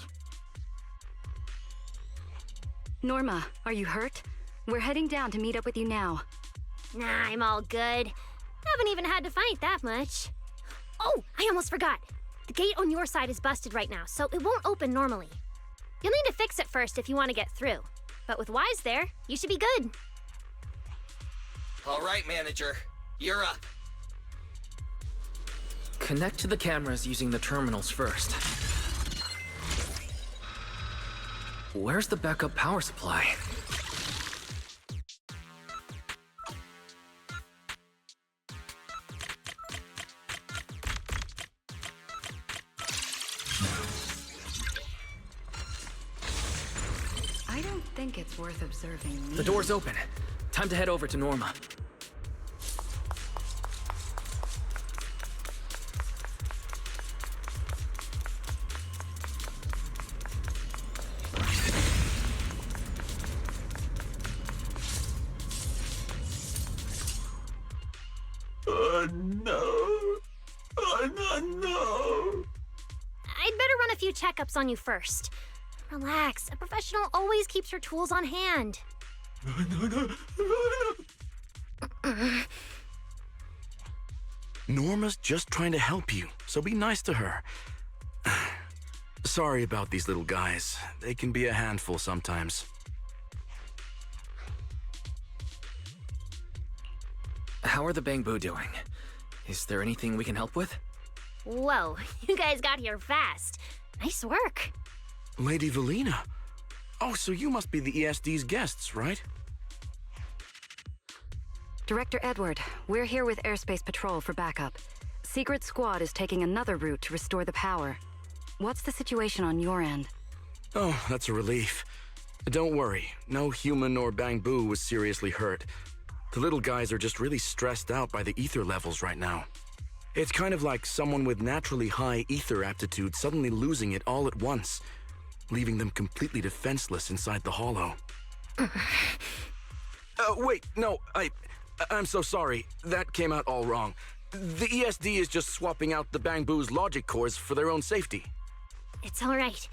Norma, are you hurt? We're heading down to meet up with you now. Nah, I'm all good. Haven't even had to fight that much. Oh, I almost forgot. The gate on your side is busted right now, so it won't open normally. You'll need to fix it first if you want to get through. But with Wise there, you should be good. All right, manager. You're up. Connect to the cameras using the terminals first. Where's the backup power supply? I don't think it's worth observing me. The door's open. Time to head over to Norma. checkups on you first. Relax. A professional always keeps her tools on hand. Norma's just trying to help you, so be nice to her. Sorry about these little guys. They can be a handful sometimes. How are the Bangbu doing? Is there anything we can help with? Whoa, you guys got here fast. Nice work. Lady Valina. Oh, so you must be the ESD's guests, right? Director Edward, we're here with Airspace Patrol for backup. Secret Squad is taking another route to restore the power. What's the situation on your end? Oh, that's a relief. Don't worry, no human or Bangbu was seriously hurt. The little guys are just really stressed out by the ether levels right now. It's kind of like someone with naturally high ether aptitude suddenly losing it all at once, leaving them completely defenseless inside the hollow. Wait, no, I'm so sorry. That came out all wrong. The ESD is just swapping out the Bangbu's logic cores for their own safety. It's all right.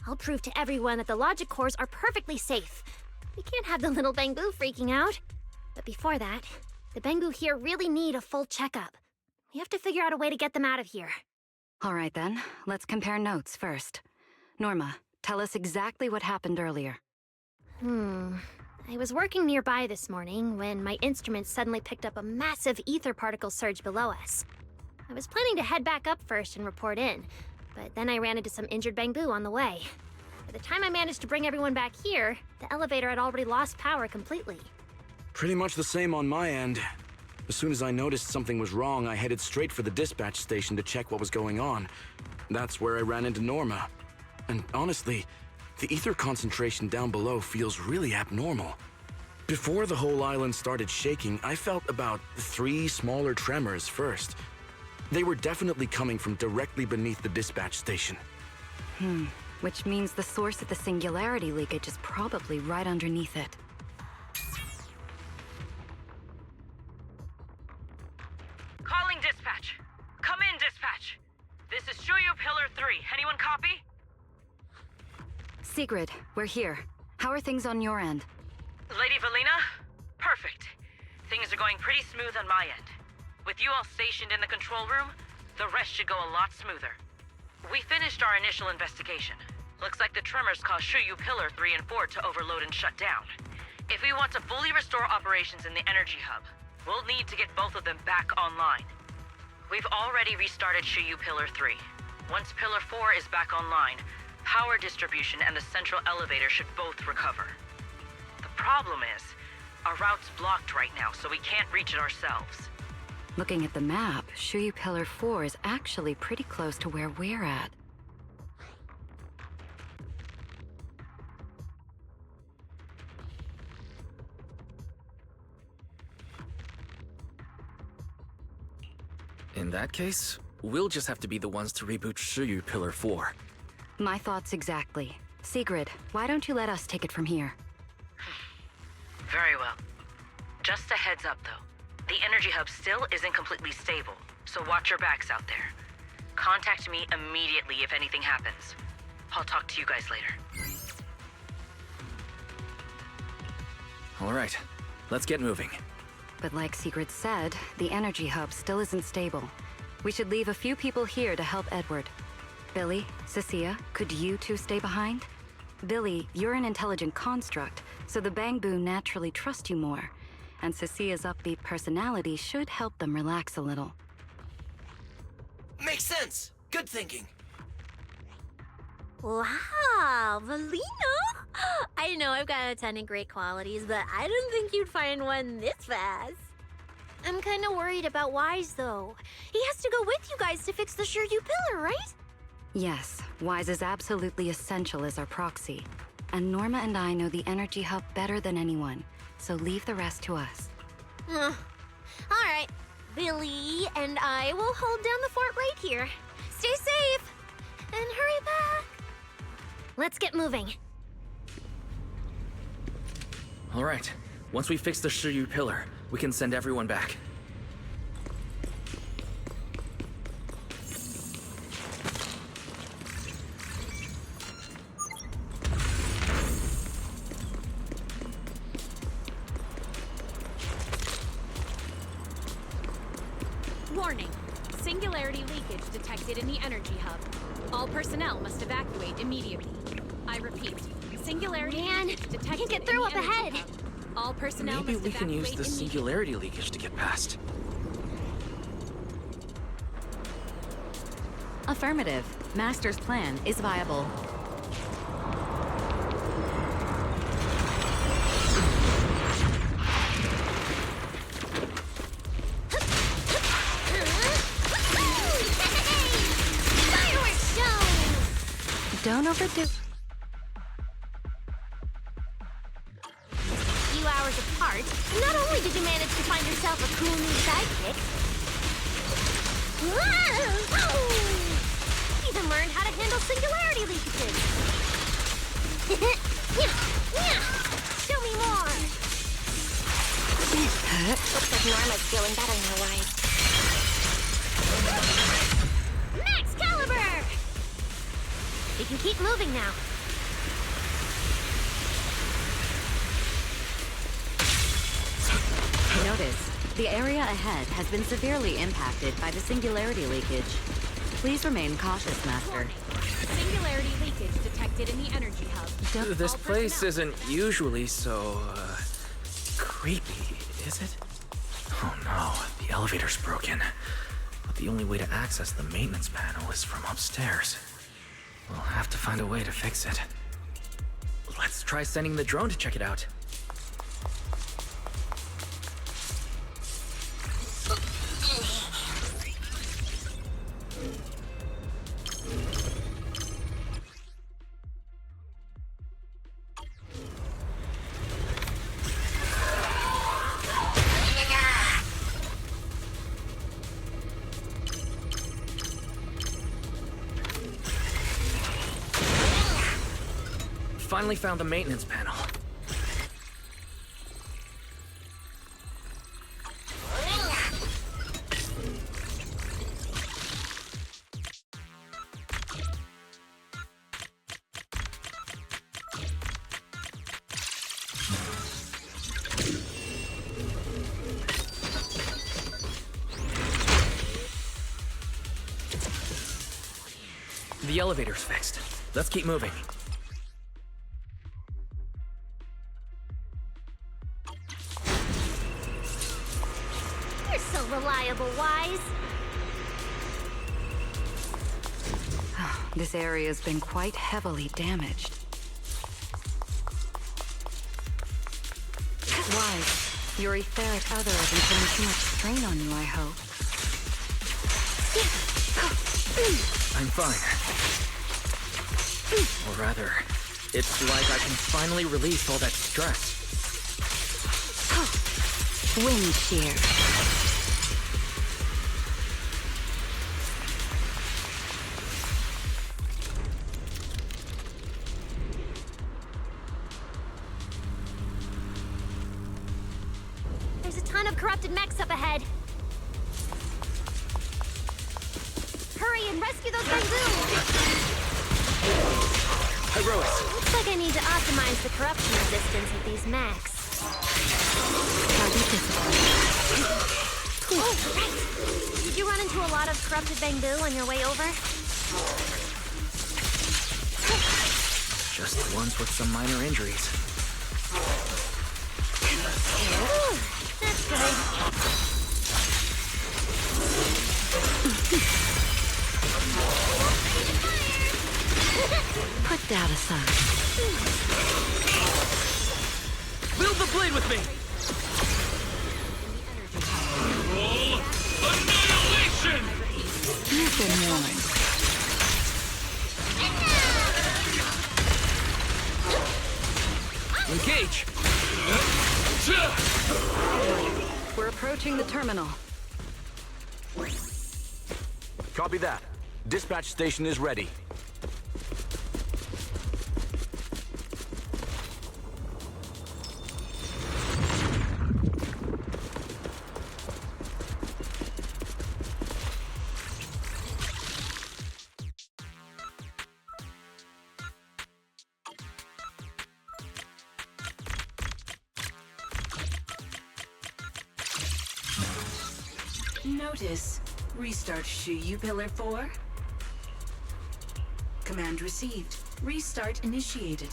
I'll prove to everyone that the logic cores are perfectly safe. We can't have the little Bangbu freaking out. But before that, the Bangbu here really need a full checkup. We have to figure out a way to get them out of here. All right then, let's compare notes first. Norma, tell us exactly what happened earlier. I was working nearby this morning when my instruments suddenly picked up a massive ether particle surge below us. I was planning to head back up first and report in, but then I ran into some injured Bangbu on the way. By the time I managed to bring everyone back here, the elevator had already lost power completely. Pretty much the same on my end. As soon as I noticed something was wrong, I headed straight for the dispatch station to check what was going on. That's where I ran into Norma. And honestly, the ether concentration down below feels really abnormal. Before the whole island started shaking, I felt about 3 smaller tremors first. They were definitely coming from directly beneath the dispatch station. Which means the source of the singularity leakage is probably right underneath it. Calling dispatch. Come in, dispatch. This is Shuyu Pillar 3. Anyone copy? Sigrid, we're here. How are things on your end? Lady Valina? Perfect. Things are going pretty smooth on my end. With you all stationed in the control room, the rest should go a lot smoother. We finished our initial investigation. Looks like the tremors caused Shuyu Pillar 3 and 4 to overload and shut down. If we want to fully restore operations in the energy hub, we'll need to get both of them back online. We've already restarted Shuyu Pillar 3. Once Pillar 4 is back online, power distribution and the central elevator should both recover. The problem is, our route's blocked right now, so we can't reach it ourselves. Looking at the map, Shuyu Pillar 4 is actually pretty close to where we're at. In that case, we'll just have to be the ones to reboot Shuyu Pillar 4. My thoughts exactly. Sigrid, why don't you let us take it from here? Very well. Just a heads up, though. The energy hub still isn't completely stable, so watch your backs out there. Contact me immediately if anything happens. I'll talk to you guys later. All right, let's get moving. But like Sigrid said, the energy hub still isn't stable. We should leave a few people here to help Edward. Billy, Cecilia, could you two stay behind? Billy, you're an intelligent construct, so the Bangbu naturally trust you more. And Cecilia's upbeat personality should help them relax a little. Makes sense. Good thinking. Wow, Valina! I know I've got a ton of great qualities, but I didn't think you'd find one this fast. I'm kind of worried about Wise, though. He has to go with you guys to fix the Shuyu Pillar, right? Yes, Wise is absolutely essential as our proxy. And Norma and I know the energy hub better than anyone, so leave the rest to us. All right. Billy and I will hold down the fort right here. Stay safe! And hurry back! Let's get moving. All right, once we fix the Shuyu Pillar, we can send everyone back. Singularity leakage detected in the energy hub. All personnel must evacuate immediately. I repeat, singularity leakage detected can't get in through the up energy ahead. hub. All personnel Maybe must we can use evacuate the immediately. singularity leakage to get past. Affirmative. Master's plan is viable. Fireworks show! Don't overdo. Few hours apart, not only did you manage to find yourself a cool new sidekick, even learned how to handle singularity leakages. Show me more. Looks like Norma's feeling better now, Wise. Max Caliber! We can keep moving now. Notice, the area ahead has been severely impacted by the singularity leakage. Please remain cautious, Master. Singularity leakage detected in the energy hub. This place isn't usually so, creepy, is it? Oh no, the elevator's broken. But the only way to access the maintenance panel is from upstairs. We'll have to find a way to fix it. Let's try sending the drone to check it out. Finally found the maintenance panel. The elevator's fixed. Let's keep moving. You're so reliable, Wise. This area has been quite heavily damaged. Wise, your etheric other isn't putting too much strain on you, I hope. I'm fine. Or rather, it's like I can finally release all that stress. Wind shear. There's a ton of corrupted mechs up ahead. Hurry and rescue those bamboo! Herois! Looks like I need to optimize the corruption resistance of these mechs. Oh, right! Did you run into a lot of corrupted bamboo on your way over? Just the ones with some minor injuries. Ooh, that's good. Put that aside. Build the blade with me! Roll annihilation! You've been warned. Engage! We're approaching the terminal. Copy that. Dispatch station is ready. Notice, Restart Shuyu Pillar 4. Command received. Restart initiated.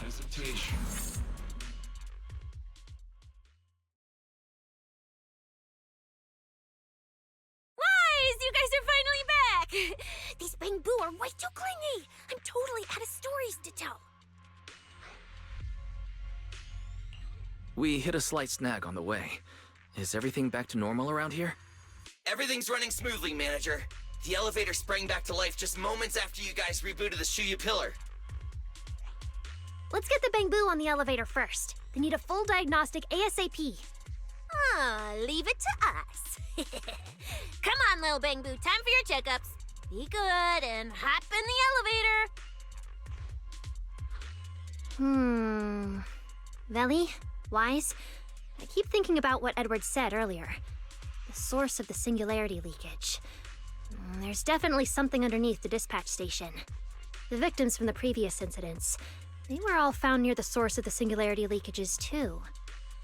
Hesitation. Wise, you guys are finally back! These Bangbu are way too clingy! I'm totally out of stories to tell. We hit a slight snag on the way. Is everything back to normal around here? Everything's running smoothly, Manager. The elevator sprang back to life just moments after you guys rebooted the Shuyu Pillar. Let's get the Bangbu on the elevator first. They need a full diagnostic ASAP. Leave it to us. Come on, little Bangbu, time for your checkups. Be good and hop in the elevator. Veli, Wise, I keep thinking about what Edward said earlier. The source of the singularity leakage. There's definitely something underneath the dispatch station. The victims from the previous incidents, they were all found near the source of the singularity leakages too.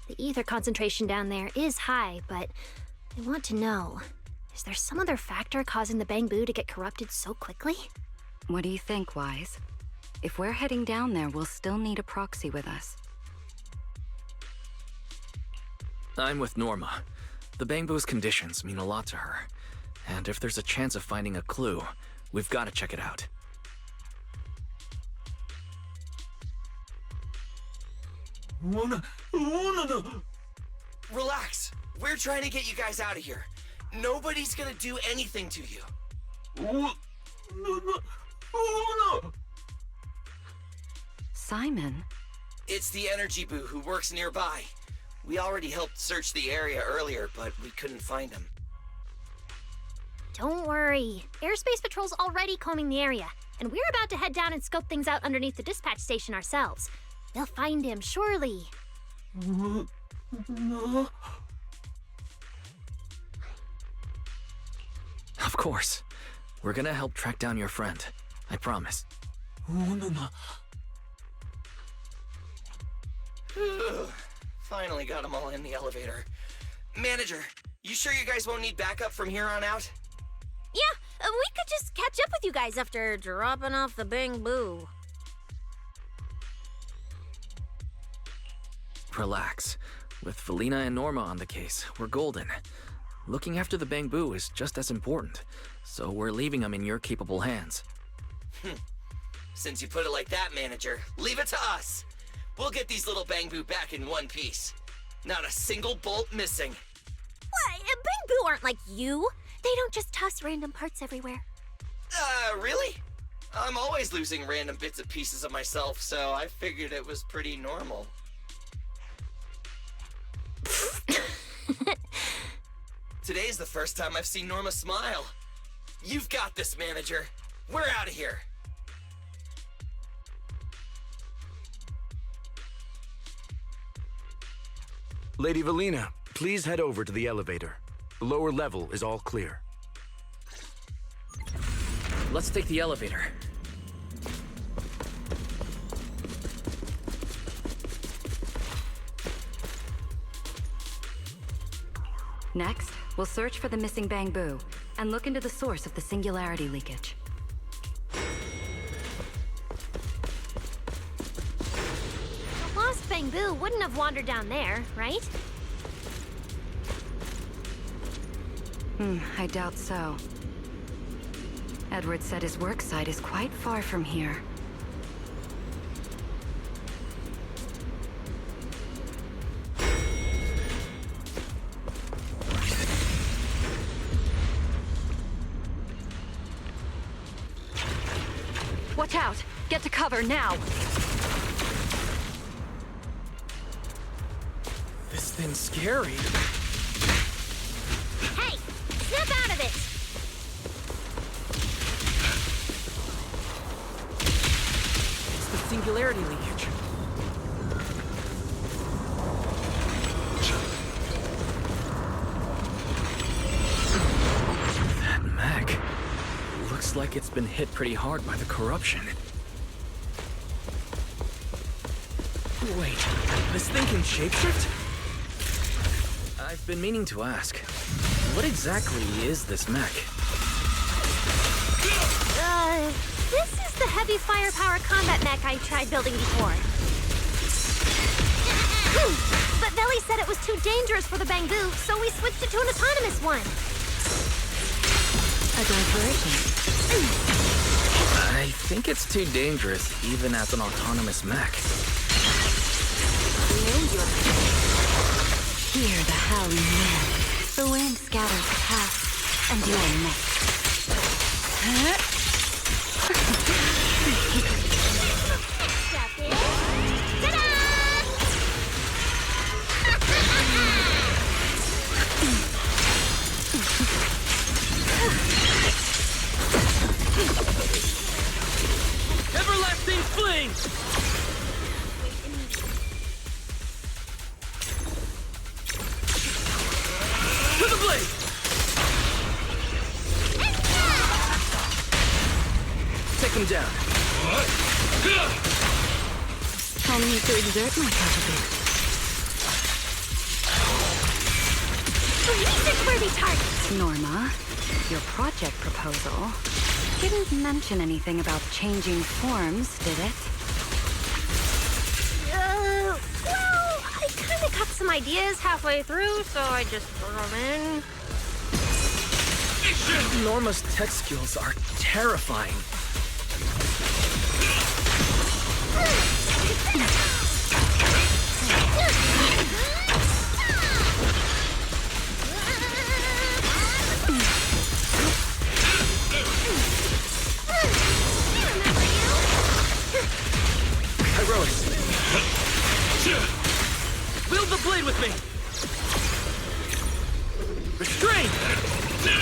The ether concentration down there is high, but I want to know, is there some other factor causing the Bangbu to get corrupted so quickly? What do you think, Wise? If we're heading down there, we'll still need a proxy with us. I'm with Norma. The Bangbu's conditions mean a lot to her. And if there's a chance of finding a clue, we've got to check it out. Relax. We're trying to get you guys out of here. Nobody's gonna do anything to you. Simon? It's the Energy Boo who works nearby. We already helped search the area earlier, but we couldn't find him. Don't worry. Airspace Patrol's already combing the area, and we're about to head down and scope things out underneath the dispatch station ourselves. They'll find him, surely. Of course. We're gonna help track down your friend. I promise. Finally got them all in the elevator. Manager, you sure you guys won't need backup from here on out? Yeah, we could just catch up with you guys after dropping off the Bangbu. Relax. With Felina and Norma on the case, we're golden. Looking after the Bangbu is just as important, so we're leaving them in your capable hands. Since you put it like that, Manager, leave it to us. We'll get these little Bangbu back in one piece. Not a single bolt missing. What? Bangbu aren't like you. They don't just toss random parts everywhere. Really? I'm always losing random bits and pieces of myself, so I figured it was pretty normal. Today's the first time I've seen Norma smile. You've got this, Manager. We're out of here. Lady Velina, please head over to the elevator. The lower level is all clear. Let's take the elevator. Next, we'll search for the missing Bangbu and look into the source of the singularity leakage. The lost Bangbu wouldn't have wandered down there, right? I doubt so. Edward said his work site is quite far from here. Watch out! Get to cover now! This thing's scary. Hey! Snap out of it! It's the singularity leakage. That mech looks like it's must have been hit pretty hard by the corruption. Wait, this thing can shapeshift? I've been meaning to ask, what exactly is this mech? This is the heavy firepower combat mech I tried building before. But Velly said it was too dangerous for the Bangu, so we switched it to an autonomous one. A diversion. I think it's too dangerous, even as an autonomous mech. Hear the howling wind. The wind scatters past, and you are next. Step in. Ta-da! Everlasting fling! To the blade! Take him down. I need to exert myself a bit. Research-worthy targets! Norma, your project proposal didn't mention anything about changing forms, did it? Well, I kinda got some ideas halfway through, so I just threw them in. Norma's tech skills are terrifying. Heroes! Wield the blade with me! Restrain! 3,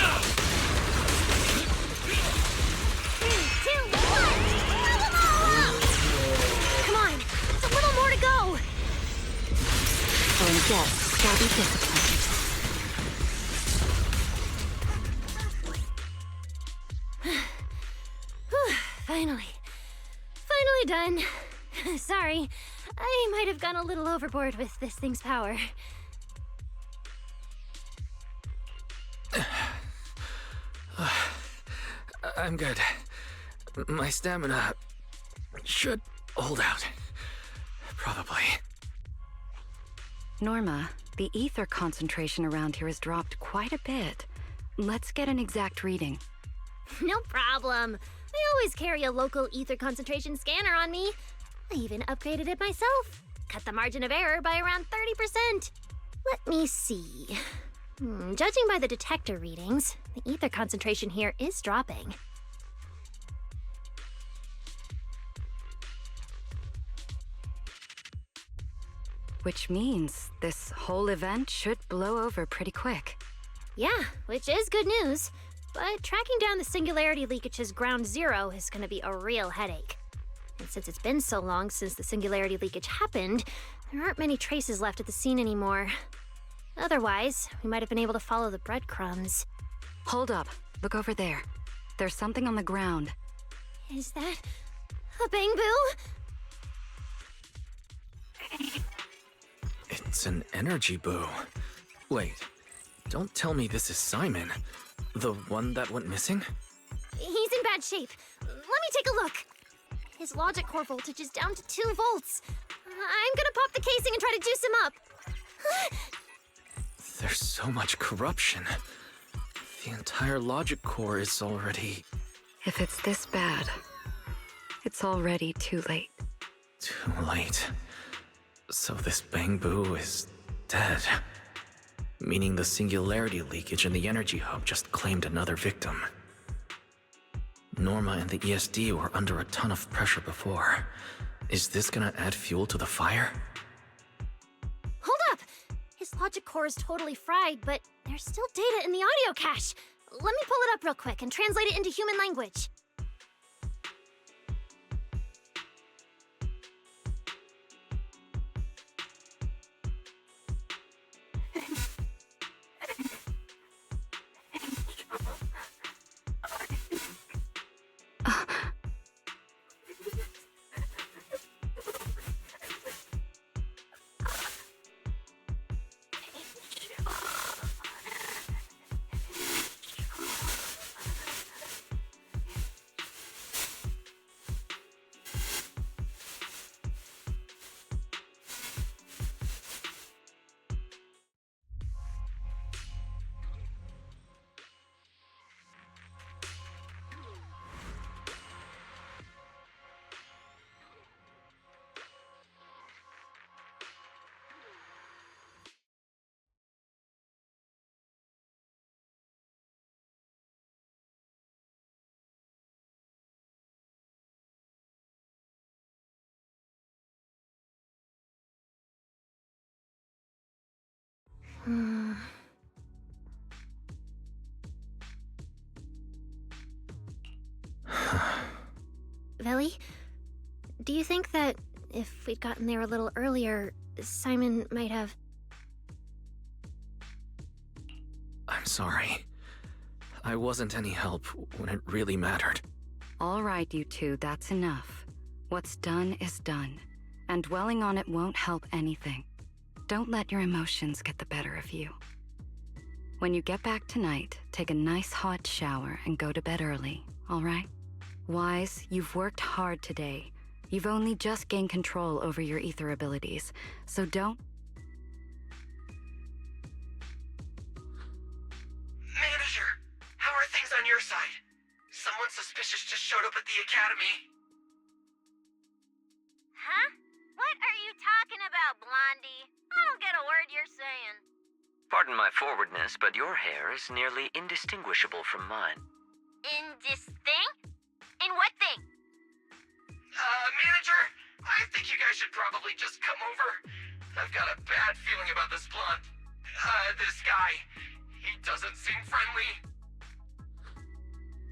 2, 1! Blow them all up! Come on, it's a little more to go! So in get scabby discipline. Finally. Finally done. Sorry, I might have gone a little overboard with this thing's power. I'm good. My stamina should hold out. Probably. Norma, the ether concentration around here has dropped quite a bit. Let's get an exact reading. No problem. I always carry a local ether concentration scanner on me. I even upgraded it myself. Cut the margin of error by around 30%. Let me see. Judging by the detector readings, the ether concentration here is dropping. Which means this whole event should blow over pretty quick. Yeah, which is good news. But tracking down the singularity leakage's ground zero is going to be a real headache. And since it's been so long since the singularity leakage happened, there aren't many traces left at the scene anymore. Otherwise, we might have been able to follow the breadcrumbs. Hold up. Look over there. There's something on the ground. Is that a Bangboo? It's an energy boo. Wait, don't tell me this is Simon. The one that went missing? He's in bad shape. Let me take a look. His logic core voltage is down to 2 volts. I'm gonna pop the casing and try to juice him up. There's so much corruption. The entire logic core is already... If it's this bad, it's already too late. Too late. So this Bangboo is dead. Meaning the singularity leakage in the energy hub just claimed another victim. Norma and the ESD were under a ton of pressure before. Is this gonna add fuel to the fire? Hold up! His logic core is totally fried, but there's still data in the audio cache. Let me pull it up real quick and translate it into human language. Really? Do you think that if we'd gotten there a little earlier, Simon might have... I'm sorry. I wasn't any help when it really mattered. All right, you two, that's enough. What's done is done, and dwelling on it won't help anything. Don't let your emotions get the better of you. When you get back tonight, take a nice hot shower and go to bed early, all right? Wise, you've worked hard today. You've only just gained control over your ether abilities, so don't... Manager, how are things on your side? Someone suspicious just showed up at the academy. Huh? What are you talking about, Blondie? I don't get a word you're saying. Pardon my forwardness, but your hair is nearly indistinguishable from mine. In this thing? In what thing? Manager, I think you guys should probably just come over. I've got a bad feeling about this blonde. This guy. He doesn't seem friendly.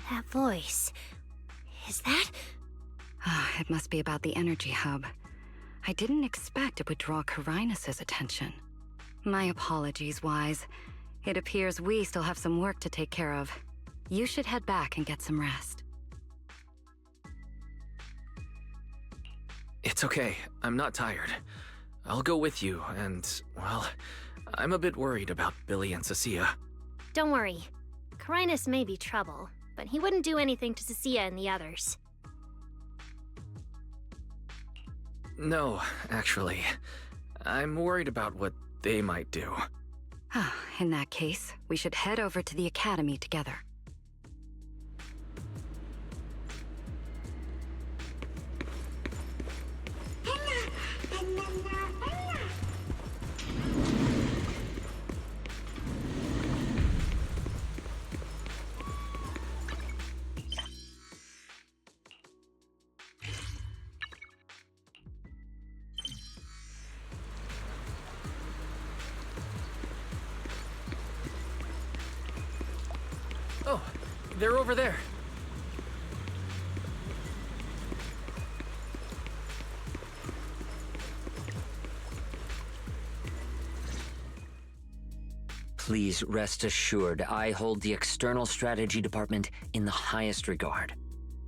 That voice... is that... It must be about the energy hub. I didn't expect it would draw Carinus' attention. My apologies, Wise. It appears we still have some work to take care of. You should head back and get some rest. It's okay. I'm not tired. I'll go with you, and, well, I'm a bit worried about Billy and Cecilia. Don't worry. Carinus may be trouble, but he wouldn't do anything to Cecilia and the others. No, actually. I'm worried about what they might do. In that case, we should head over to the academy together. Oh, they're over there. Please rest assured, I hold the External Strategy Department in the highest regard.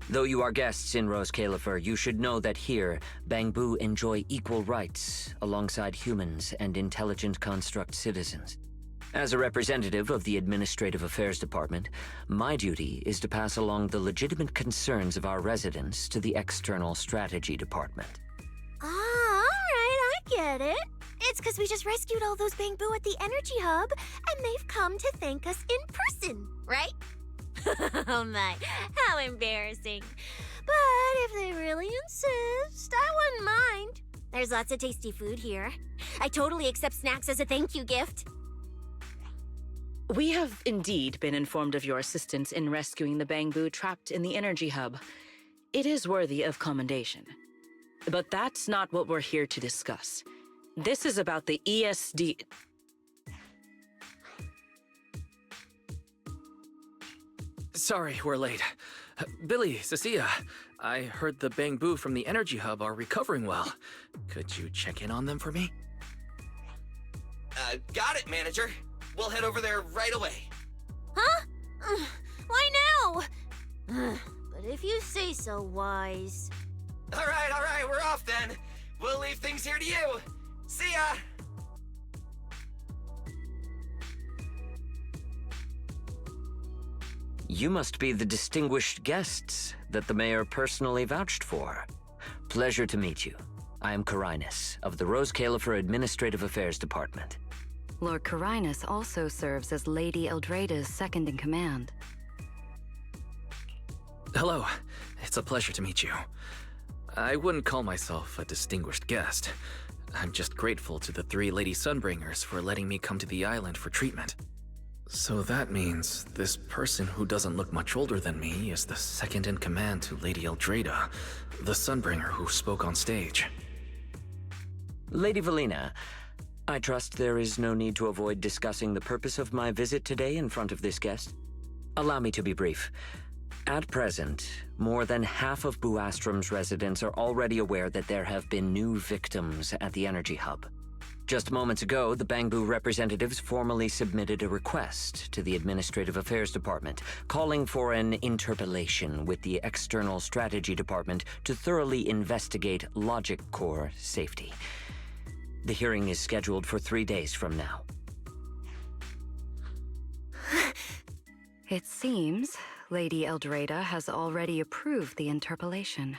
Though you are guests in Rose Califer, you should know that here, Bangbu enjoy equal rights alongside humans and intelligent construct citizens. As a representative of the Administrative Affairs Department, my duty is to pass along the legitimate concerns of our residents to the External Strategy Department. Ah, all right, I get it. It's because we just rescued all those Bangbu at the Energy Hub, and they've come to thank us in person, right? Oh my, how embarrassing. But if they really insist, I wouldn't mind. There's lots of tasty food here. I totally accept snacks as a thank you gift. We have indeed been informed of your assistance in rescuing the Bangbu trapped in the Energy Hub. It is worthy of commendation. But that's not what we're here to discuss. This is about the ESD... Sorry, we're late. Billy, Cecilia, I heard the Bangbu from the Energy Hub are recovering well. Could you check in on them for me? Got it, Manager. We'll head over there right away. Huh? Why now? But if you say so, Wise. All right, we're off then. We'll leave things here to you. See ya! You must be the distinguished guests that the mayor personally vouched for. Pleasure to meet you. I am Carinus, of the Rose Califer Administrative Affairs Department. Lord Carinus also serves as Lady Eldrada's second-in-command. Hello. It's a pleasure to meet you. I wouldn't call myself a distinguished guest. I'm just grateful to the 3 Lady Sunbringers for letting me come to the island for treatment. So that means this person who doesn't look much older than me is the second-in-command to Lady Eldrada, the Sunbringer who spoke on stage. Lady Valina, I trust there is no need to avoid discussing the purpose of my visit today in front of this guest. Allow me to be brief. At present, more than half of Buastrom's residents are already aware that there have been new victims at the Energy Hub. Just moments ago, the Bangbu representatives formally submitted a request to the Administrative Affairs Department, calling for an interpellation with the External Strategy Department to thoroughly investigate Logic Core safety. The hearing is scheduled for 3 days from now. It seems Lady Eldreda has already approved the interpellation.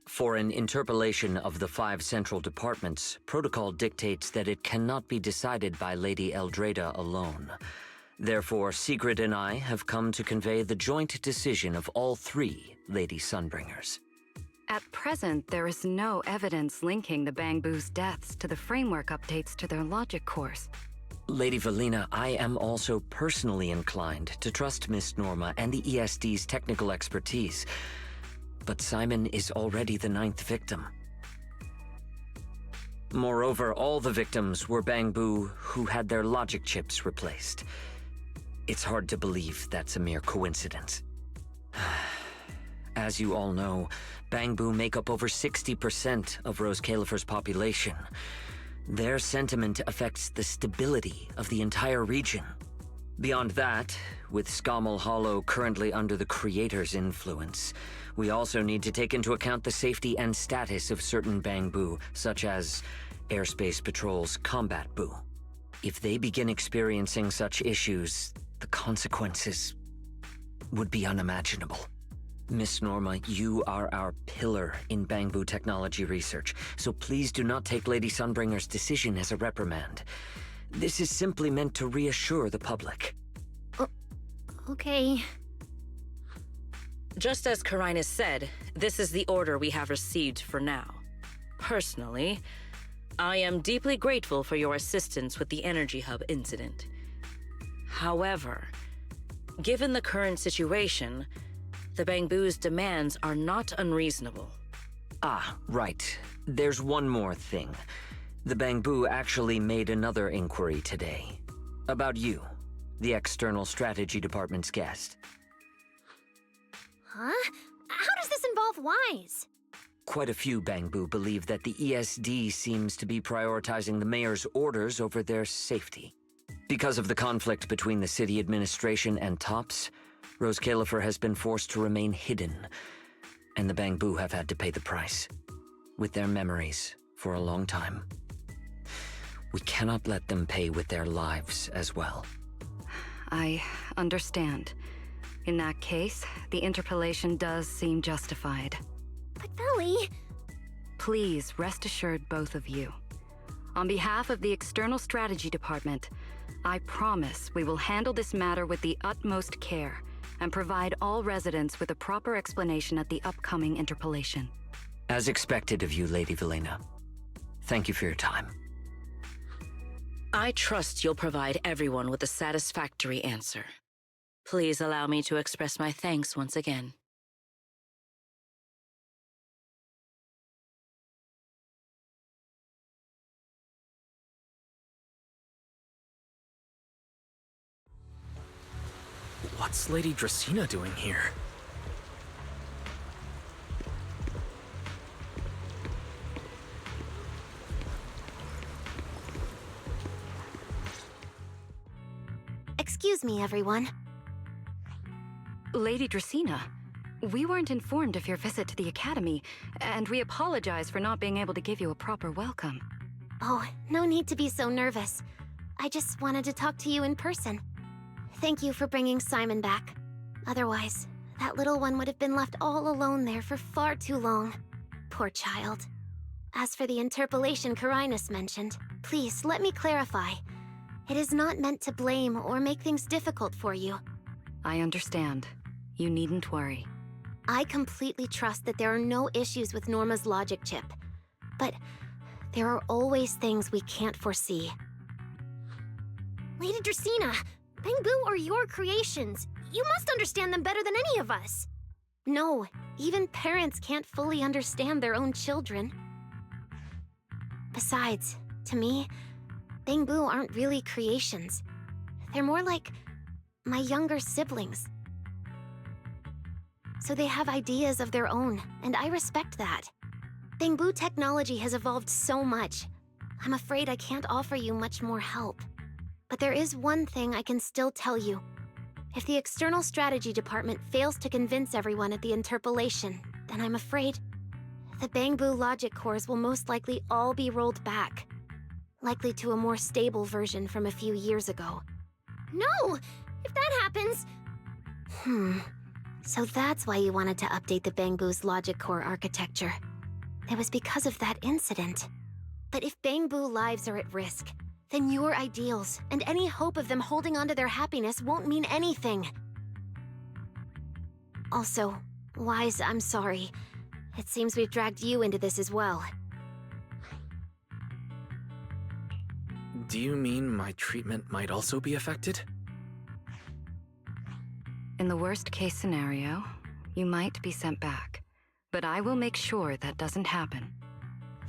For an interpellation of the 5 central departments, protocol dictates that it cannot be decided by Lady Eldreda alone. Therefore, Sigrid and I have come to convey the joint decision of all 3 Lady Sunbringers. At present, there is no evidence linking the Bangbu's deaths to the framework updates to their logic cores. Lady Valina, I am also personally inclined to trust Miss Norma and the ESD's technical expertise. But Simon is already the 9th victim. Moreover, all the victims were Bangbu who had their logic chips replaced. It's hard to believe that's a mere coincidence. As you all know, Bangbu make up over 60% of Rose Califer's population. Their sentiment affects the stability of the entire region. Beyond that, with Scommel Hollow currently under the Creator's influence, we also need to take into account the safety and status of certain Bangbu, such as Airspace Patrol's Combat Bu. If they begin experiencing such issues, the consequences would be unimaginable. Miss Norma, you are our pillar in Bangbu technology research, so please do not take Lady Sunbringer's decision as a reprimand. This is simply meant to reassure the public. Okay. Just as Carinus said, this is the order we have received for now. Personally, I am deeply grateful for your assistance with the Energy Hub incident. However, given the current situation, the Bangbu's demands are not unreasonable. Ah, right. There's one more thing. The Bangbu actually made another inquiry today. About you, the External Strategy Department's guest. Huh? How does this involve Wise? Quite a few Bangbu believe that the ESD seems to be prioritizing the mayor's orders over their safety. Because of the conflict between the city administration and TOPS, Rose Califer has been forced to remain hidden, and the Bangbu have had to pay the price, with their memories, for a long time. We cannot let them pay with their lives as well. I understand. In that case, the interpellation does seem justified. But Valley... Please rest assured, both of you. On behalf of the External Strategy Department, I promise we will handle this matter with the utmost care and provide all residents with a proper explanation at the upcoming interpellation. As expected of you, Lady Valina. Thank you for your time. I trust you'll provide everyone with a satisfactory answer. Please allow me to express my thanks once again. What's Lady Dracena doing here? Excuse me, everyone. Lady Dracena, we weren't informed of your visit to the Academy, and we apologize for not being able to give you a proper welcome. Oh, no need to be so nervous. I just wanted to talk to you in person. Thank you for bringing Simon back. Otherwise, that little one would have been left all alone there for far too long. Poor child. As for the interpellation Carinus mentioned, please let me clarify. It is not meant to blame or make things difficult for you. I understand. You needn't worry. I completely trust that there are no issues with Norma's logic chip. But there are always things we can't foresee. Lady Dracena, Bangbu are your creations. You must understand them better than any of us. No, even parents can't fully understand their own children. Besides, to me, Bangbu aren't really creations. They're more like my younger siblings. so they have ideas of their own, and I respect that. Bangbu technology has evolved so much. I'm afraid I can't offer you much more help. But there is one thing I can still tell you. If the External Strategy Department fails to convince everyone at the interpolation, then I'm afraid the Bangbu logic cores will most likely all be rolled back. Likely to a more stable version from a few years ago. No! If that happens... So that's why you wanted to update the Bangbu's logic core architecture. It was because of that incident. But if Bangbu lives are at risk, then your ideals and any hope of them holding onto their happiness won't mean anything. Also, Wise, I'm sorry. It seems we've dragged you into this as well. Do you mean my treatment might also be affected? In the worst-case scenario, you might be sent back. But I will make sure that doesn't happen.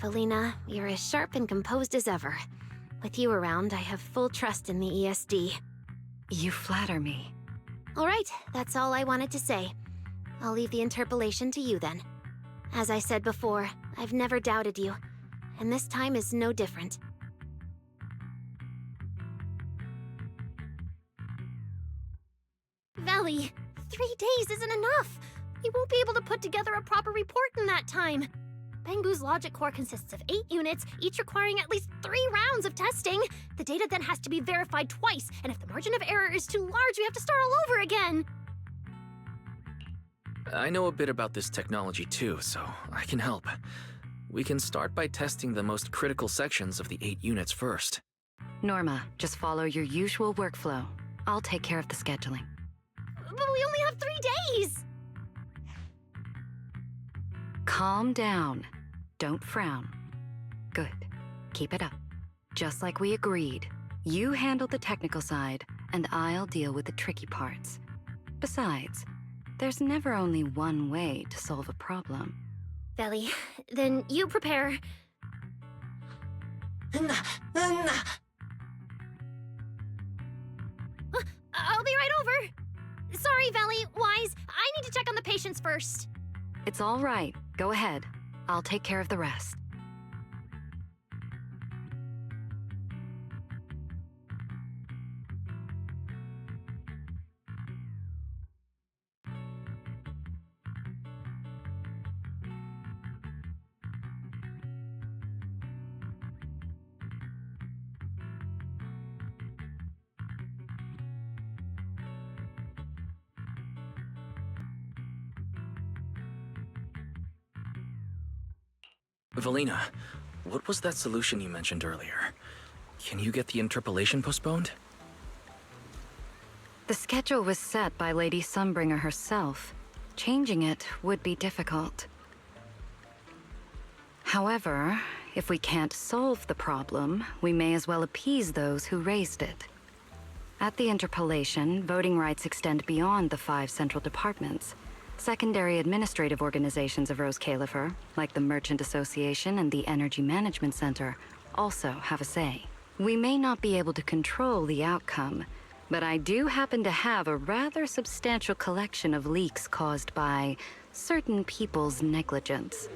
Valina, you're as sharp and composed as ever. With you around, I have full trust in the ESD. You flatter me. All right, that's all I wanted to say. I'll leave the interpolation to you then. As I said before, I've never doubted you, and this time is no different. Valley, 3 days isn't enough. We won't be able to put together a proper report in that time. Bangbu's logic core consists of 8 units, each requiring at least 3 rounds of testing. The data then has to be verified twice, and if the margin of error is too large, we have to start all over again. I know a bit about this technology too, so I can help. We can start by testing the most critical sections of the 8 units first. Norma, just follow your usual workflow. I'll take care of the scheduling. But we only have 3 days! Calm down. Don't frown. Good. Keep it up. Just like we agreed. You handle the technical side, and I'll deal with the tricky parts. Besides, there's never only one way to solve a problem. Valley, then you prepare. I'll be right over. Sorry, Valley, Wise, I need to check on the patients first. It's all right. Go ahead. I'll take care of the rest. Valina, what was that solution you mentioned earlier? Can you get the interpolation postponed? The schedule was set by Lady Sunbringer herself. Changing it would be difficult. However, if we can't solve the problem, we may as well appease those who raised it. At the interpolation, voting rights extend beyond the 5 central departments. Secondary administrative organizations of Rose Califer, like the Merchant Association and the Energy Management Center, also have a say. We may not be able to control the outcome, but I do happen to have a rather substantial collection of leaks caused by certain people's negligence.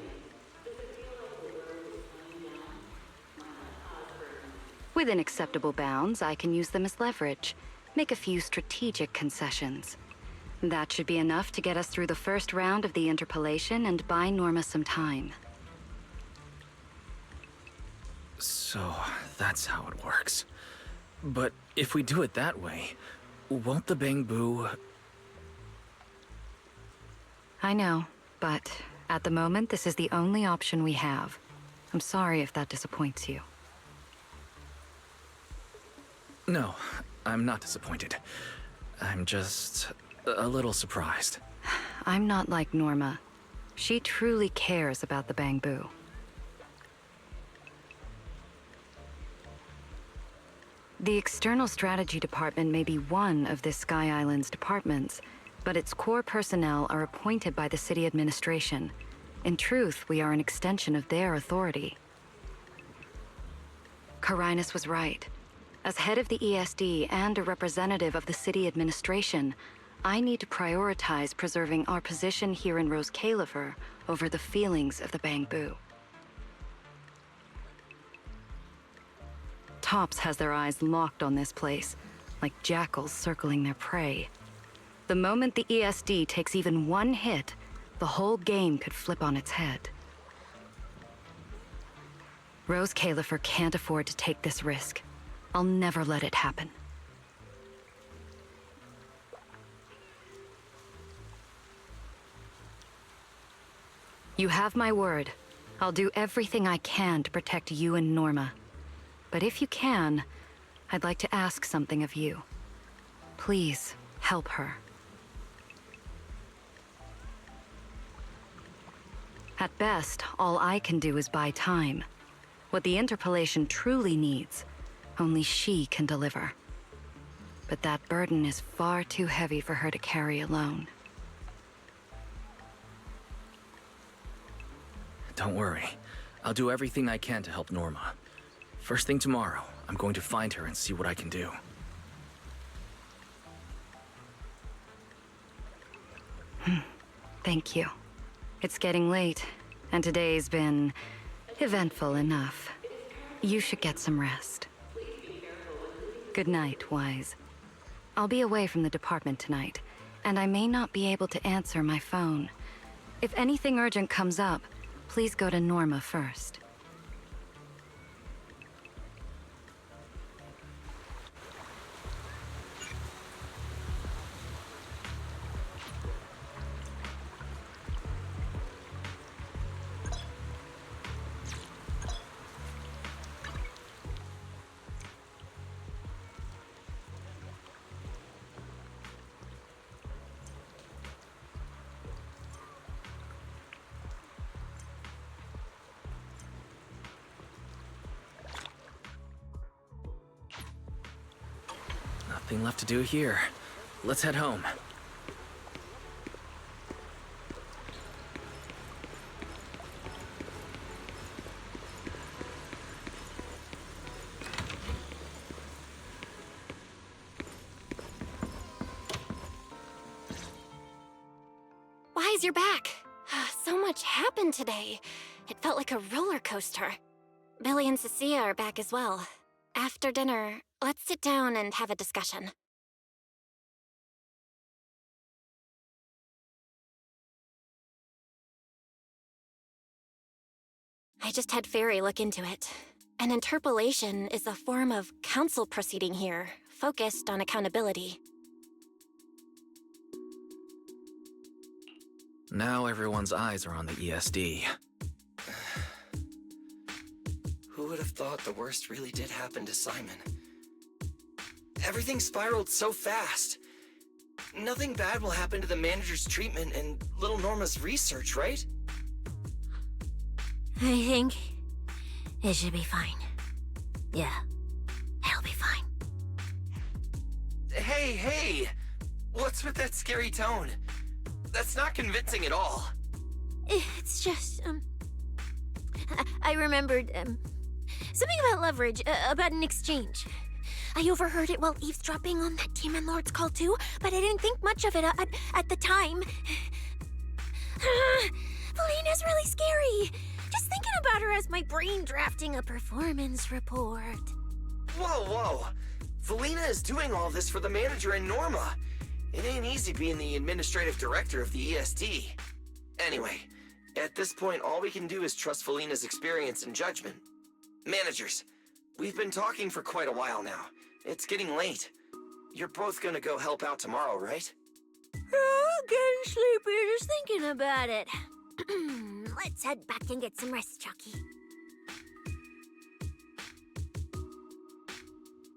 Within acceptable bounds, I can use them as leverage, make a few strategic concessions. That should be enough to get us through the first round of the interpolation and buy Norma some time. So, that's how it works. But if we do it that way, won't the Bangbu... I know, but at the moment, this is the only option we have. I'm sorry if that disappoints you. No, I'm not disappointed. I'm just a little surprised. I'm not like Norma. She truly cares about the Bangbu. The External Strategy Department may be one of this Sky Island's departments, but its core personnel are appointed by the city administration. In truth, we are an extension of their authority. Carinus was right. As head of the ESD and a representative of the city administration, I need to prioritize preserving our position here in Rose Califer over the feelings of the Bangbu. Tops has their eyes locked on this place, like jackals circling their prey. The moment the ESD takes even one hit, the whole game could flip on its head. Rose Califer can't afford to take this risk. I'll never let it happen. You have my word. I'll do everything I can to protect you and Norma. But if you can, I'd like to ask something of you. Please, help her. At best, all I can do is buy time. What the interpolation truly needs, only she can deliver. But that burden is far too heavy for her to carry alone. Don't worry. I'll do everything I can to help Norma. First thing tomorrow, I'm going to find her and see what I can do. Thank you. It's getting late, and today's been eventful enough. You should get some rest. Good night, Wise. I'll be away from the department tonight, and I may not be able to answer my phone. If anything urgent comes up, please go to Norma first. Nothing left to do here. Let's head home. Wise, you're back. So much happened today. It felt like a roller coaster. Billy and Cecilia are back as well. After dinner, let's sit down and have a discussion. I just had Fairy look into it. An interpolation is a form of council proceeding here, focused on accountability. Now everyone's eyes are on the ESD. Who would have thought the worst really did happen to Simon? Everything spiraled so fast. Nothing bad will happen to the manager's treatment and little Norma's research, right? I think it should be fine. Yeah, it'll be fine. Hey! What's with that scary tone? That's not convincing at all. It's just, I remembered, something about leverage, about an exchange. I overheard it while eavesdropping on that Demon Lord's call too, but I didn't think much of it at the time. Felina's really scary. Just thinking about her as my brain drafting a performance report. Whoa. Felina is doing all this for the manager and Norma. It ain't easy being the administrative director of the ESD. Anyway, at this point, all we can do is trust Felina's experience and judgment. Managers, we've been talking for quite a while now. It's getting late. You're both gonna go help out tomorrow, right? Oh, getting sleepy just thinking about it. Let's head back and get some rest, Chucky.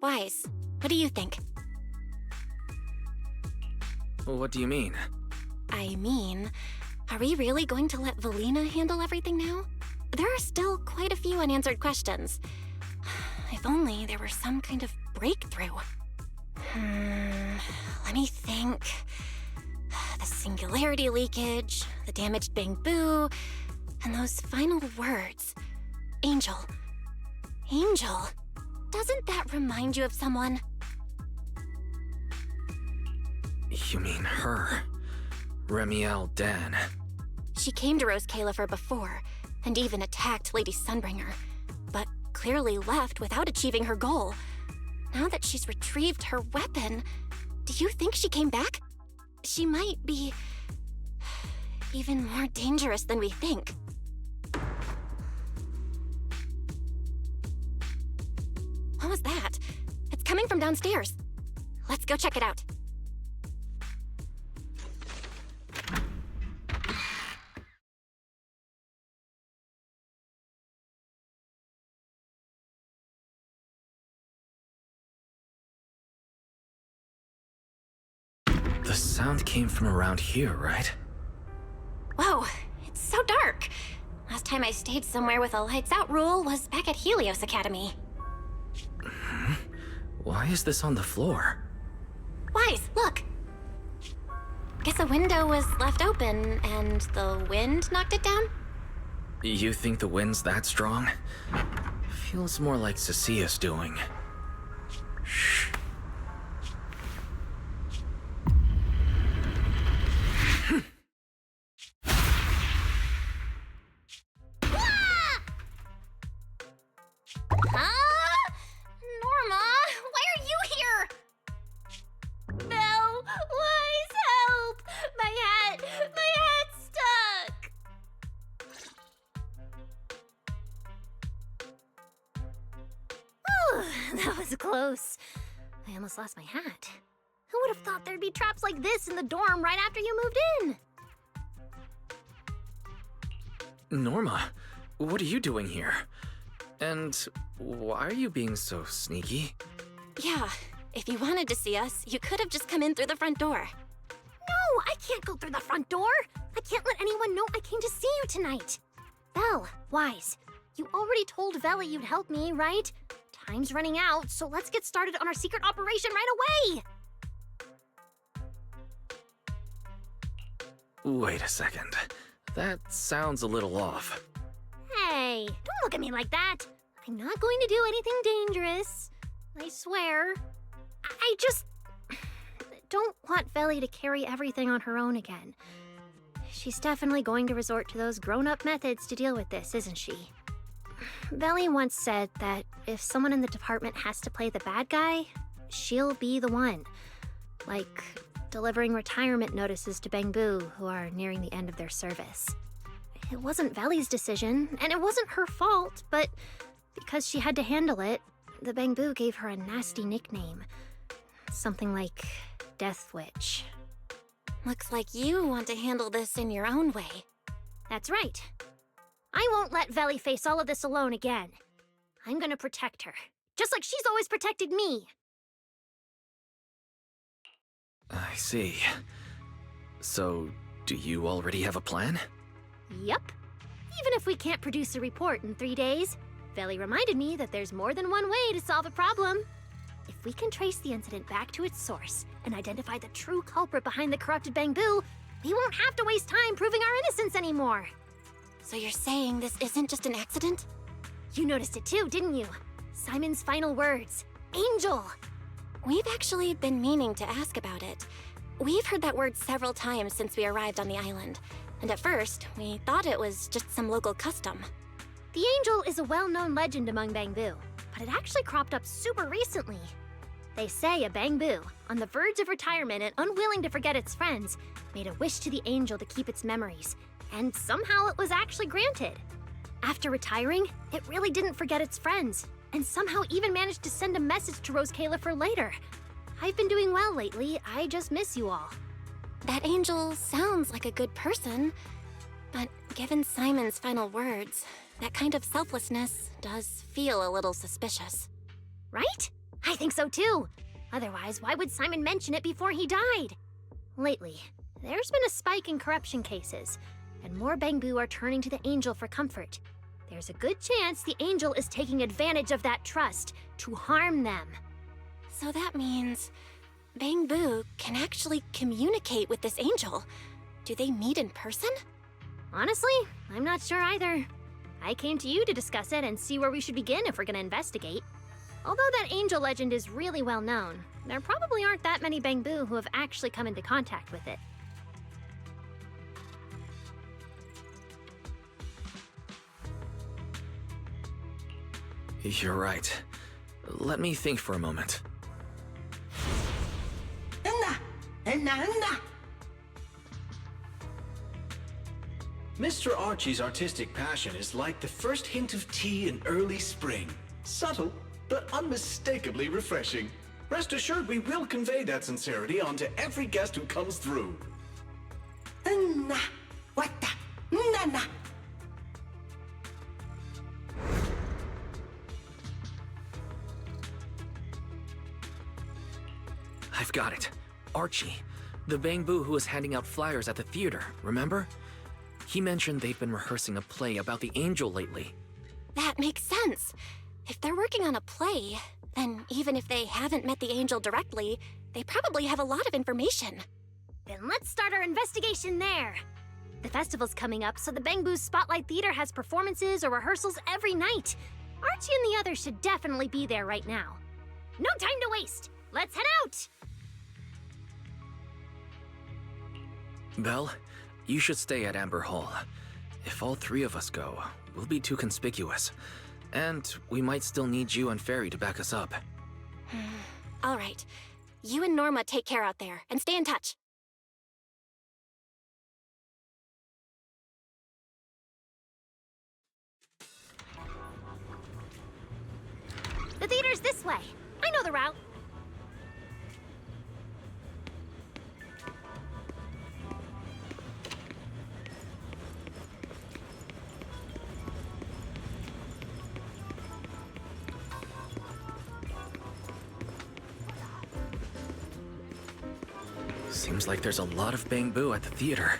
Wise, what do you think? Well, what do you mean? I mean, are we really going to let Velina handle everything now? There are still quite a few unanswered questions. If only there were some kind of breakthrough. Let me think. The singularity leakage, the damaged Bangbu, and those final words. Angel. Angel. Doesn't that remind you of someone? You mean her? Remiel Dan. She came to Rose Califer before, and even attacked Lady Sunbringer, but clearly left without achieving her goal. Now that she's retrieved her weapon, do you think she came back? She might be even more dangerous than we think. What was that? It's coming from downstairs. Let's go check it out. The sound came from around here, right? Whoa, it's so dark. Last time I stayed somewhere with a lights out rule was back at Helios Academy. Why is this on the floor? Wise, look. Guess a window was left open and the wind knocked it down? You think the wind's that strong? Feels more like Cecia's doing. Shh. Huh? Norma, why are you here? No! Wise, help! My hat's stuck! Whew, that was close. I almost lost my hat. Who would have thought there'd be traps like this in the dorm right after you moved in? Norma, what are you doing here? And why are you being so sneaky? Yeah, if you wanted to see us, you could have just come in through the front door. No, I can't go through the front door. I can't let anyone know I came to see you tonight. Belle, Wise, you already told Veli you'd help me, right? Time's running out, so let's get started on our secret operation right away. Wait a second. That sounds a little off. Hey, don't look at me like that. I'm not going to do anything dangerous. I swear. I just don't want Veli to carry everything on her own again. She's definitely going to resort to those grown-up methods to deal with this, isn't she? Veli once said that if someone in the department has to play the bad guy, she'll be the one. Like delivering retirement notices to Bangbu who are nearing the end of their service. It wasn't Veli's decision, and it wasn't her fault, but because she had to handle it, the Bangbu gave her a nasty nickname. Something like Death Witch. Looks like you want to handle this in your own way. That's right. I won't let Veli face all of this alone again. I'm gonna protect her, just like she's always protected me. I see. So, do you already have a plan? Yup. Even if we can't produce a report in 3 days, Veli reminded me that there's more than one way to solve a problem. If we can trace the incident back to its source and identify the true culprit behind the corrupted Bangbu, we won't have to waste time proving our innocence anymore. So you're saying this isn't just an accident? You noticed it too, didn't you? Simon's final words. Angel! We've actually been meaning to ask about it. We've heard that word several times since we arrived on the island, and at first, we thought it was just some local custom. The Angel is a well-known legend among Bangbu, but it actually cropped up super recently. They say a Bangbu, on the verge of retirement and unwilling to forget its friends, made a wish to the Angel to keep its memories, and somehow it was actually granted. After retiring, it really didn't forget its friends, and somehow even managed to send a message to Rose Califer later. I've been doing well lately, I just miss you all. That Angel sounds like a good person, but given Simon's final words, that kind of selflessness does feel a little suspicious. Right? I think so too. Otherwise, why would Simon mention it before he died? Lately, there's been a spike in corruption cases, and more Bangbu are turning to the Angel for comfort. There's a good chance the Angel is taking advantage of that trust to harm them. So that means Bangbu can actually communicate with this Angel. Do they meet in person? Honestly, I'm not sure either. I came to you to discuss it and see where we should begin if we're gonna investigate. Although that angel legend is really well known, there probably aren't that many Bangbu who have actually come into contact with it. You're right. Let me think for a moment. Mr. Archie's artistic passion is like the first hint of tea in early spring. Subtle, but unmistakably refreshing. Rest assured we will convey that sincerity onto every guest who comes through. I've got it. Archie. The Bangbu who was handing out flyers at the theater, remember? He mentioned they've been rehearsing a play about the angel lately. That makes sense. If they're working on a play, then even if they haven't met the angel directly, they probably have a lot of information. Then let's start our investigation there. The festival's coming up, so the Bangbu Spotlight Theater has performances or rehearsals every night. Archie and the others should definitely be there right now. No time to waste. Let's head out! Belle, you should stay at Amber Hall. If all three of us go, we'll be too conspicuous. And we might still need you and Fairy to back us up. All right. You and Norma take care out there, and stay in touch. The theater's this way. I know the route. Seems like there's a lot of Bangbu at the theater.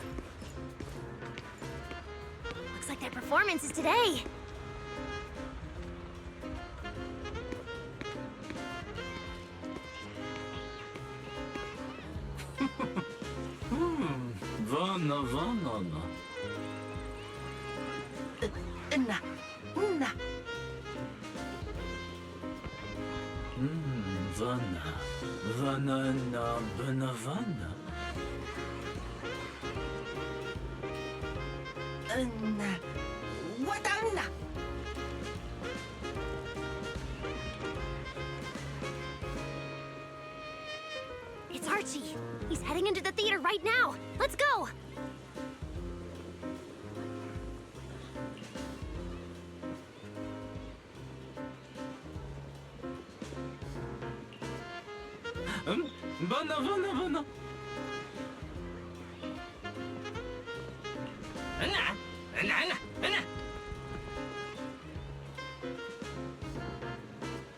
Looks like their performance is today. Vana. Vana na Benavana. Wadana. It's Archie. He's heading into the theater right now. Let's go. Vana.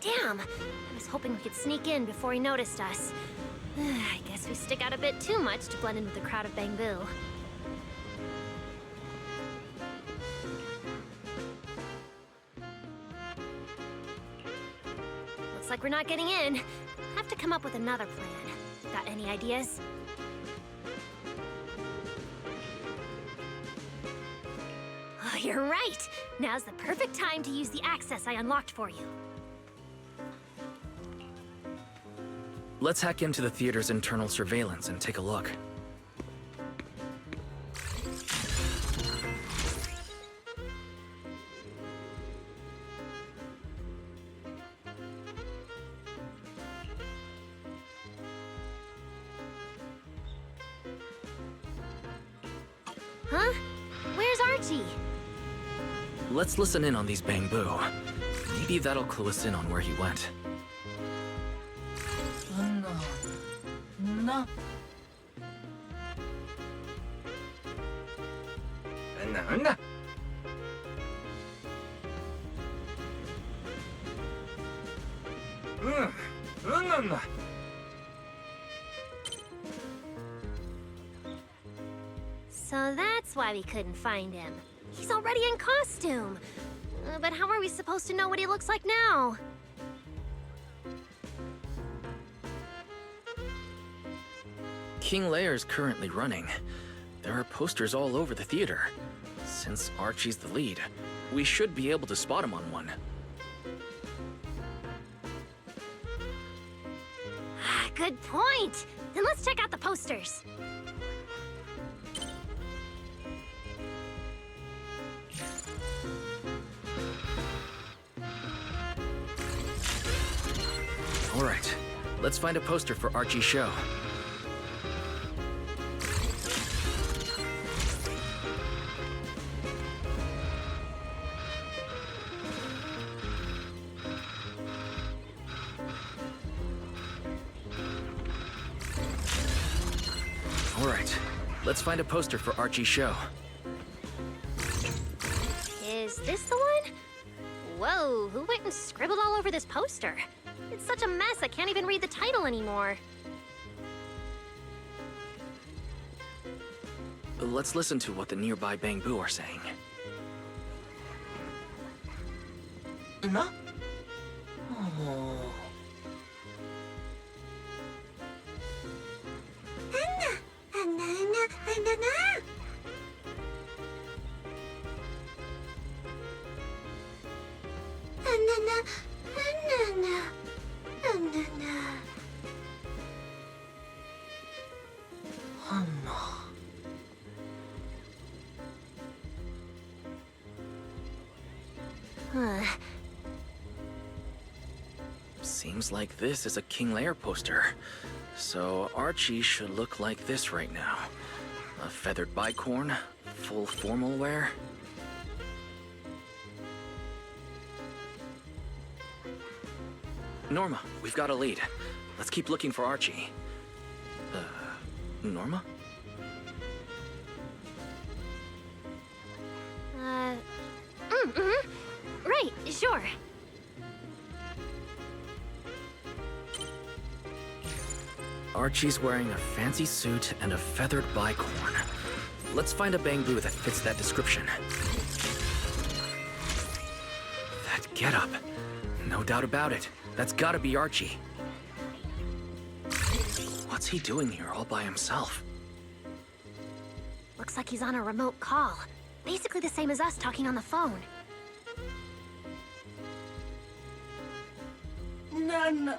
Damn. I was hoping we could sneak in before he noticed us. I guess we stick out a bit too much to blend in with the crowd of Bangbu. Looks like we're not getting in. Have to come up with another plan. Got any ideas? Oh, you're right! Now's the perfect time to use the access I unlocked for you. Let's hack into the theater's internal surveillance and take a look. Huh? Where's Archie? Let's listen in on these Bangbu. Maybe that'll clue us in on where he went. No. So that's why we couldn't find him. He's already in costume. But how are we supposed to know what he looks like now? King Lear's currently running. There are posters all over the theater. Since Archie's the lead, we should be able to spot him on one. Good point. Then let's check out the posters. All right, let's find a poster for Archie's show. All right, let's find a poster for Archie's show. Is this the one? Whoa, who went and scribbled all over this poster? It's such a mess, I can't even read the title anymore. Let's listen to what the nearby Bangbu are saying. No? Oh. Seems like this is a King Lear poster. So Archie should look like this right now. A feathered bicorn, full formal wear. Norma, we've got a lead. Let's keep looking for Archie. Norma? Right, sure. Archie's wearing a fancy suit and a feathered bicorn. Let's find a Bangbu that fits that description. That getup. No doubt about it. That's gotta be Archie. What's he doing here all by himself? Looks like he's on a remote call. Basically the same as us talking on the phone. None.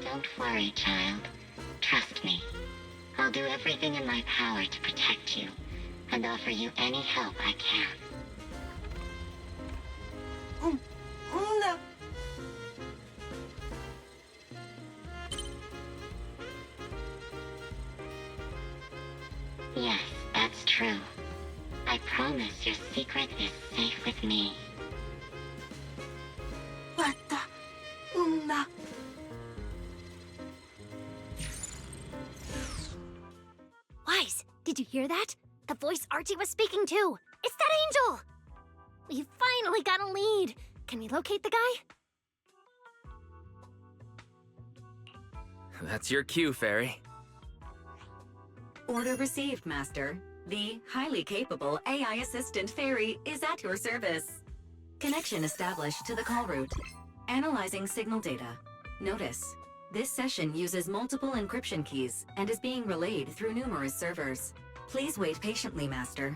Don't worry, child. Trust me. I'll do everything in my power to protect you, and offer you any help I can. No. Yes, that's true. I promise your secret is safe with me. What the? No. Wise, did you hear that? The voice Archie was speaking to. It's that angel! We finally got a lead. Can we locate the guy? That's your cue, Fairy. Order received, Master. The highly capable AI assistant Fairy is at your service. Connection established to the call route. Analyzing signal data. Notice, this session uses multiple encryption keys and is being relayed through numerous servers. Please wait patiently, Master.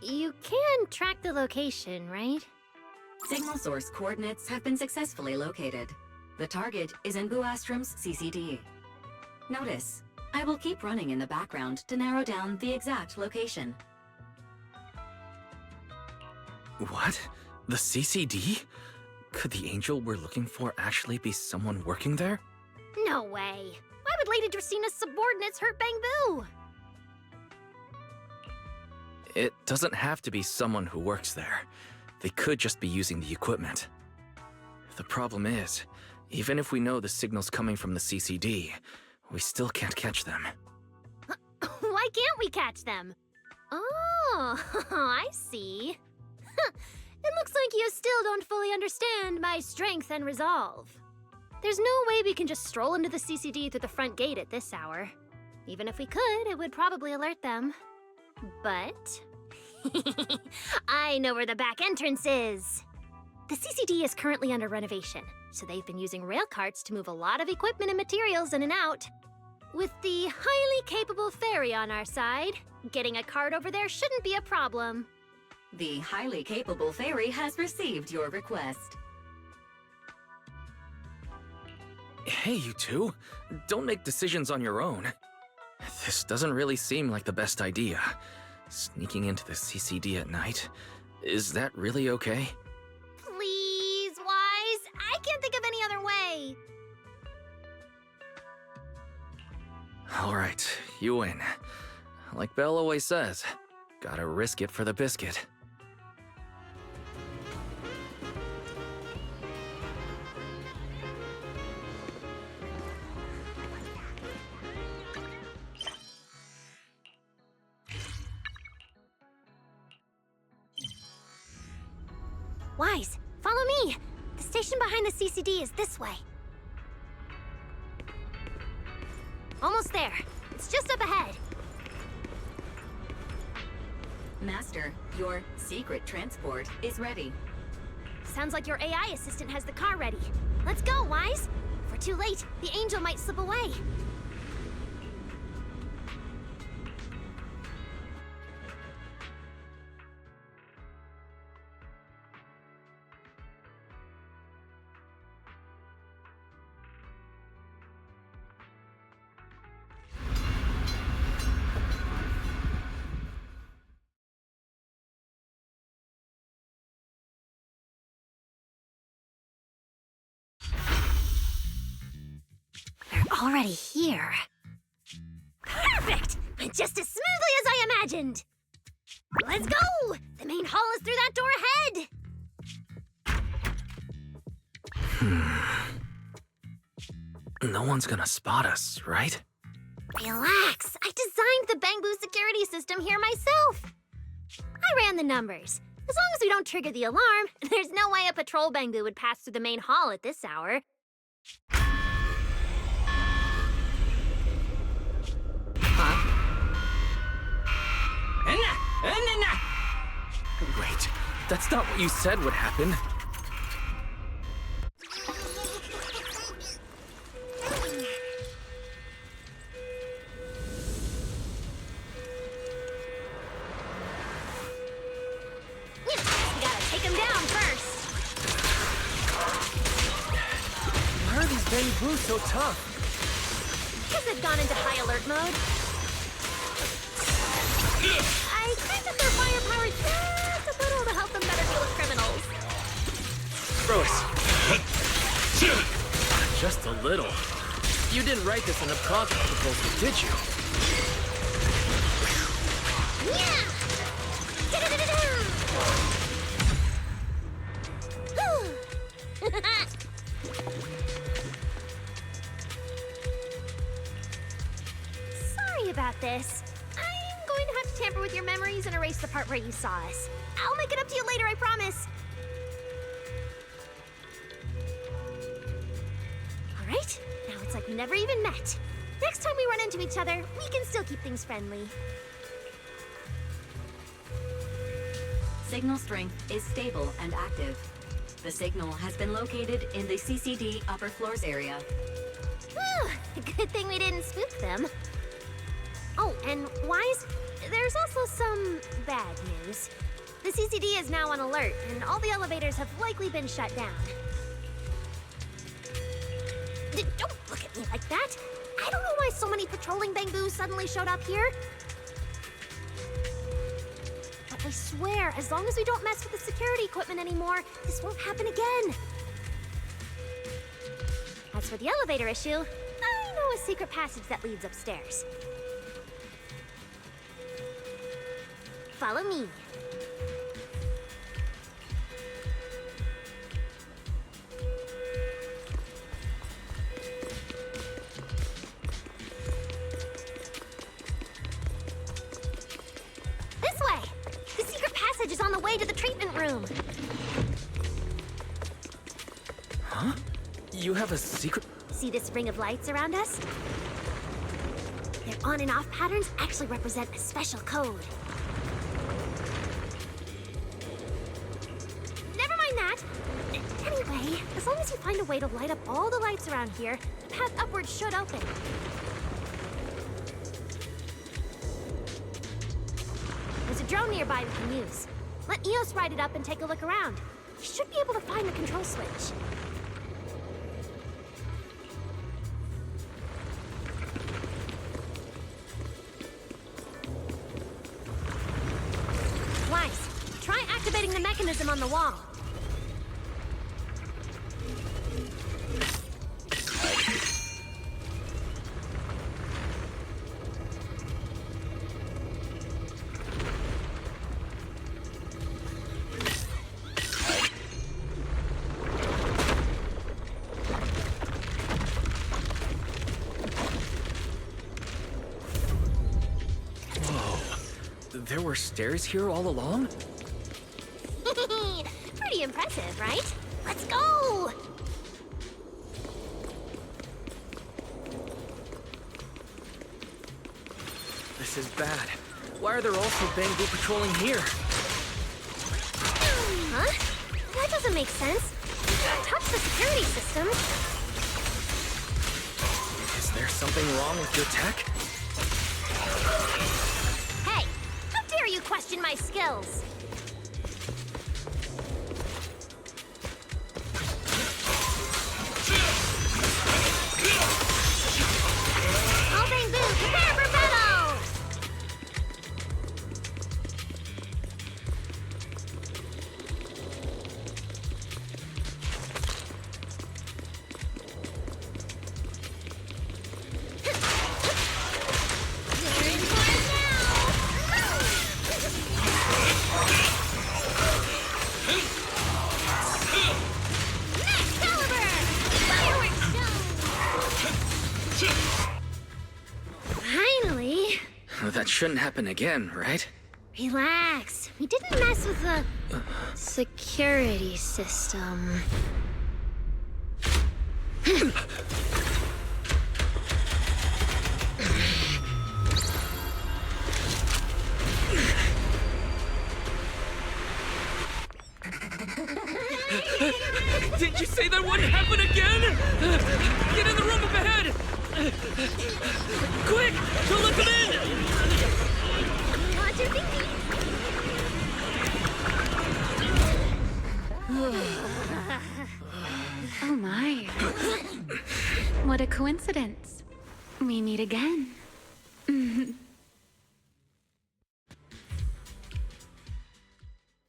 You can track the location, right? Signal source coordinates have been successfully located. The target is in Buastrom's CCD. Notice, I will keep running in the background to narrow down the exact location. What? The CCD? Could the angel we're looking for actually be someone working there? No way. Why would Lady Dracena's subordinates hurt Bangbu? It doesn't have to be someone who works there. They could just be using the equipment. The problem is, even if we know the signal's coming from the CCD, we still can't catch them. Why can't we catch them? Oh, I see. It looks like you still don't fully understand my strength and resolve. There's no way we can just stroll into the CCD through the front gate at this hour. Even if we could, it would probably alert them. But I know where the back entrance is. The CCD is currently under renovation, so they've been using rail carts to move a lot of equipment and materials in and out. With the highly capable Fairy on our side, getting a cart over there shouldn't be a problem. The highly capable fairy has received your request. Hey, you two. Don't make decisions on your own. This doesn't really seem like the best idea. Sneaking into the CCD at night. Is that really okay? Please, Wise. I can't think of any other way. Alright, you win. Like Belle always says, gotta risk it for the biscuit. Wise, follow me! The station behind the CCD is this way. Almost there. It's just up ahead. Master, your secret transport is ready. Sounds like your AI assistant has the car ready. Let's go, Wise! If we're too late, the angel might slip away. Already here. Perfect! Went just as smoothly as I imagined! Let's go! The main hall is through that door ahead! No one's gonna spot us, right? Relax! I designed the Bangbu security system here myself! I ran the numbers. As long as we don't trigger the alarm, there's no way a patrol Bangbu would pass through the main hall at this hour. Wait, that's not what you said would happen. Gotta take him down first. Why are these Bangbu so tough? Because they've gone into high alert mode. I think that their firepower is just a little to help them better deal with criminals. Gross. Just a little. You didn't write this in the project proposal, did you? Yeah! Sorry about this. I'm going to have to tamper with your memories and erase the part where you saw us. I'll make it up to you later, I promise. All right, now it's like we never even met. Next time we run into each other, we can still keep things friendly. Signal strength is stable and active. The signal has been located in the CCD upper floors area. Whew, good thing we didn't spook them. Oh, and Wise, there's also some bad news. The CCD is now on alert, and all the elevators have likely been shut down. Don't look at me like that! I don't know why so many patrolling Bangbu suddenly showed up here. But I swear, as long as we don't mess with the security equipment anymore, this won't happen again. As for the elevator issue, I know a secret passage that leads upstairs. Follow me. This way! The secret passage is on the way to the treatment room. Huh? You have a secret? See this ring of lights around us? Their on and off patterns actually represent a special code. Never mind that. Anyway, as long as you find a way to light up all the lights around here, the path upwards should open. There's a drone nearby we can use. Let Eos ride it up and take a look around. He should be able to find the control switch. Wise, try activating the mechanism on the wall. There were stairs here all along? Pretty impressive, right? Let's go! This is bad. Why are there also Bangbu patrolling here? Huh? That doesn't make sense. Touch the security system. Is there something wrong with your tech? Hey, how dare you question my skills? All Bangbu, prepare for battle! Finally! That shouldn't happen again, right? Relax. We didn't mess with the security system. Did you say that wouldn't happen again? Get in the room up ahead! Quick! Don't let them in! Watch your thinking. Oh my. What a coincidence. We meet again.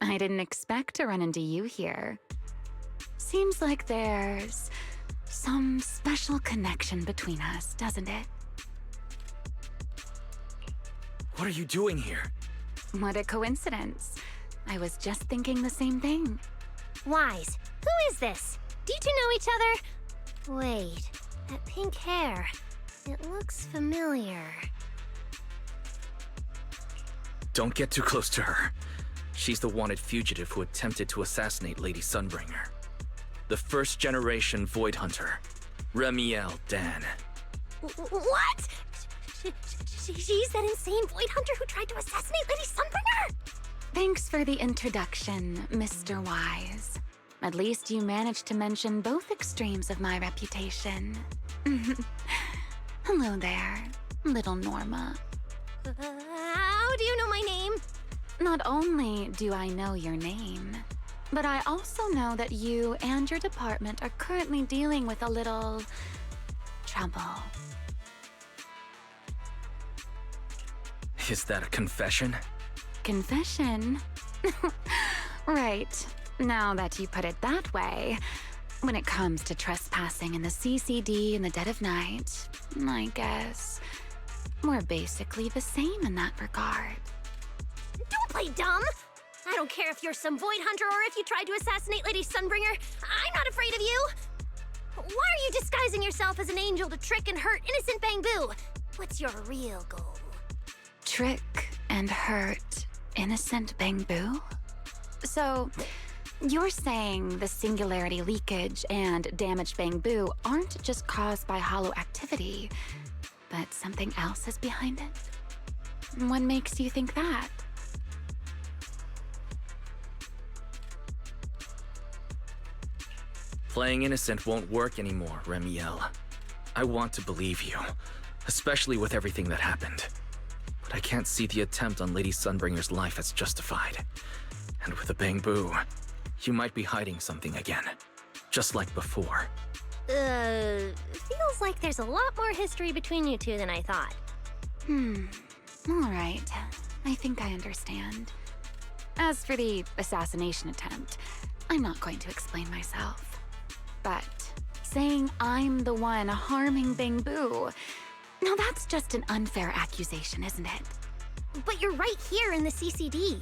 I didn't expect to run into you here. Seems like there's some special connection between us, doesn't it? What are you doing here? What a coincidence. I was just thinking the same thing. Wise, who is this? Do you two know each other? Wait, that pink hair. It looks familiar. Don't get too close to her. She's the wanted fugitive who attempted to assassinate Lady Sunbringer. The first generation Void Hunter, Remiel Dan. What? She's that insane Void Hunter who tried to assassinate Lady Sunbringer? Thanks for the introduction, Mr. Wise. At least you managed to mention both extremes of my reputation. Hello there, little Norma. How do you know my name? Not only do I know your name, but I also know that you and your department are currently dealing with a little trouble. Is that a confession? Confession? Right. Now that you put it that way, when it comes to trespassing in the CCD in the dead of night, I guess we're basically the same in that regard. Don't play dumb! I don't care if you're some Void Hunter or if you tried to assassinate Lady Sunbringer. I'm not afraid of you! Why are you disguising yourself as an angel to trick and hurt innocent Bangbu? What's your real goal? Trick and hurt innocent Bangbu? So, you're saying the singularity leakage and damaged Bangbu aren't just caused by hollow activity, but something else is behind it? What makes you think that? Playing innocent won't work anymore, Remiel. I want to believe you, especially with everything that happened. But I can't see the attempt on Lady Sunbringer's life as justified. And with the Bangbu, you might be hiding something again. Just like before. Feels like there's a lot more history between you two than I thought. All right. I think I understand. As for the assassination attempt, I'm not going to explain myself. But saying I'm the one harming Bangbu, now that's just an unfair accusation, isn't it? But you're right here in the CCD.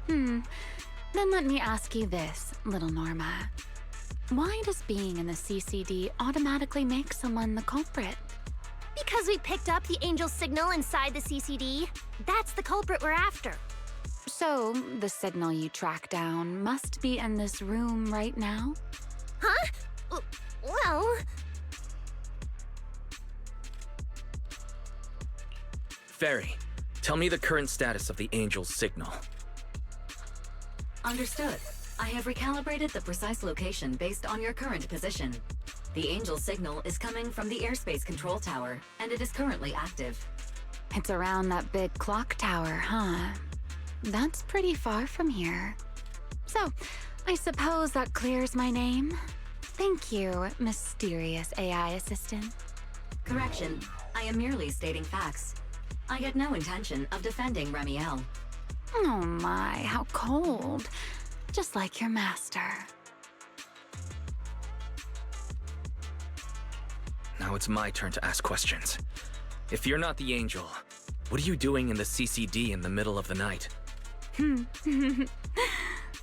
Then let me ask you this, little Norma. Why does being in the CCD automatically make someone the culprit? Because we picked up the Angel's signal inside the CCD. That's the culprit we're after. So, the signal you track down must be in this room right now? Huh? Well... Fairy, tell me the current status of the Angel's signal. Understood. I have recalibrated the precise location based on your current position. The Angel signal is coming from the airspace control tower, and it is currently active. It's around that big clock tower, huh? That's pretty far from here. So, I suppose that clears my name? Thank you, mysterious AI assistant. Correction. I am merely stating facts. I had no intention of defending Remiel. Oh my, how cold. Just like your master. Now it's my turn to ask questions. If you're not the Angel, what are you doing in the CCD in the middle of the night?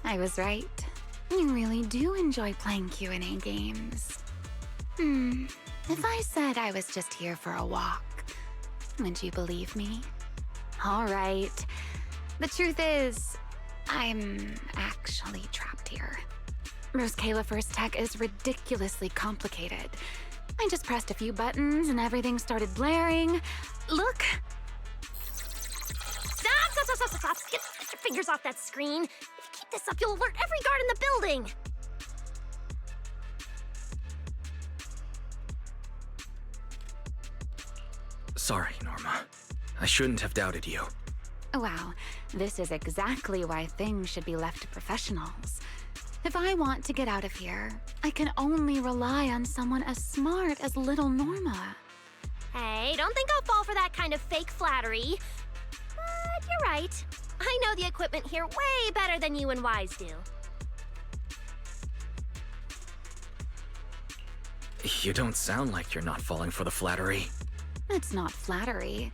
I was right. You really do enjoy playing Q&A games. If I said I was just here for a walk, would you believe me? All right. The truth is, I'm actually trapped here. Rose Califer's tech is ridiculously complicated. I just pressed a few buttons and everything started blaring. Look! Stop! Get your fingers off that screen. If you keep this up, you'll alert every guard in the building. Sorry, Norma. I shouldn't have doubted you. Wow, this is exactly why things should be left to professionals. If I want to get out of here, I can only rely on someone as smart as little Norma. Hey, don't think I'll fall for that kind of fake flattery. But you're right. I know the equipment here way better than you and Wise do. You don't sound like you're not falling for the flattery. It's not flattery.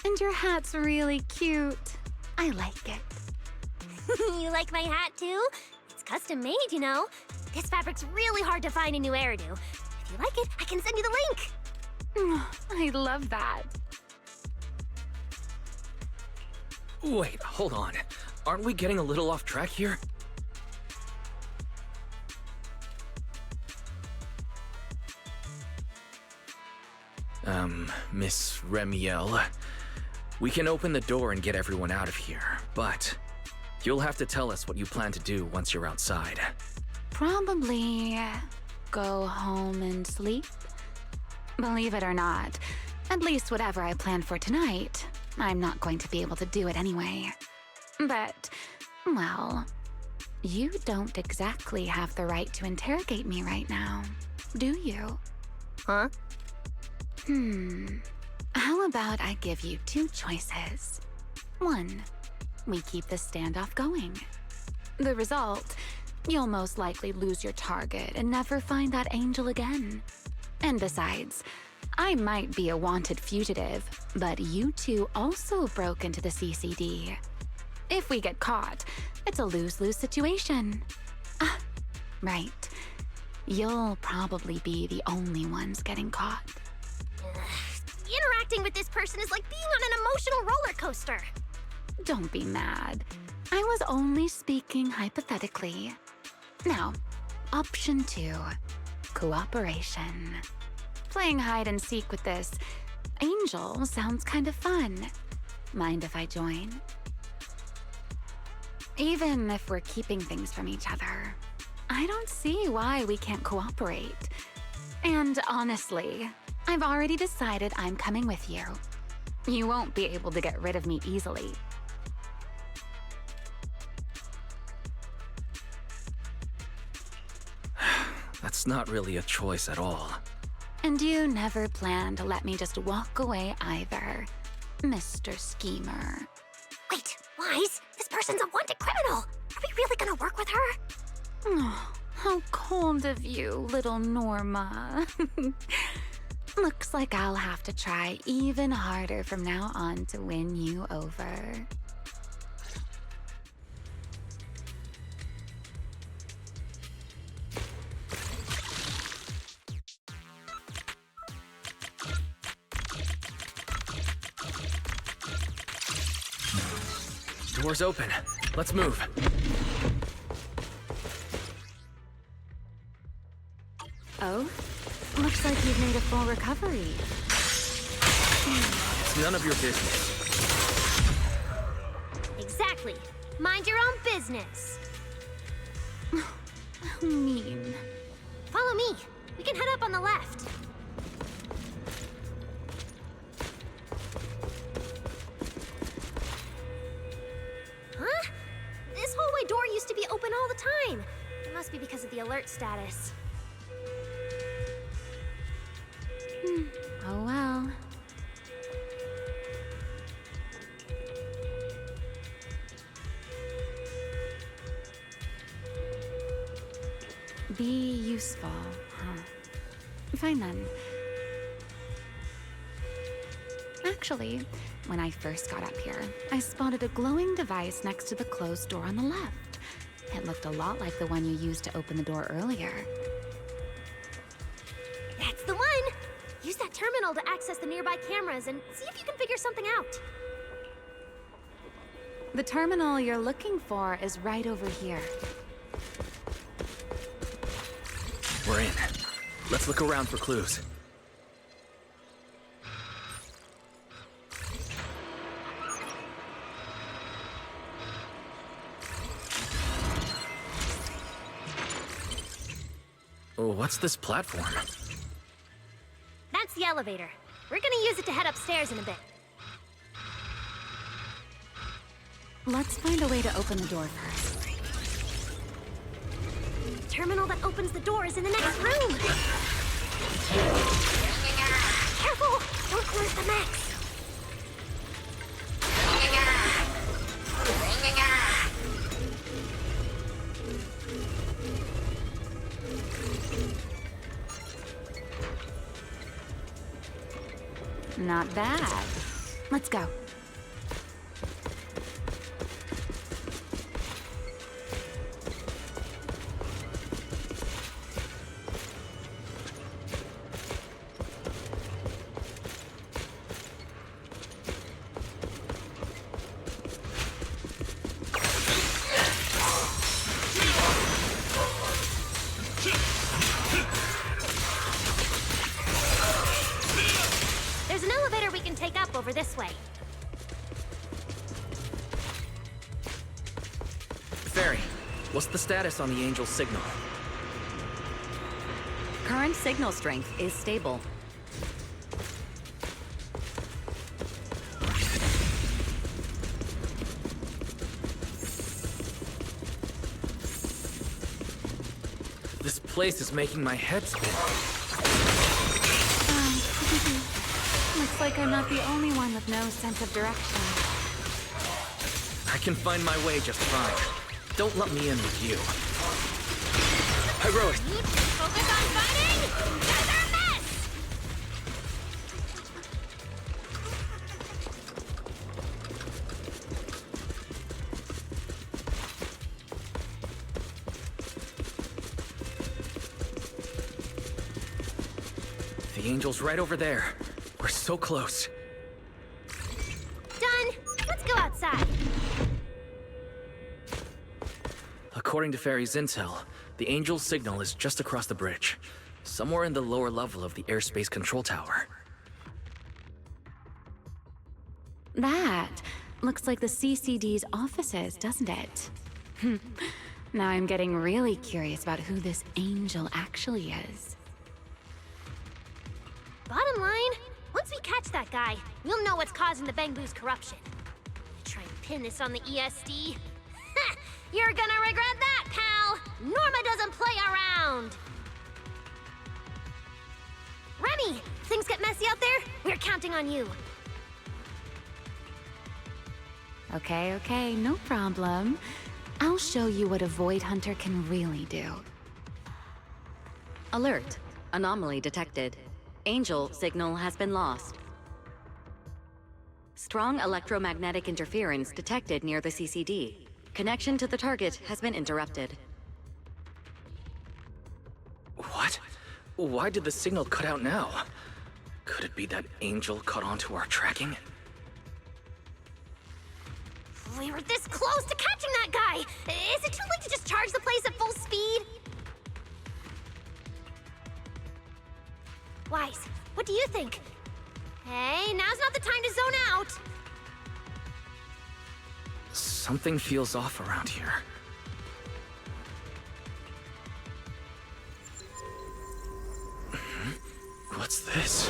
And your hat's really cute. I like it. You like my hat, too? It's custom made, you know. This fabric's really hard to find in New Eridu. If you like it, I can send you the link. I love that. Wait, hold on. Aren't we getting a little off track here? Miss Remiel, we can open the door and get everyone out of here, but you'll have to tell us what you plan to do once you're outside. Probably go home and sleep. Believe it or not, at least whatever I planned for tonight, I'm not going to be able to do it anyway. But, well, you don't exactly have the right to interrogate me right now, do you? Huh? How about I give you two choices? One, we keep the standoff going. The result, you'll most likely lose your target and never find that angel again. And besides, I might be a wanted fugitive, but you two also broke into the CCD. If we get caught, it's a lose-lose situation. Ah, right. You'll probably be the only ones getting caught. Interacting with this person is like being on an emotional roller coaster. Don't be mad. I was only speaking hypothetically. Now, option 2, cooperation. Playing hide and seek with this angel sounds kind of fun. Mind if I join? Even if we're keeping things from each other, I don't see why we can't cooperate. And honestly, I've already decided I'm coming with you. You won't be able to get rid of me easily. That's not really a choice at all. And you never planned to let me just walk away either, Mr. Schemer. Wait, Wise, this person's a wanted criminal. Are we really gonna work with her? Oh, how cold of you, little Norma. Looks like I'll have to try even harder from now on to win you over. Door's open. Let's move. Oh? Looks like you've made a full recovery. It's none of your business. Exactly. Mind your own business. How mean. Follow me. We can head up on the left. Huh? This hallway door used to be open all the time. It must be because of the alert status. Oh well. Be useful, huh? Fine then. Actually, when I first got up here, I spotted a glowing device next to the closed door on the left. It looked a lot like the one you used to open the door earlier. That's the one! Use that terminal to access the nearby cameras and see if you can figure something out. The terminal you're looking for is right over here. We're in. Let's look around for clues. Oh, what's this platform? That's the elevator. We're gonna use it to head upstairs in a bit. Let's find a way to open the door first. The terminal that opens the door is in the next room. Careful! Don't close the mechs. Not bad. Let's go. There's an elevator we can take up over this way. Fairy, what's the status on the Angel's signal? Current signal strength is stable. This place is making my head spin. Looks like I'm not the only one with no sense of direction. I can find my way just fine. Don't let me in with you. Heroic! You just focus on fighting! You guys are a mess! The Angel's right over there. We're so close. Done! Let's go outside. According to Fairy's intel, the Angel's signal is just across the bridge, somewhere in the lower level of the airspace control tower. That looks like the CCD's offices, doesn't it? Now I'm getting really curious about who this Angel actually is. Bottom line, once we catch that guy, we'll know what's causing the Bangbu's corruption. Try and pin this on the ESD. You're gonna regret that, pal! Norma doesn't play around! me! If things get messy out there, we're counting on you. Okay, no problem. I'll show you what a Void Hunter can really do. Alert. Anomaly detected. Angel signal has been lost. Strong electromagnetic interference detected near the CCD. Connection to the target has been interrupted. What? Why did the signal cut out now? Could it be that Angel caught onto our tracking? We were this close to catching that guy! Is it too late to just charge the place at full speed? Wise, what do you think? Hey, now's not the time to zone out! Something feels off around here. What's this?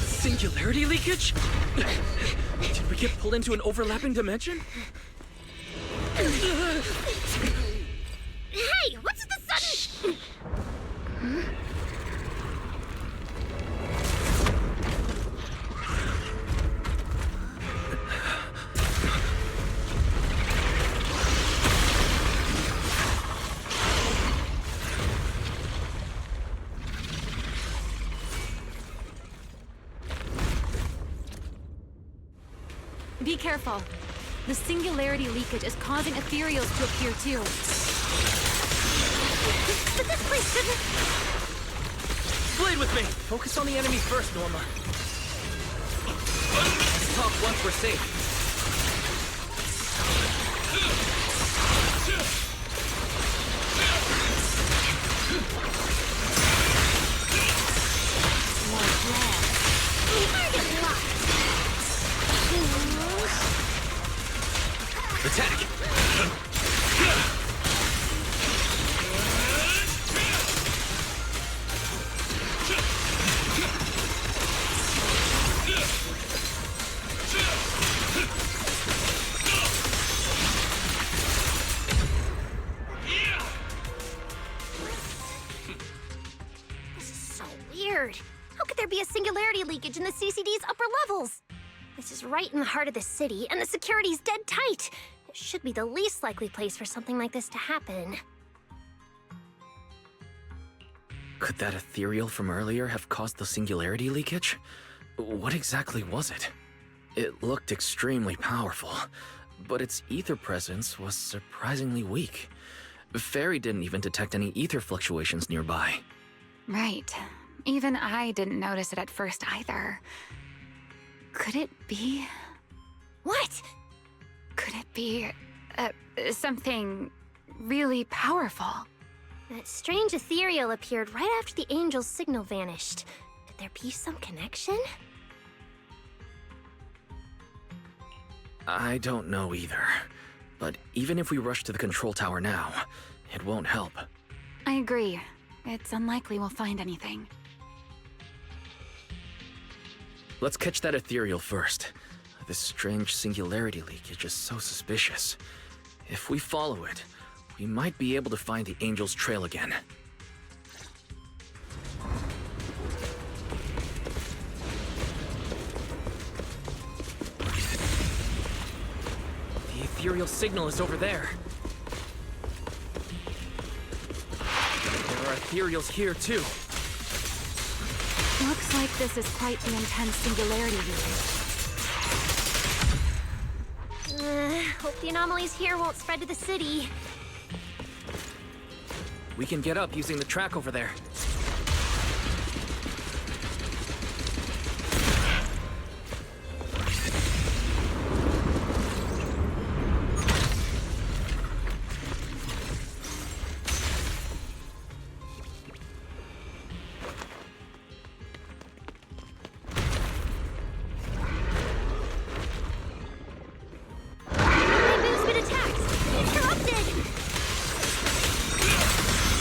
Singularity leakage? Did we get pulled into an overlapping dimension? Hey, what's the sudden... Be careful. The singularity leakage is causing ethereals to appear too. But this place shouldn't... Blade with me! Focus on the enemy first, Norma. Let's talk once we're safe. Attack! This is so weird. How could there be a singularity leakage in the CCD's upper levels? This is right in the heart of the city, and the security's dead tight. It should be the least likely place for something like this to happen. Could that ethereal from earlier have caused the singularity leakage? What exactly was it? It looked extremely powerful, but its ether presence was surprisingly weak. Fairy didn't even detect any ether fluctuations nearby. Right. Even I didn't notice it at first either. Could it be... What? Could it be... something really powerful? That strange ethereal appeared right after the angel's signal vanished. Could there be some connection? I don't know either. But even if we rush to the control tower now, it won't help. I agree. It's unlikely we'll find anything. Let's catch that ethereal first. This strange singularity leakage is so suspicious. If we follow it, we might be able to find the angel's trail again. The ethereal signal is over there. There are ethereals here too. Looks like this is quite the intense singularity leakage. Hope the anomalies here won't spread to the city. We can get up using the track over there.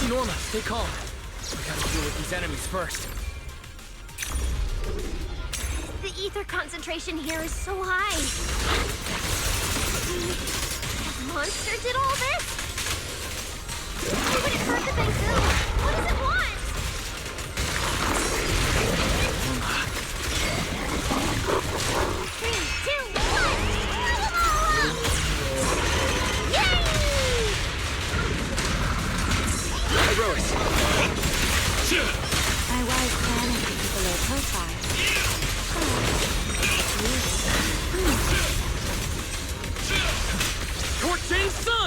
Norma, stay calm. We gotta deal with these enemies first. The ether concentration here is so high. That monster did all this? Why would it hurt the Bangoo? What does it want?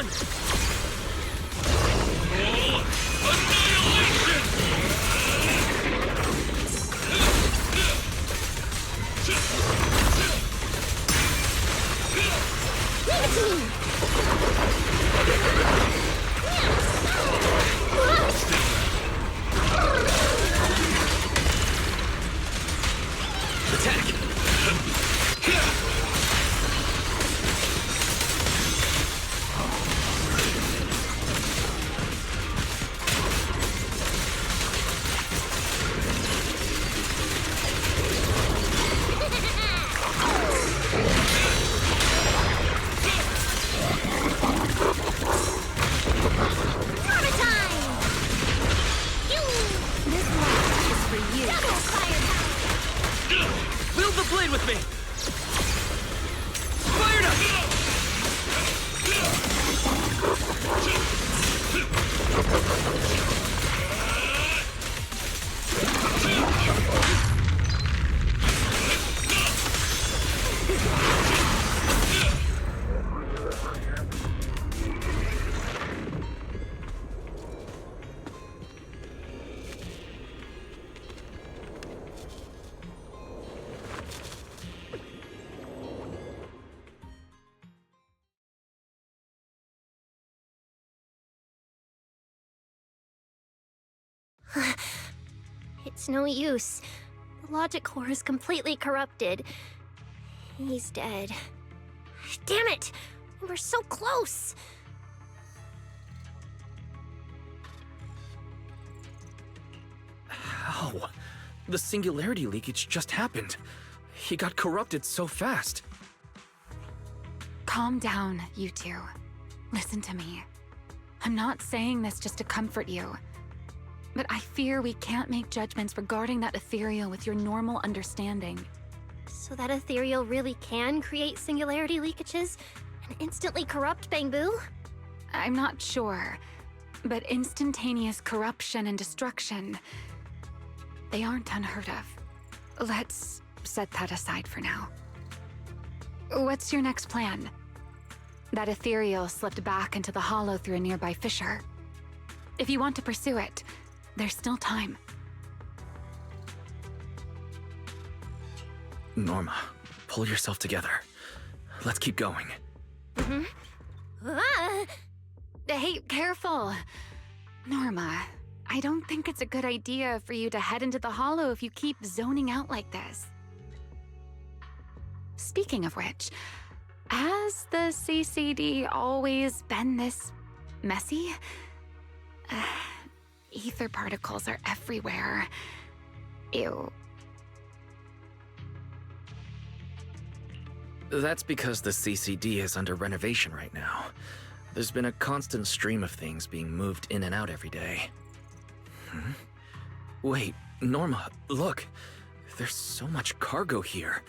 on! Attack! Wield the blade with me! Fired up! It's no use. The logic core is completely corrupted. He's dead. Damn it! We were so close! How? The singularity leakage just happened. He got corrupted so fast. Calm down, you two. Listen to me. I'm not saying this just to comfort you. But I fear we can't make judgments regarding that ethereal with your normal understanding. So that ethereal really can create singularity leakages and instantly corrupt Bangbu? I'm not sure, but instantaneous corruption and destruction, they aren't unheard of. Let's set that aside for now. What's your next plan? That ethereal slipped back into the hollow through a nearby fissure. If you want to pursue it, there's still time. Norma, pull yourself together. Let's keep going. Mm-hmm. Ah! Hey, careful. Norma, I don't think it's a good idea for you to head into the hollow if you keep zoning out like this. Speaking of which, has the CCD always been this messy? Ether particles are everywhere. Ew. That's because the CCD is under renovation right now. There's been a constant stream of things being moved in and out every day. Wait, Norma, look. There's so much cargo here.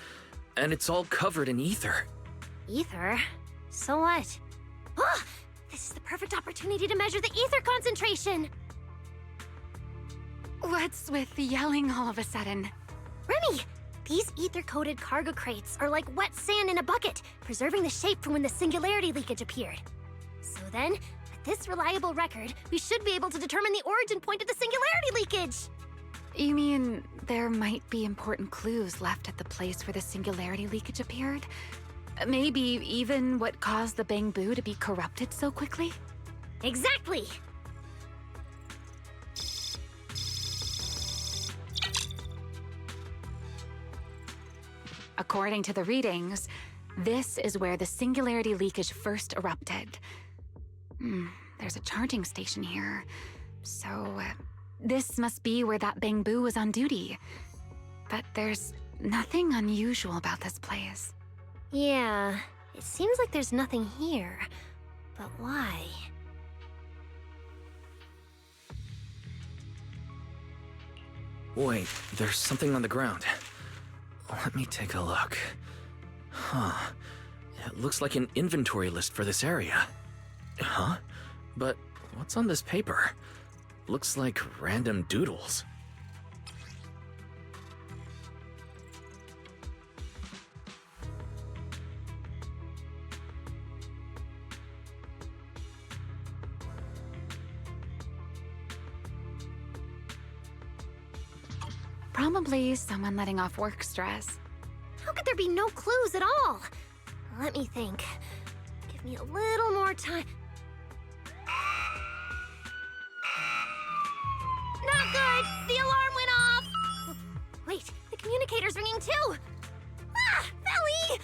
And it's all covered in ether. Ether? So what? Oh, this is the perfect opportunity to measure the ether concentration! What's with yelling all of a sudden? Remy! These ether-coated cargo crates are like wet sand in a bucket, preserving the shape from when the singularity leakage appeared. So then, with this reliable record, we should be able to determine the origin point of the singularity leakage! You mean there might be important clues left at the place where the singularity leakage appeared? Maybe even what caused the Bangbu to be corrupted so quickly? Exactly! According to the readings, this is where the singularity leakage first erupted. There's a charging station here. So, this must be where that Bangbu was on duty. But there's nothing unusual about this place. Yeah, it seems like there's nothing here. But why? Wait, there's something on the ground. Let me take a look. Huh. It looks like an inventory list for this area. Huh? But what's on this paper? Looks like random doodles. Probably someone letting off work stress. How could there be no clues at all? Let me think. Give me a little more time. Not good! The alarm went off! Wait, the communicator's ringing too! Ah! Belly!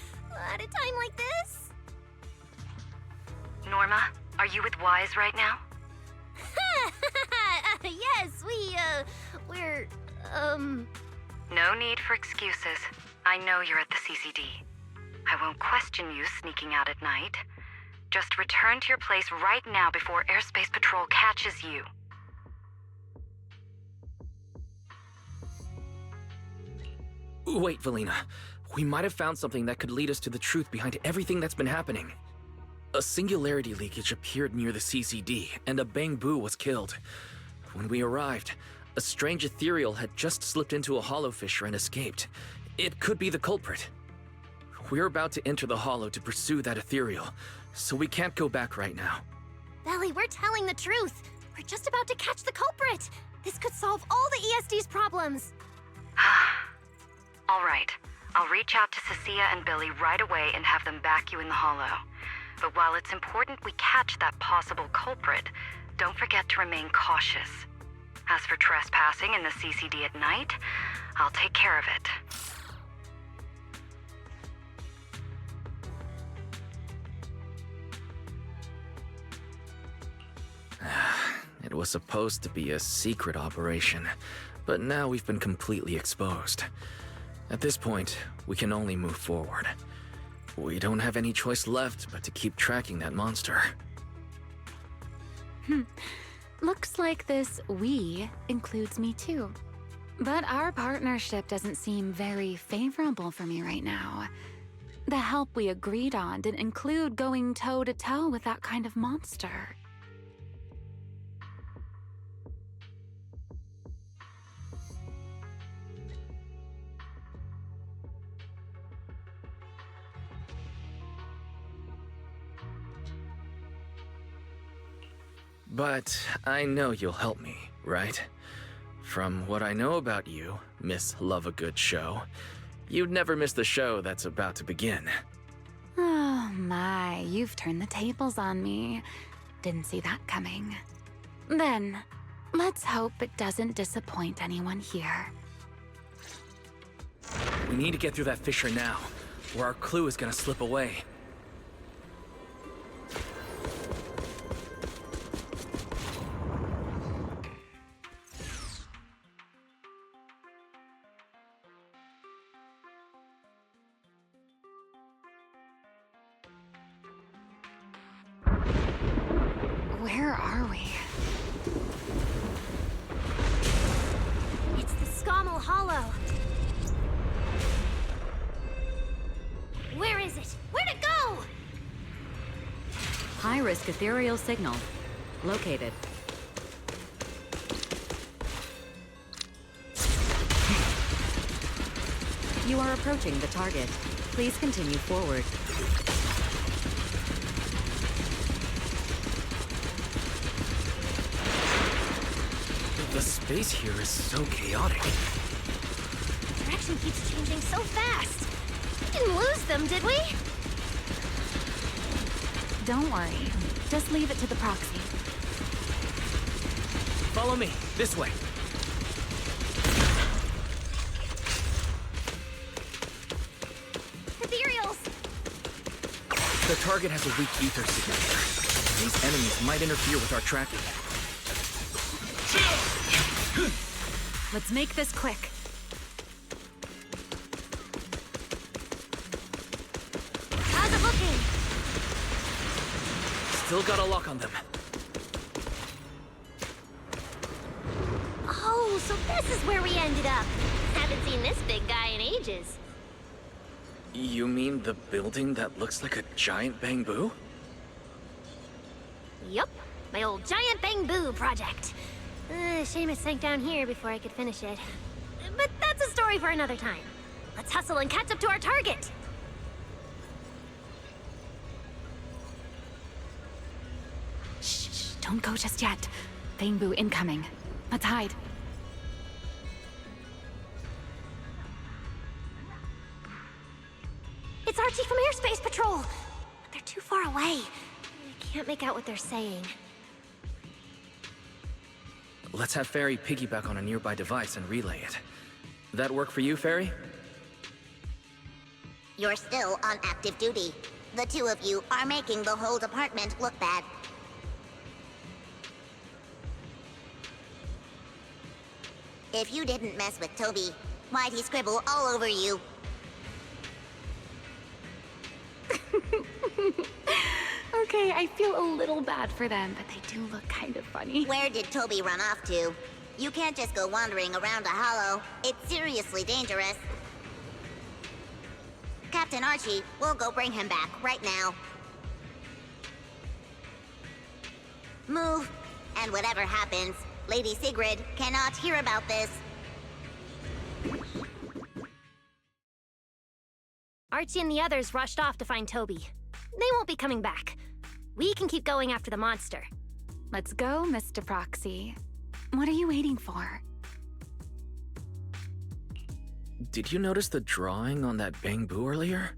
At a time like this? Norma, are you with Wise right now? Yes, we're, No need for excuses. I know you're at the CCD. I won't question you sneaking out at night. Just return to your place right now before Airspace Patrol catches you. Wait, Valina. We might have found something that could lead us to the truth behind everything that's been happening. A singularity leakage appeared near the CCD, and a Bang Boo was killed. When we arrived, a strange ethereal had just slipped into a hollow fissure and escaped. It could be the culprit. We're about to enter the hollow to pursue that ethereal, so we can't go back right now. Belly, we're telling the truth. We're just about to catch the culprit. This could solve all the ESD's problems. All right. I'll reach out to Cecilia and Billy right away and have them back you in the hollow. But while it's important we catch that possible culprit, don't forget to remain cautious. As for trespassing in the CCD at night, I'll take care of it. It was supposed to be a secret operation, but now we've been completely exposed. At this point, we can only move forward. We don't have any choice left but to keep tracking that monster. Looks like this "we" includes me too. But our partnership doesn't seem very favorable for me right now. The help we agreed on didn't include going toe-to-toe with that kind of monster. But I know you'll help me, right? From what I know about you, Miss Love a Good Show, you'd never miss the show that's about to begin. Oh my, you've turned the tables on me. Didn't see that coming. Then, let's hope it doesn't disappoint anyone here. We need to get through that fissure now, or our clue is gonna slip away. Where are we? It's the Scommel Hollow. Where is it? Where'd it go? High-risk ethereal signal. Located. You are approaching the target. Please continue forward. The space here is so chaotic. The direction keeps changing so fast. We didn't lose them, did we? Don't worry. Just leave it to the proxy. Follow me, this way. Ethereals! The target has a weak ether signature. These enemies might interfere with our tracking. Let's make this quick. How's it looking? Still got a lock on them. Oh, so this is where we ended up. Haven't seen this big guy in ages. You mean the building that looks like a giant Bang Boo? Yup, my old giant Bang Boo project. Shame it sank down here before I could finish it. But that's a story for another time. Let's hustle and catch up to our target. Shh, don't go just yet. Bang Boo incoming. Let's hide. Archie from Airspace Patrol! But they're too far away. I can't make out what they're saying. Let's have Fairy piggyback on a nearby device and relay it. That work for you, Fairy? You're still on active duty. The two of you are making the whole department look bad. If you didn't mess with Toby, why'd he scribble all over you? Okay, I feel a little bad for them, but they do look kind of funny. Where did Toby run off to? You can't just go wandering around a hollow. It's seriously dangerous. Captain Archie, we'll go bring him back right now. Move, and whatever happens, Lady Sigrid cannot hear about this. Archie and the others rushed off to find Toby. They won't be coming back. We can keep going after the monster. Let's go, Mr. Proxy. What are you waiting for? Did you notice the drawing on that bamboo earlier?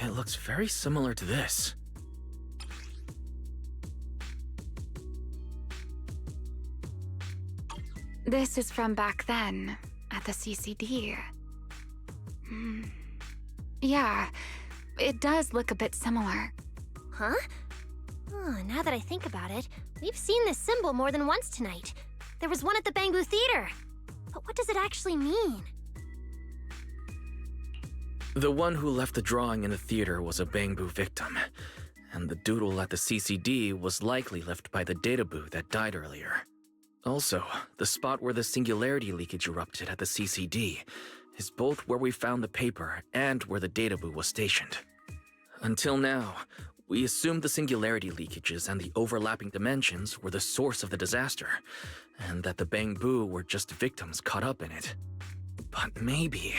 It looks very similar to this. This is from back then, at the CCD. Yeah, it does look a bit similar. Huh? Oh, now that I think about it, we've seen this symbol more than once tonight. There was one at the Bangbu Theater. But what does it actually mean? The one who left the drawing in the theater was a bamboo victim, and the doodle at the CCD was likely left by the databoo that died earlier. Also, the spot where the singularity leakage erupted at the CCD is both where we found the paper and where the databoo was stationed. Until now, we assumed the singularity leakages and the overlapping dimensions were the source of the disaster, and that the bamboo were just victims caught up in it. But maybe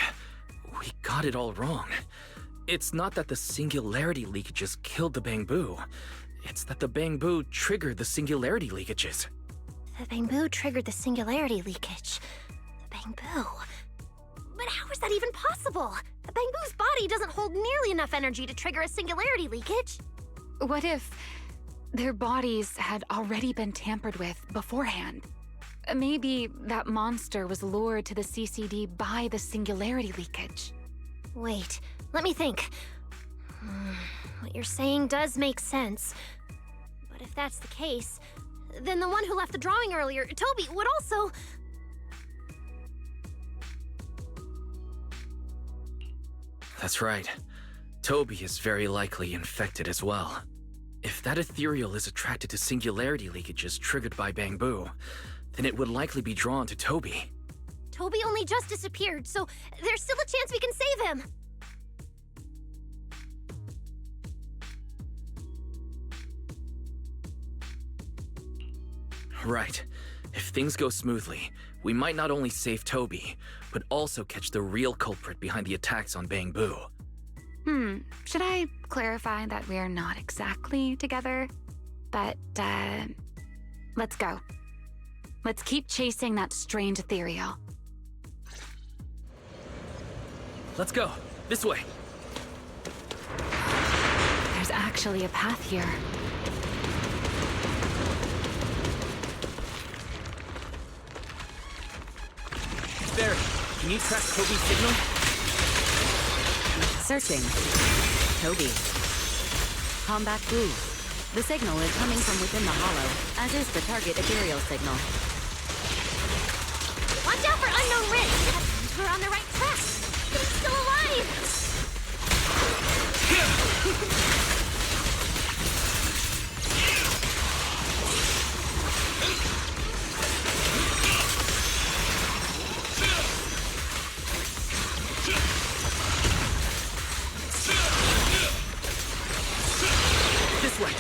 we got it all wrong. It's not that the singularity leakages killed the bamboo. It's that the bamboo triggered the singularity leakages. The bamboo triggered the singularity leakage. The bamboo. But how is that even possible? The bamboo's body doesn't hold nearly enough energy to trigger a singularity leakage. What if their bodies had already been tampered with beforehand? Maybe that monster was lured to the CCD by the singularity leakage. Wait, let me think. What you're saying does make sense. But if that's the case, then the one who left the drawing earlier, Toby, would also... That's right. Toby is very likely infected as well. If that ethereal is attracted to singularity leakages triggered by bamboo, then it would likely be drawn to Toby. Toby only just disappeared, so there's still a chance we can save him. Right. If things go smoothly, we might not only save Toby, but also catch the real culprit behind the attacks on bamboo. Should I clarify that we're not exactly together? But, let's go. Let's keep chasing that strange ethereal. Let's go. This way. There's actually a path here. There. Can you track Toby's signal? Searching. Toby. Combat Blue. The signal is coming from within the hollow, as is the target ethereal signal. Watch out for unknown risks! That means we're on the right track! He's still alive! This way.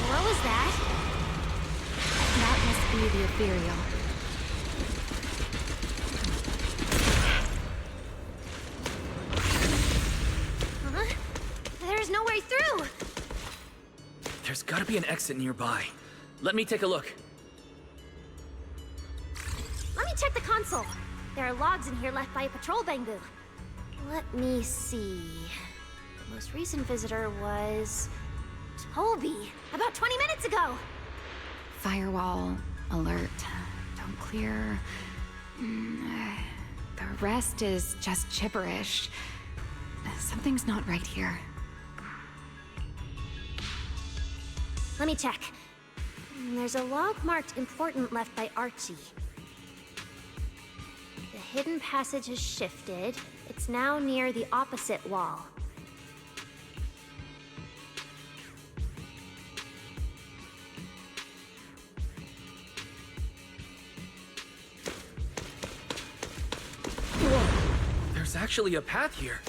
What was that? That must be the ethereal. Huh? There's no way through! There's gotta be an exit nearby. Let me take a look. Let me check the console. There are logs in here left by a patrol bamboo. Let me see. The most recent visitor was Toby, about 20 minutes ago. Firewall, alert, don't clear. The rest is just gibberish. Something's not right here. Let me check. There's a log marked important left by Archie. The hidden passage has shifted. It's now near the opposite wall. There's actually a path here.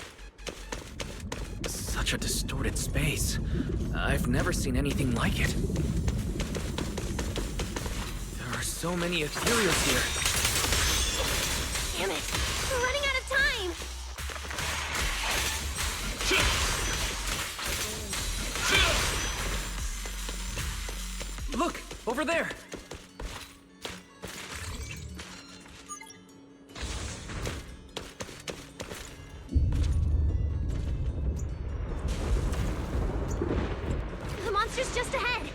Such a distorted space. I've never seen anything like it. There are so many ethereals here. Damn it! We're running out of time! Look! Over there! The monster's just ahead!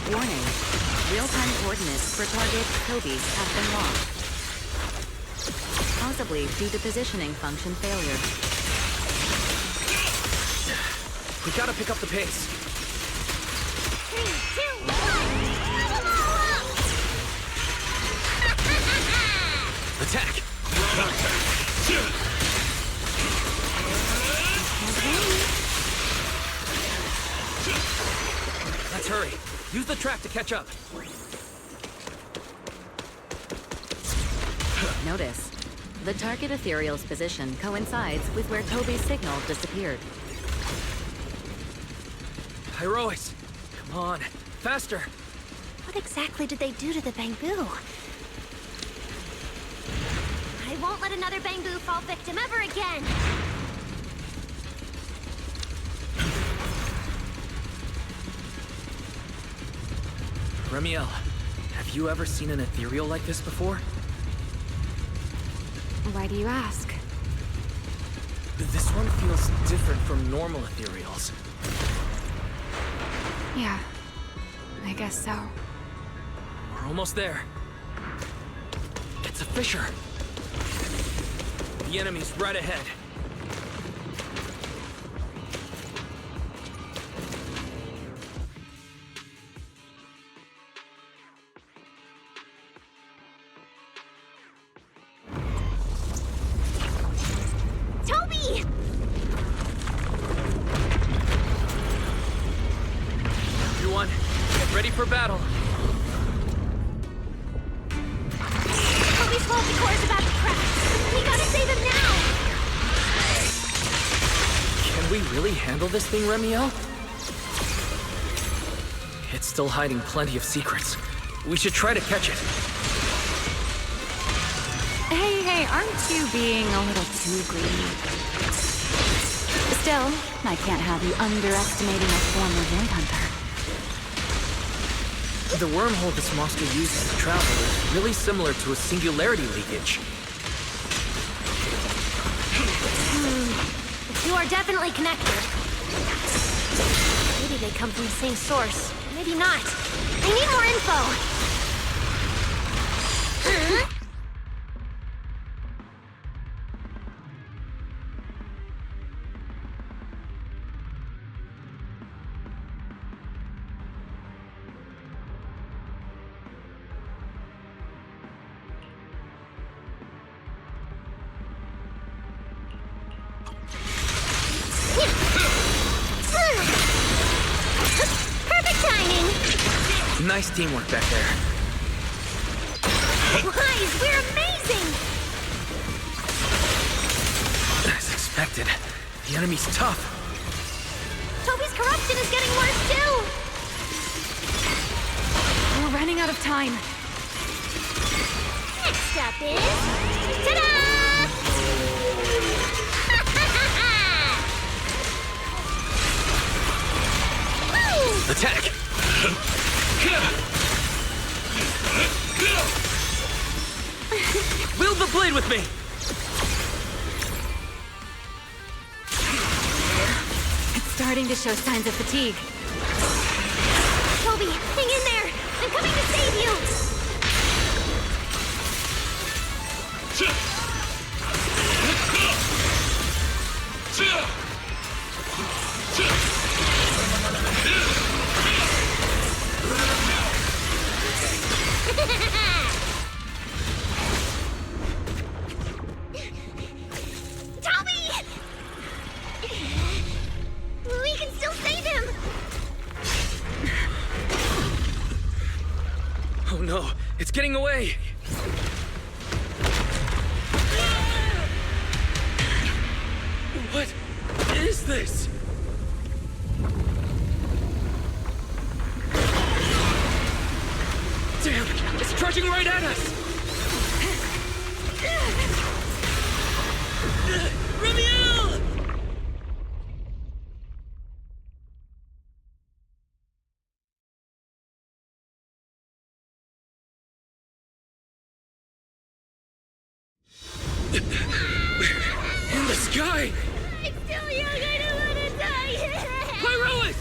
Warning. Real-time coordinates for target Toby have been lost. Possibly due to positioning function failure. We gotta pick up the pace. 3, 2, 1! Light 'em all up! Attack! Let's hurry. Use the track to catch up. Notice. The target ethereal's position coincides with where Toby's signal disappeared. Herois! Come on, faster! What exactly did they do to the bamboo? I won't let another bamboo fall victim ever again! Remiel, have you ever seen an ethereal like this before? Why do you ask? This one feels different from normal ethereals. Yeah, I guess so. We're almost there. It's a fissure. The enemy's right ahead. Toby! Everyone, get ready for battle. Toby's multi-core is about to crash. We gotta save him now! Can we really handle this thing, Remiel? It's still hiding plenty of secrets. We should try to catch it. Hey, aren't you being a little too greedy? Still, I can't have you underestimating a former Void Hunter. The wormhole this monster uses to travel is really similar to a singularity leakage. The two are definitely connected. Maybe they come from the same source. Maybe not. I need more info! Perfect timing! Nice teamwork back there. Guys, we're amazing! As expected, the enemy's tough. Toby's corruption is getting worse too! We're running out of time. Next up is... Ta-da! Attack! Wield the blade with me! It's starting to show signs of fatigue. Toby, hang in there! I'm coming to save you! Toby! We can still save him! Oh no, it's getting away! What is this? Damn, it's charging right at us! Ramiel! In the sky! I'm still young, I don't want to die! Pyrolis!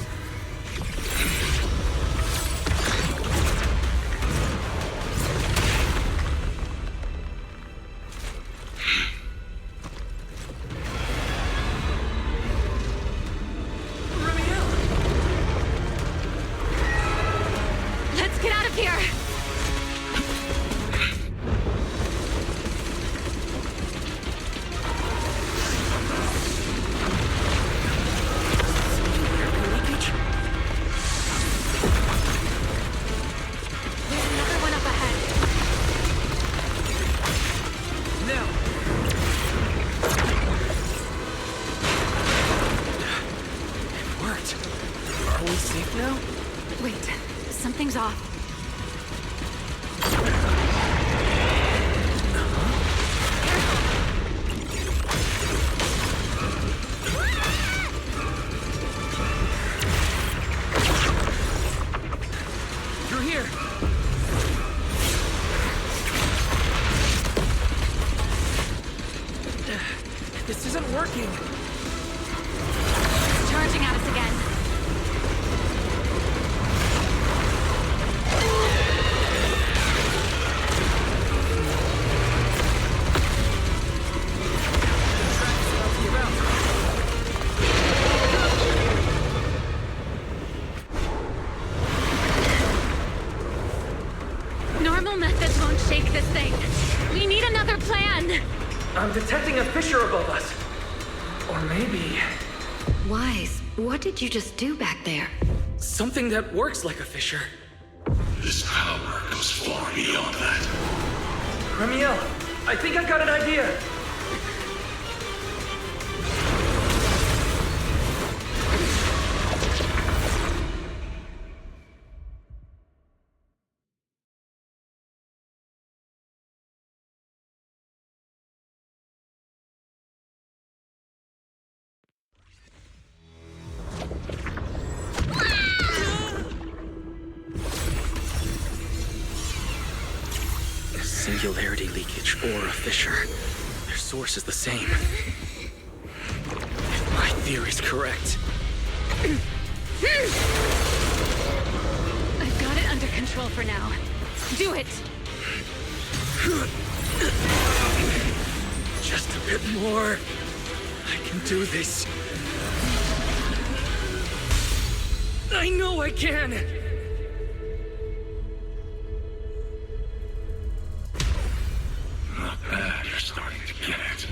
Let's get out of here! There's another one up ahead. Now! It worked. Are we safe now? Wait, something's off. Through here! This isn't working! It's charging at us again. Normal methods won't shake this thing. We need another plan. I'm detecting a fissure above us. Or maybe... Wise, what did you just do back there? something that works like a fissure. This power goes far beyond that. Ramiel, I think I got an idea. Singularity leakage or a fissure. Their source is the same. If my theory's correct. I've got it under control for now. Do it! Just a bit more. I can do this. I know I can! Not bad, you're starting to get it.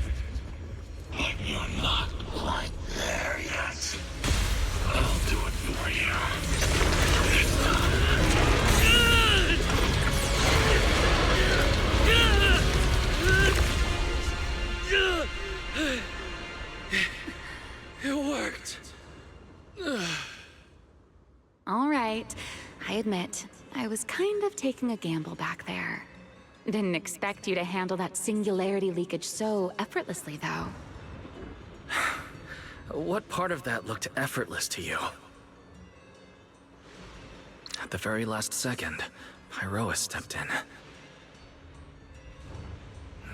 But you're not quite there yet. I'll do it for you. This It worked. All right. I admit, I was kind of taking a gamble back there. Didn't expect you to handle that singularity leakage so effortlessly, though. What part of that looked effortless to you? the very last second, Pyroa stepped in.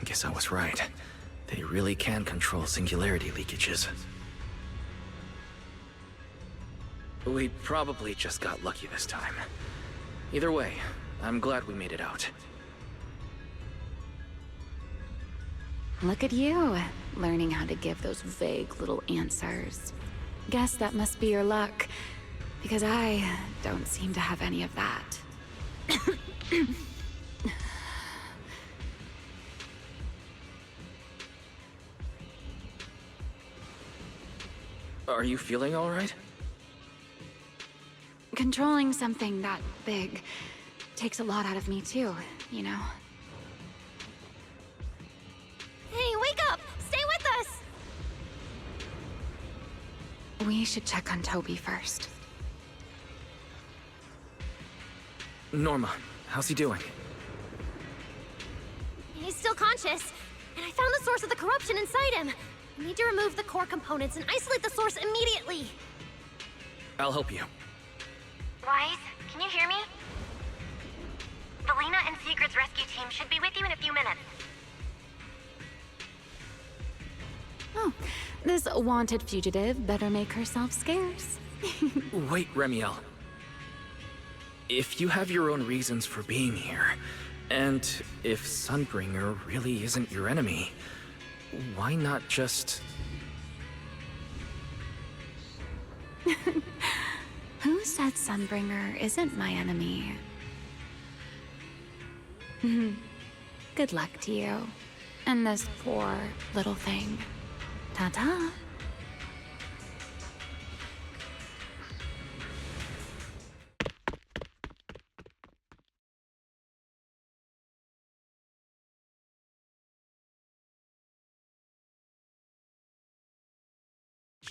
Guess I was right. They really can control singularity leakages. We probably just got lucky this time. Either way, I'm glad we made it out. Look at you, learning how to give those vague little answers. Guess that must be your luck, because I don't seem to have any of that. Are you feeling all right? Controlling something that big takes a lot out of me too, you know? Hey, wake up! Stay with us! We should check on Toby first. Norma, how's he doing? He's still conscious, and I found the source of the corruption inside him. We need to remove the core components and isolate the source immediately. I'll help you. Wise, can you hear me? Valina and Sigrid's rescue team should be with you in a few minutes. Oh, this wanted fugitive better make herself scarce. Wait, Remiel. If you have your own reasons for being here, and if Sunbringer really isn't your enemy, why not just... Who said Sunbringer isn't my enemy? Good luck to you. And this poor little thing. Ta-ta.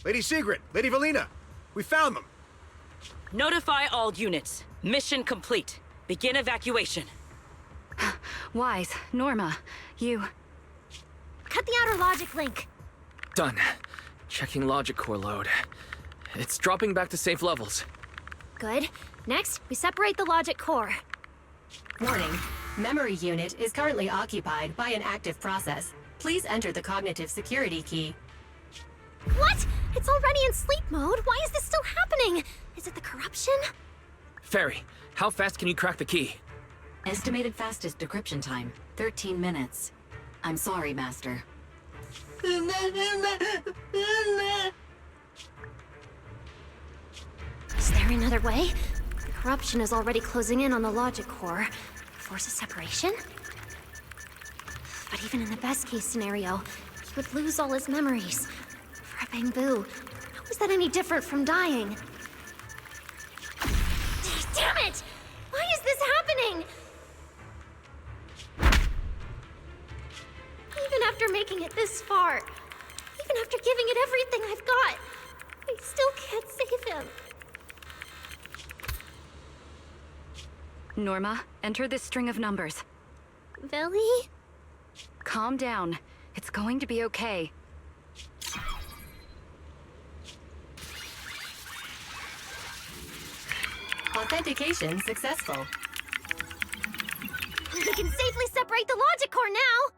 Lady Sigrid, Lady Valina, we found them. Notify all units. Mission complete. Begin evacuation. Wise, Norma, you... Cut the outer logic link. Done. Checking logic core load. It's dropping back to safe levels. Good. Next, we separate the logic core. Warning. Memory unit is currently occupied by an active process. Please enter the cognitive security key. What? It's already in sleep mode. Why is this still happening? Is it the corruption? Fairy, how fast can you crack the key? Estimated fastest decryption time, 13 minutes. I'm sorry, Master. Is there another way? The corruption is already closing in on the logic core. Force a separation? But even in the best case scenario, he would lose all his memories. For a Bangbu, how is that any different from dying? Damn it! Why is this happening? Even after making it this far, even after giving it everything I've got, I still can't save him. Norma, enter this string of numbers. Veli? Calm down. It's going to be okay. Authentication successful. We can safely separate the logic core now!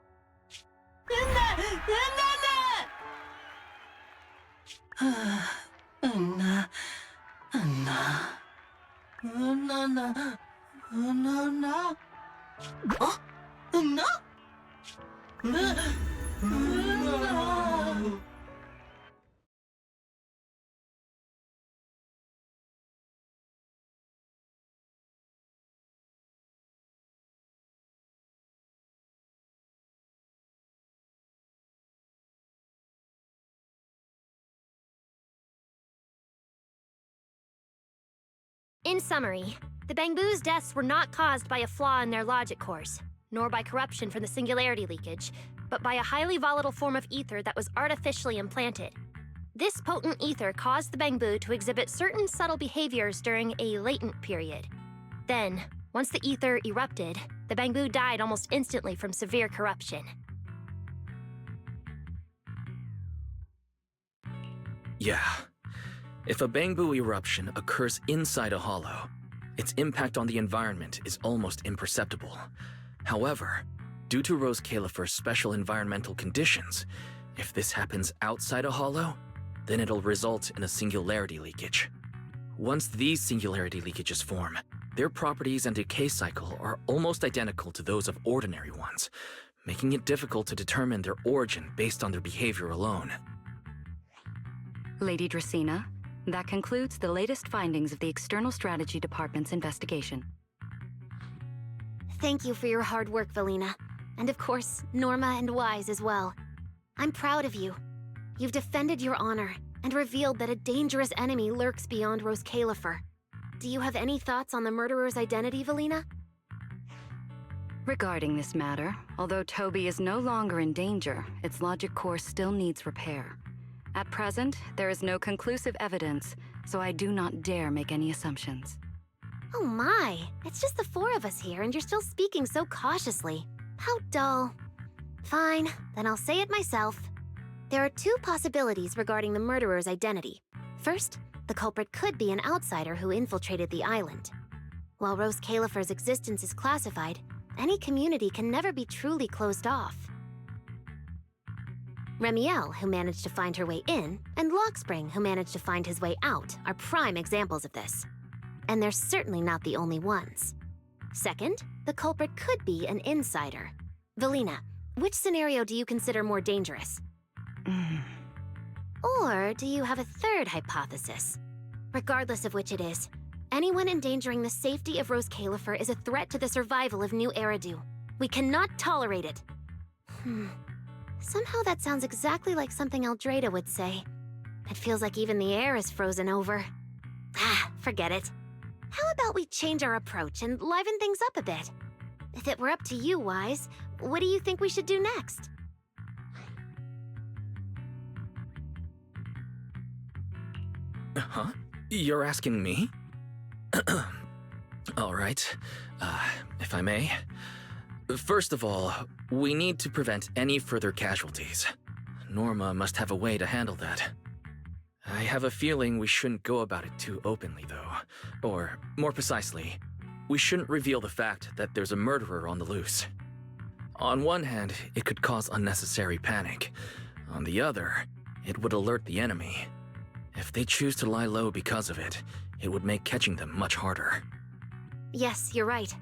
In summary, the Bangbu's deaths were not caused by a flaw in their logic cores, nor by corruption from the singularity leakage, but by a highly volatile form of ether that was artificially implanted. This potent ether caused the Bangbu to exhibit certain subtle behaviors during a latent period. Then, once the ether erupted, the Bangbu died almost instantly from severe corruption. Yeah. If a Bangbu eruption occurs inside a hollow, its impact on the environment is almost imperceptible. However, due to Rose Califer's special environmental conditions, if this happens outside a hollow, then it'll result in a singularity leakage. Once these singularity leakages form, their properties and decay cycle are almost identical to those of ordinary ones, making it difficult to determine their origin based on their behavior alone. Lady Dracena, that concludes the latest findings of the External Strategy Department's investigation. Thank you for your hard work, Valina. And of course, Norma and Wise as well. I'm proud of you. You've defended your honor and revealed that a dangerous enemy lurks beyond Rose Califer. Do you have any thoughts on the murderer's identity, Valina? Regarding this matter, although Toby is no longer in danger, its logic core still needs repair. At present, there is no conclusive evidence, so I do not dare make any assumptions. Oh my, it's just the four of us here and you're still speaking so cautiously. How dull. Fine, then I'll say it myself. There are two possibilities regarding the murderer's identity. First, the culprit could be an outsider who infiltrated the island. While Rose Califer's existence is classified, any community can never be truly closed off. Remiel, who managed to find her way in, and Lockspring, who managed to find his way out, are prime examples of this. And they're certainly not the only ones. Second, the culprit could be an insider. Valina, which scenario do you consider more dangerous? Or do you have a third hypothesis? Regardless of which it is, anyone endangering the safety of Rose Califer is a threat to the survival of New Eridu. We cannot tolerate it. Somehow that sounds exactly like something Eldrada would say. It feels like even the air is frozen over. Forget it. How about we change our approach and liven things up a bit? If it were up to you, Wise, what do you think we should do next? Huh? You're asking me? All right. If I may. First of all, we need to prevent any further casualties. Norma must have a way to handle that. I have a feeling we shouldn't go about it too openly, though. Or, more precisely, we shouldn't reveal the fact that there's a murderer on the loose. On one hand, it could cause unnecessary panic. On the other, it would alert the enemy. If they choose to lie low because of it, it would make catching them much harder. Yes, you're right.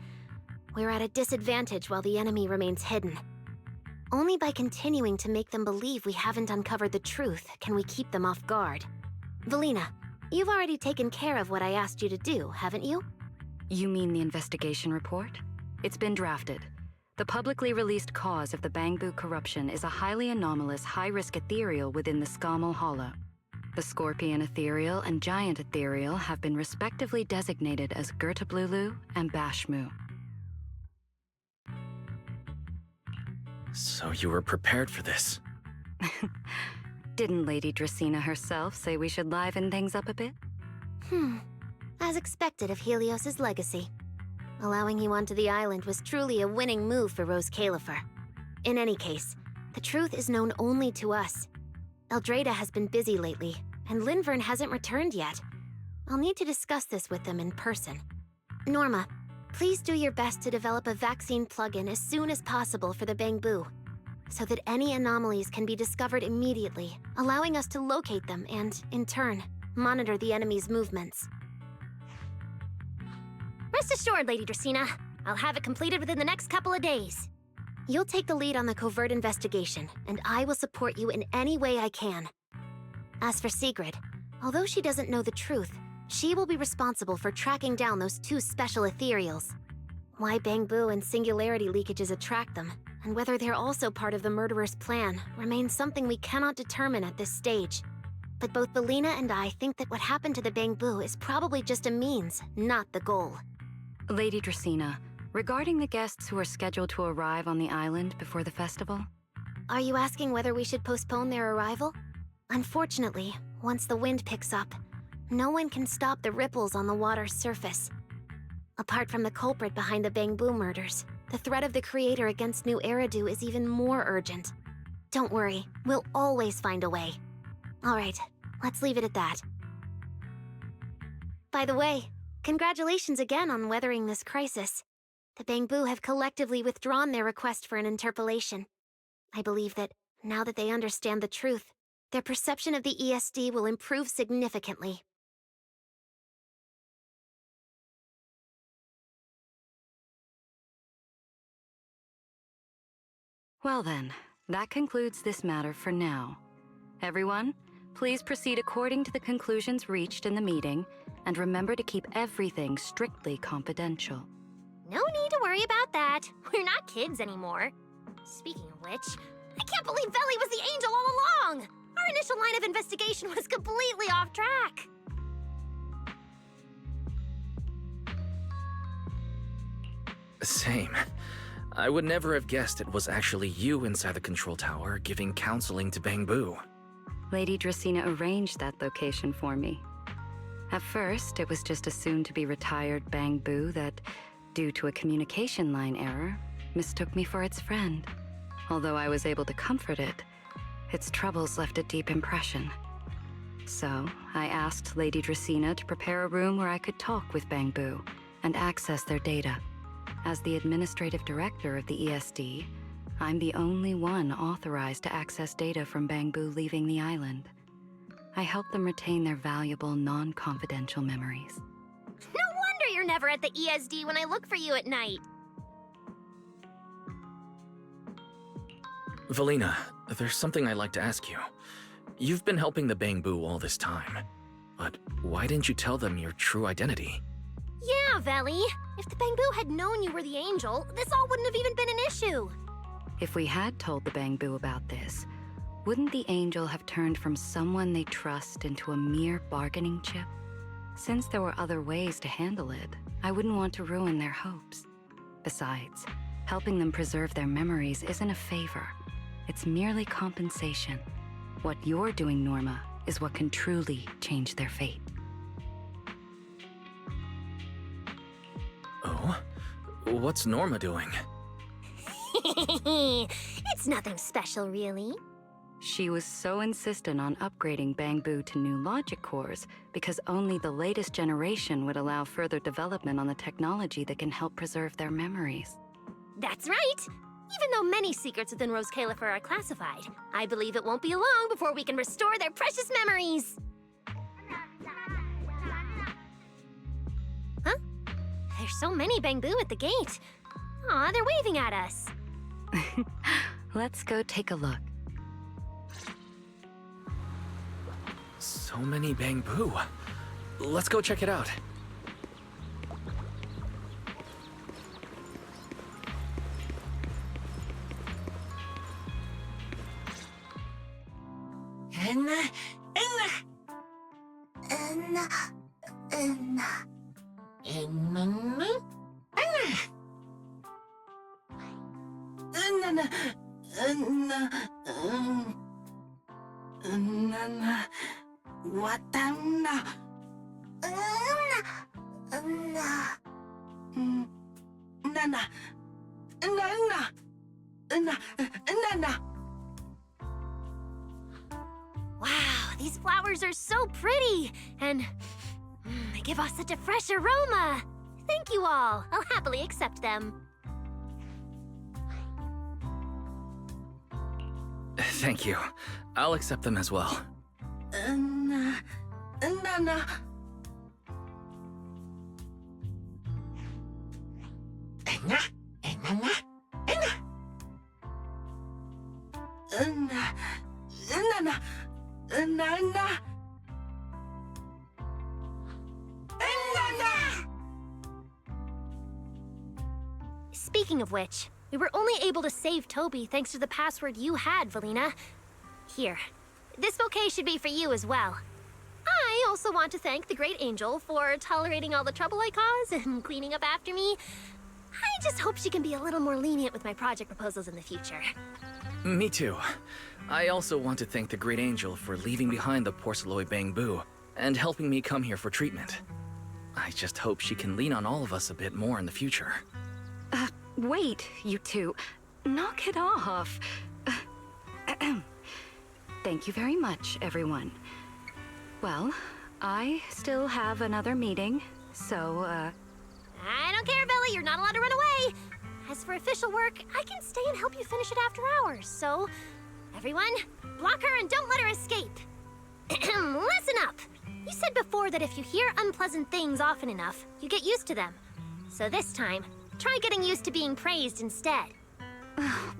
We're at a disadvantage while the enemy remains hidden. Only by continuing to make them believe we haven't uncovered the truth can we keep them off guard. Valina, you've already taken care of what I asked you to do, haven't you? You mean the investigation report? It's been drafted. The publicly released cause of the Bangbu corruption is a highly anomalous, high-risk ethereal within the Skamal Hollow. The Scorpion Ethereal and Giant Ethereal have been respectively designated as Gertablulu and Bashmu. So you were prepared for this? Didn't Lady Dracena herself say we should liven things up a bit? As expected of Helios's legacy. Allowing you onto the island was truly a winning move for Rose Califer. In any case, the truth is known only to us. Eldrada has been busy lately, and Linvern hasn't returned yet. I'll need to discuss this with them in person. Norma, please do your best to develop a vaccine plugin as soon as possible for the Bangbu, so that any anomalies can be discovered immediately, allowing us to locate them and, in turn, monitor the enemy's movements. Rest assured, Lady Dracena, I'll have it completed within the next couple of days. You'll take the lead on the covert investigation, and I will support you in any way I can. As for Sigrid, although she doesn't know the truth, she will be responsible for tracking down those two special ethereals. Why Bangbu and singularity leakages attract them, and whether they're also part of the murderer's plan, remains something we cannot determine at this stage. But both Valina and I think that what happened to the Bangbu is probably just a means, not the goal. Lady Dracena, regarding the guests who are scheduled to arrive on the island before the festival? Are you asking whether we should postpone their arrival? Unfortunately, once the wind picks up, no one can stop the ripples on the water's surface. Apart from the culprit behind the Bangbu murders, the threat of the Creator against New Eridu is even more urgent. Don't worry, we'll always find a way. Alright, let's leave it at that. By the way, Congratulations again on weathering this crisis. The Bangbu have collectively withdrawn their request for an interpolation. I believe that, now that they understand the truth, their perception of the ESD will improve significantly. Well then, that concludes this matter for now. Everyone, please proceed according to the conclusions reached in the meeting, and remember to keep everything strictly confidential. No need to worry about that. We're not kids anymore. Speaking of which, I can't believe Velly was the angel all along! Our initial line of investigation was completely off track. Same. I would never have guessed it was actually you inside the control tower giving counseling to Bangbu. Lady Dracena arranged that location for me. At first, it was just a soon-to-be retired Bangbu that, due to a communication line error, mistook me for its friend. Although I was able to comfort it, its troubles left a deep impression. So, I asked Lady Dracena to prepare a room where I could talk with Bangbu and access their data. As the administrative director of the ESD, I'm the only one authorized to access data from Bangbu leaving the island. I help them retain their valuable, non-confidential memories. No wonder you're never at the ESD when I look for you at night. Valina, there's something I'd like to ask you. You've been helping the Bangbu all this time, but why didn't you tell them your true identity? Yeah, Velly. If the Bangbu had known you were the angel, this all wouldn't have even been an issue. If we had told the Bangbu about this, wouldn't the angel have turned from someone they trust into a mere bargaining chip? Since there were other ways to handle it, I wouldn't want to ruin their hopes. Besides, helping them preserve their memories isn't a favor. It's merely compensation. What you're doing, Norma, is what can truly change their fate. Oh? What's Norma doing? It's nothing special, really. She was so insistent on upgrading Bangbu to new logic cores because only the latest generation would allow further development on the technology that can help preserve their memories. That's right! Even though many secrets within Rose Califer are classified, I believe it won't be long before we can restore their precious memories! Huh? There's so many Bangbu at the gate. Aw, they're waving at us. Let's go take a look. So many Bangbu. Let's go check it out. Wow, these flowers are so pretty, and they give off such a fresh aroma. Thank you all. I'll happily accept them. Thank you. I'll accept them as well. Speaking of which, we were only able to save Toby thanks to the password you had, Valina. Here, this bouquet should be for you as well. I also want to thank the Great Angel for tolerating all the trouble I cause and cleaning up after me. I just hope she can be a little more lenient with my project proposals in the future. Me too. I also want to thank the Great Angel for leaving behind the Porcelloy Bangbu and helping me come here for treatment. I just hope she can lean on all of us a bit more in the future. Wait, you two. Knock it off. Thank you very much, everyone. Well, I still have another meeting, So, I don't care, Billy. You're not allowed to run away. As for official work, I can stay and help you finish it after hours. So, everyone, block her and don't let her escape. Listen up. You said before that if you hear unpleasant things often enough, you get used to them. So this time, try getting used to being praised instead.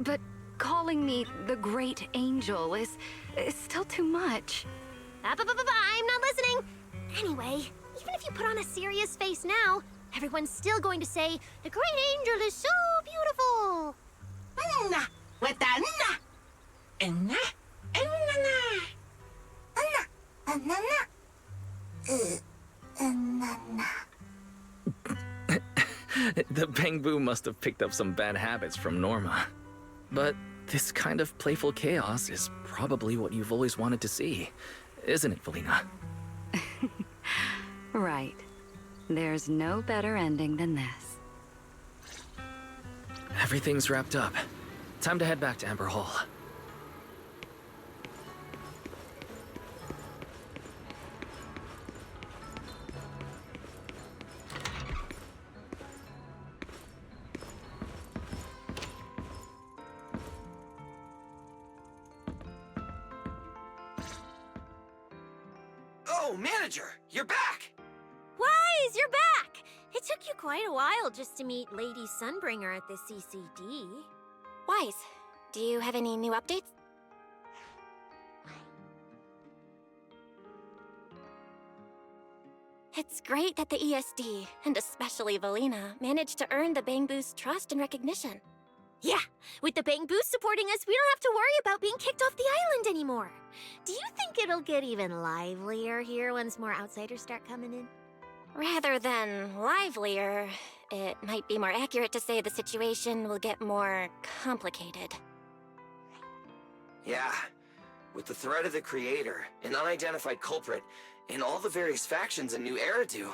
but calling me the Great Angel is still too much. I'm not listening. Anyway, even if you put on a serious face now, everyone's still going to say, the Great Angel is so beautiful. With the The Bangbu must have picked up some bad habits from Norma. But this kind of playful chaos is probably what you've always wanted to see, isn't it, Valina? Right. There's no better ending than this. Everything's wrapped up. Time to head back to Amber Hall. Oh, manager, you're back! Wise, you're back! It took you quite a while just to meet Lady Sunbringer at the CCD. Wise, do you have any new updates? It's great that the ESD, and especially Valina, managed to earn the Bangbu's trust and recognition. Yeah, with the Bangbu supporting us, we don't have to worry about being kicked off the island anymore. Do you think it'll get even livelier here once more outsiders start coming in? Rather than livelier, it might be more accurate to say the situation will get more complicated. Yeah, with the threat of the Creator, an unidentified culprit, and all the various factions in New Eridu.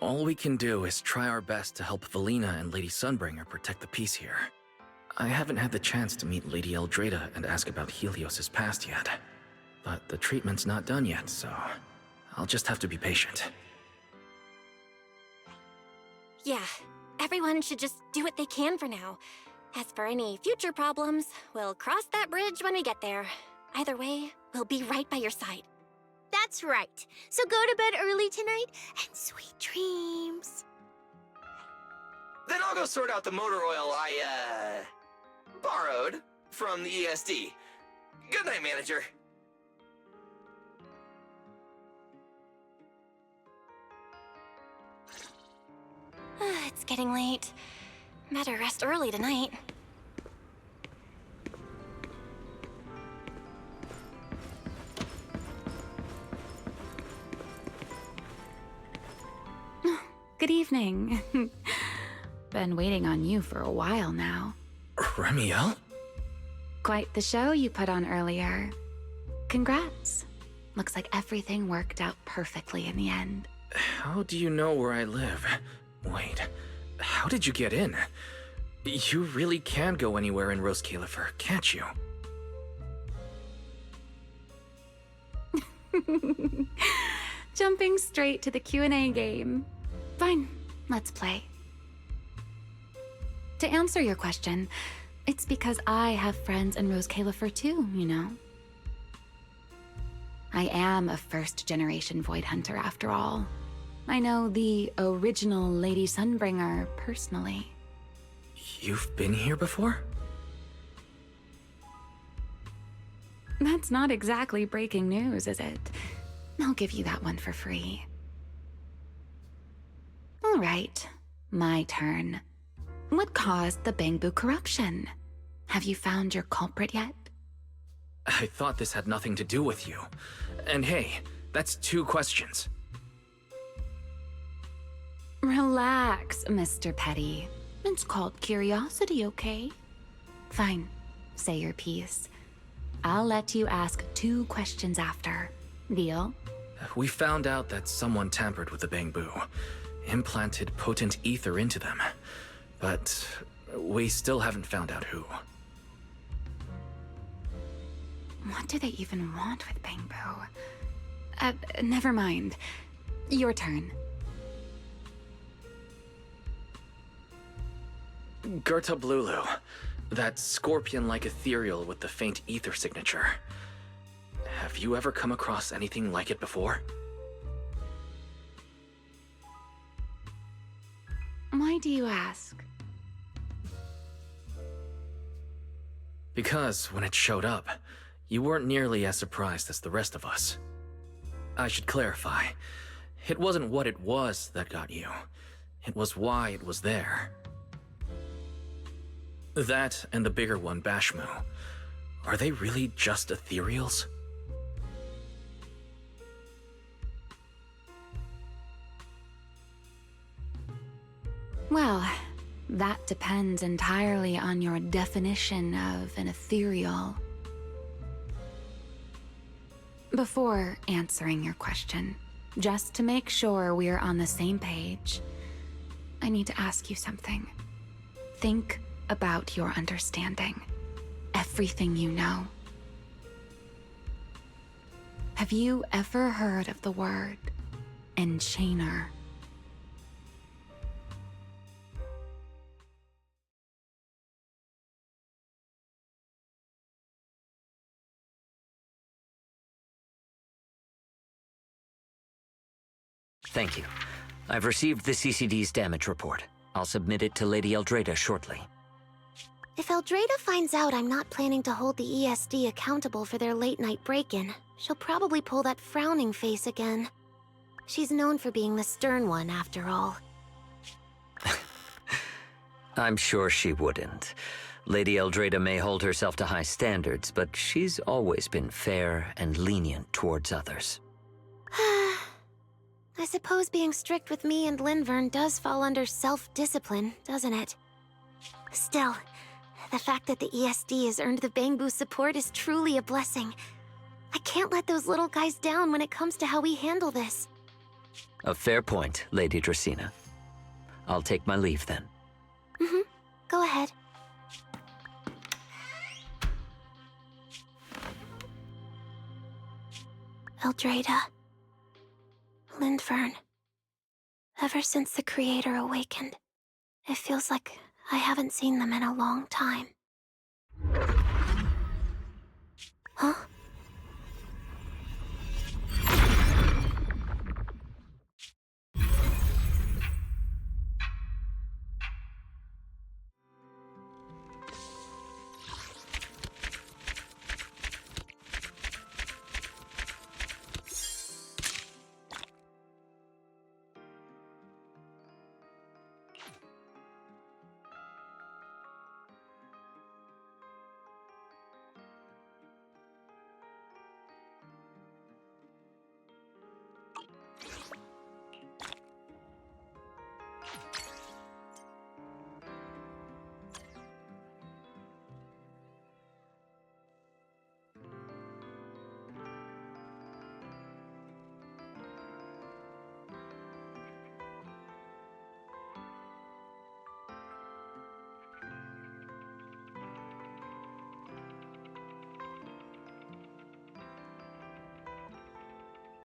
All we can do is try our best to help Valina and Lady Sunbringer protect the peace here. I haven't had the chance to meet Lady Eldrada and ask about Helios' past yet. But the treatment's not done yet, so I'll just have to be patient. Yeah, everyone should just do what they can for now. As for any future problems, we'll cross that bridge when we get there. Either way, we'll be right by your side. That's right. So go to bed early tonight and sweet dreams. Then I'll go sort out the motor oil I, borrowed from the ESD. Good night, manager. It's getting late. Better rest early tonight. Good evening. Been waiting on you for a while now. Remiel? Quite the show you put on earlier. Congrats. Looks like everything worked out perfectly in the end. How do you know where I live? Wait, how did you get in? You really can go anywhere in Rose Califer, can't you? Jumping straight to the Q&A game. Fine, let's play. To answer your question, it's because I have friends in Rose Califer too, you know. I am a first-generation Void Hunter after all. I know the original Lady Sunbringer personally. You've been here before? That's not exactly breaking news, is it? I'll give you that one for free. All right, my turn. What caused the Bangbu corruption? Have you found your culprit yet? I thought this had nothing to do with you. And hey, that's 2 questions. Relax, Mr. Petty. It's called curiosity, okay? Fine, say your piece. I'll let you ask 2 questions after. Deal? We found out that someone tampered with the Bangbu, implanted potent ether into them. But we still haven't found out who. What do they even want with Bangbu? Never mind. Your turn. Gerta Blulu. That scorpion-like ethereal with the faint ether signature. Have you ever come across anything like it before? Why do you ask? Because when it showed up, you weren't nearly as surprised as the rest of us. I should clarify. It wasn't what it was that got you. It was why it was there. That and the bigger one, Bashmu. Are they really just ethereals? Well, that depends entirely on your definition of an ethereal. Before answering your question, just to make sure we're on the same page, I need to ask you something. Think about your understanding. Everything you know. Have you ever heard of the word enchainer? Thank you. I've received the CCD's damage report. I'll submit it to Lady Eldrada shortly. If Eldrada finds out I'm not planning to hold the ESD accountable for their late-night break-in, she'll probably pull that frowning face again. She's known for being the stern one, after all. I'm sure she wouldn't. Lady Eldrada may hold herself to high standards, but she's always been fair and lenient towards others. I suppose being strict with me and Linvern does fall under self-discipline, doesn't it? Still, the fact that the ESD has earned the Bangbu support is truly a blessing. I can't let those little guys down when it comes to how we handle this. A fair point, Lady Dracena. I'll take my leave then. Go ahead. Eldrada. Linvern. Ever since the Creator awakened, it feels like I haven't seen them in a long time. Huh?